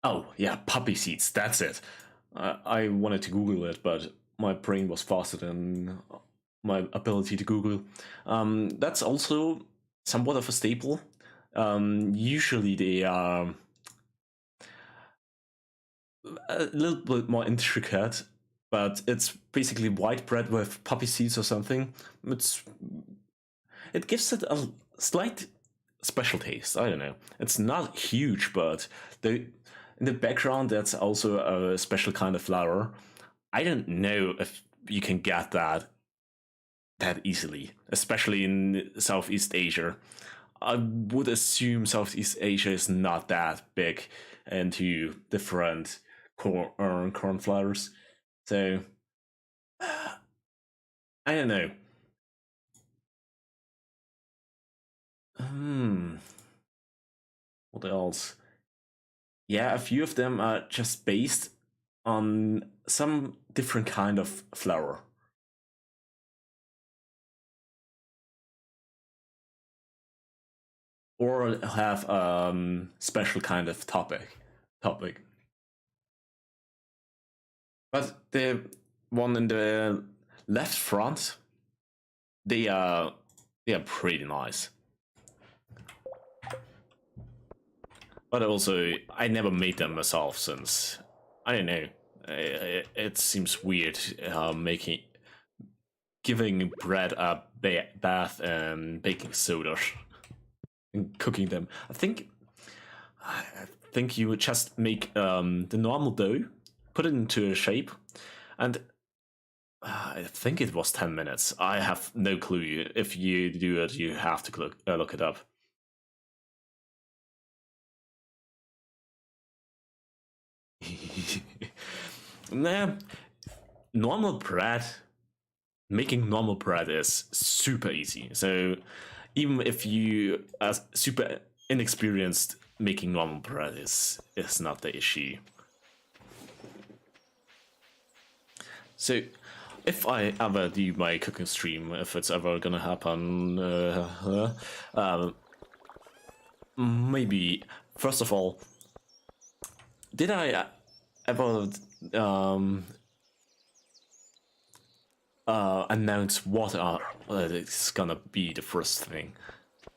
Oh yeah, poppy seeds. That's it. I wanted to Google it, but my brain was faster than my ability to Google. That's also somewhat of a staple. Usually they are a little bit more intricate, but it's basically white bread with poppy seeds or something. It gives it a slight special taste. I don't know. It's not huge, but in the background that's also a special kind of flour. I don't know if you can get that easily, especially in Southeast Asia. I would assume Southeast Asia is not that big into different corn flours. So I don't know. What else? Yeah, a few of them are just based on some different kind of flour. Or have special kind of topic. But the one in the left front, they are pretty nice. But also, I never made them myself since I don't know. It seems weird giving bread a bath and baking soda and cooking them. I think you would just make the normal dough, put it into a shape, and I think it was 10 minutes. I have no clue. If you do it, you have to look it up. Nah, normal bread, making normal bread is super easy. So even if you are super inexperienced, making normal bread is not the issue. So if I ever do my cooking stream, if it's ever gonna happen, maybe first of all, did I ever announce what is gonna be the first thing?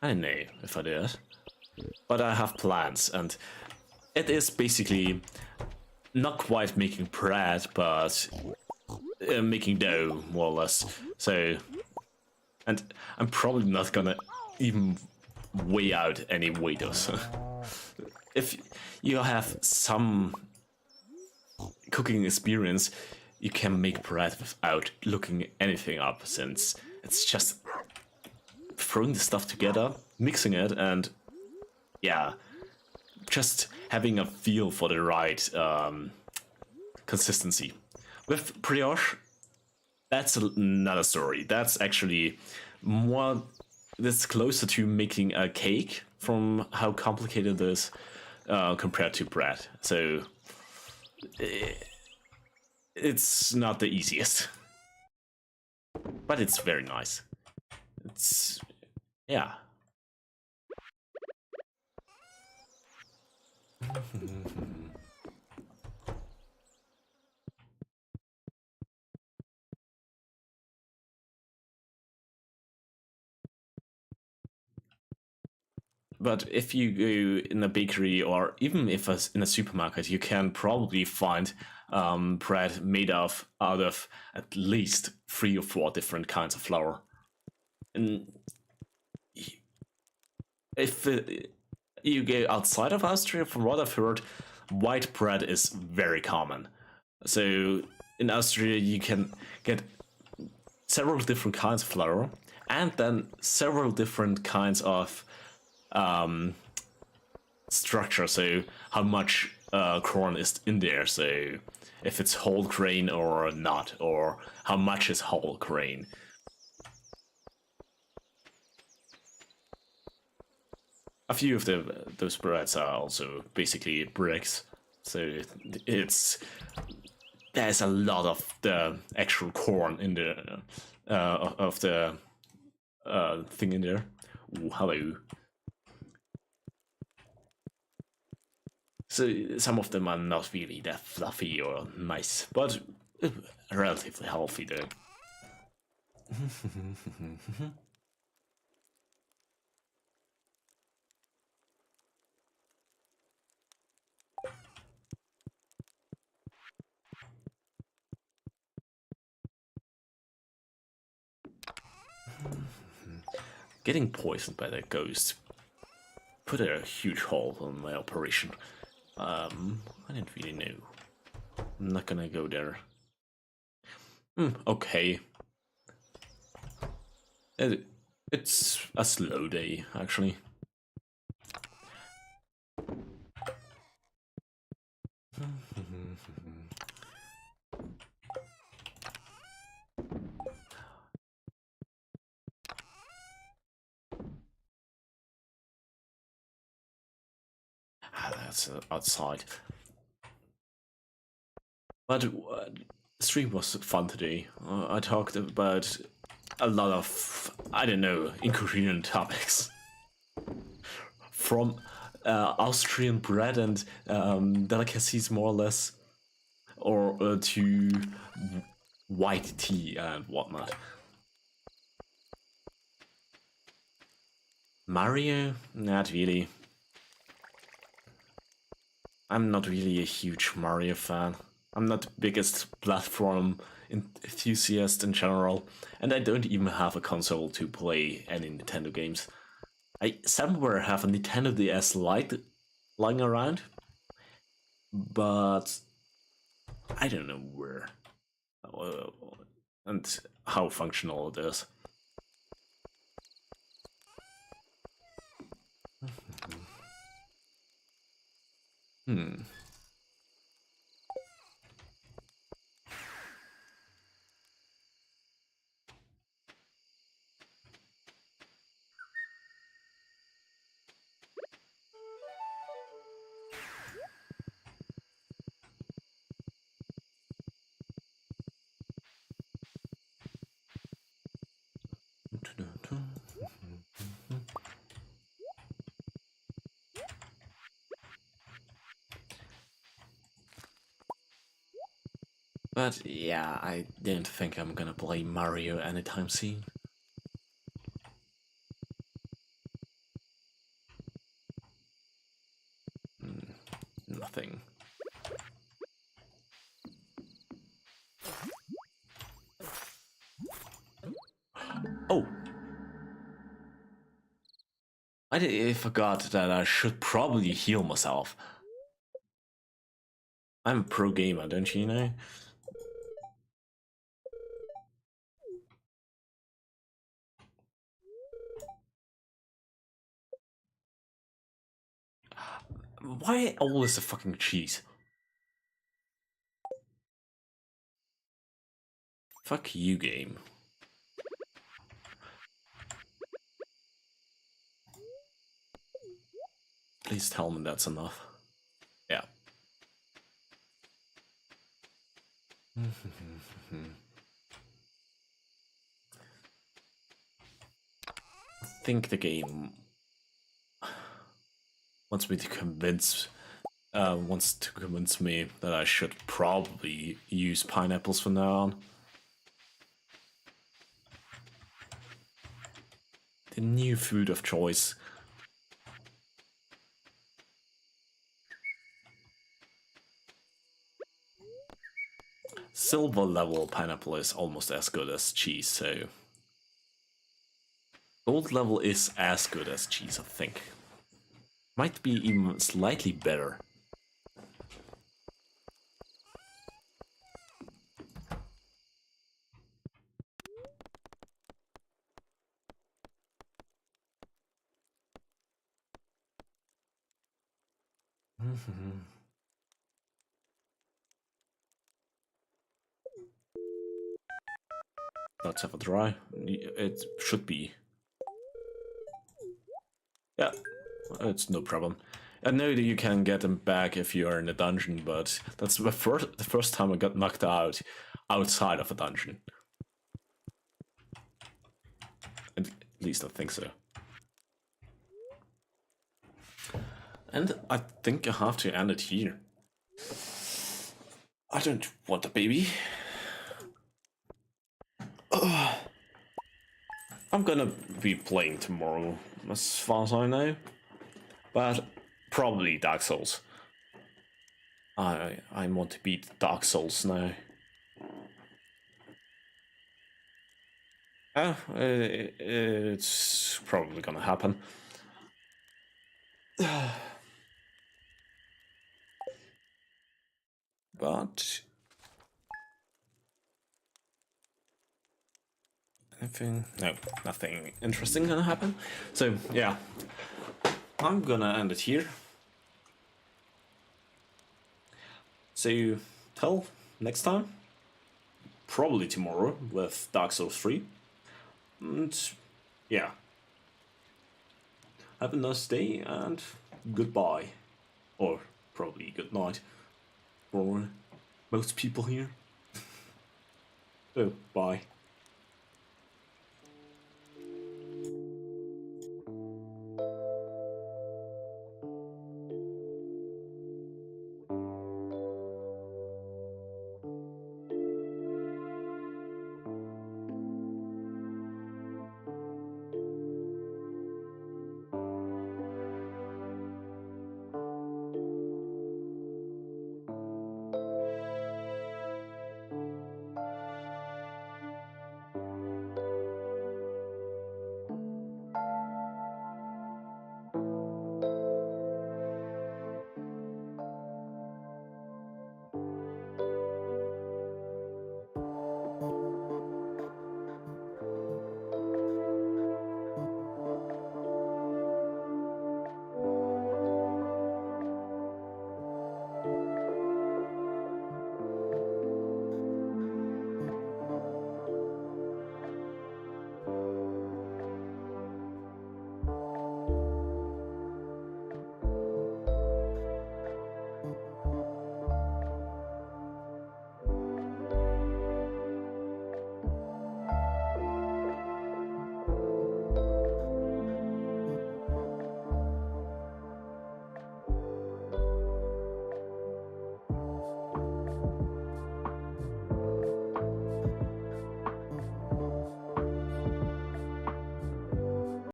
I don't know if I did, but I have plans, and it is basically not quite making bread, but making dough, more or less. So, and I'm probably not gonna even weigh out any waiters. If you have some cooking experience, you can make bread without looking anything up, since it's just throwing the stuff together, mixing it, and yeah, just having a feel for the right consistency. With brioche, that's another story. That's actually more, that's closer to making a cake from how complicated it is compared to bread. So it's not the easiest, but it's very nice. It's yeah. But if you go in a bakery or even if in a supermarket, you can probably find bread made out of at least 3 or 4 different kinds of flour. And if you go outside of Austria, from what I've heard, white bread is very common. So in Austria, you can get several different kinds of flour and then several different kinds of structure. So how much corn is in there. So if it's whole grain or not, or how much is whole grain. A few of those breads are also basically bricks. So there's a lot of the actual corn in the of the thing in there. Ooh, hello. So some of them are not really that fluffy or nice, but relatively healthy though. Getting poisoned by that ghost put a huge hole on my operation. I didn't really know. I'm not gonna go there. Okay. It's a slow day, actually. That's outside. But the stream was fun today. I talked about a lot of, I don't know, incoherent topics. From Austrian bread and delicacies, more or less, or to white tea and whatnot. Mario? Not really. I'm not really a huge Mario fan. I'm not the biggest platform enthusiast in general, and I don't even have a console to play any Nintendo games. I somewhere have a Nintendo DS Lite lying around, but I don't know where and how functional it is. Hmm. But yeah, I don't think I'm gonna play Mario anytime soon. Nothing. Oh! I forgot that I should probably heal myself. I'm a pro gamer, don't you know? Why always the fucking cheese? Fuck you, game. Please tell me that's enough. Yeah. I think the game wants me to convince me that I should probably use pineapples from now on. The new food of choice. Silver level pineapple is almost as good as cheese, so gold level is as good as cheese, I think. Might be even slightly better. Let's have a try. It should be. Yeah, it's no problem. I know that you can get them back if you are in a dungeon, but that's the first time I got knocked out outside of a dungeon. At least I think so. And I think I have to end it here. I don't want a baby. I'm gonna be playing tomorrow, as far as I know. But probably Dark Souls. I want to beat Dark Souls now. It's probably gonna happen. But nothing interesting gonna happen. So yeah, I'm gonna end it here. See you till next time. Probably tomorrow with Dark Souls 3. And yeah. Have a nice day and goodbye. Or probably good night for most people here. So bye.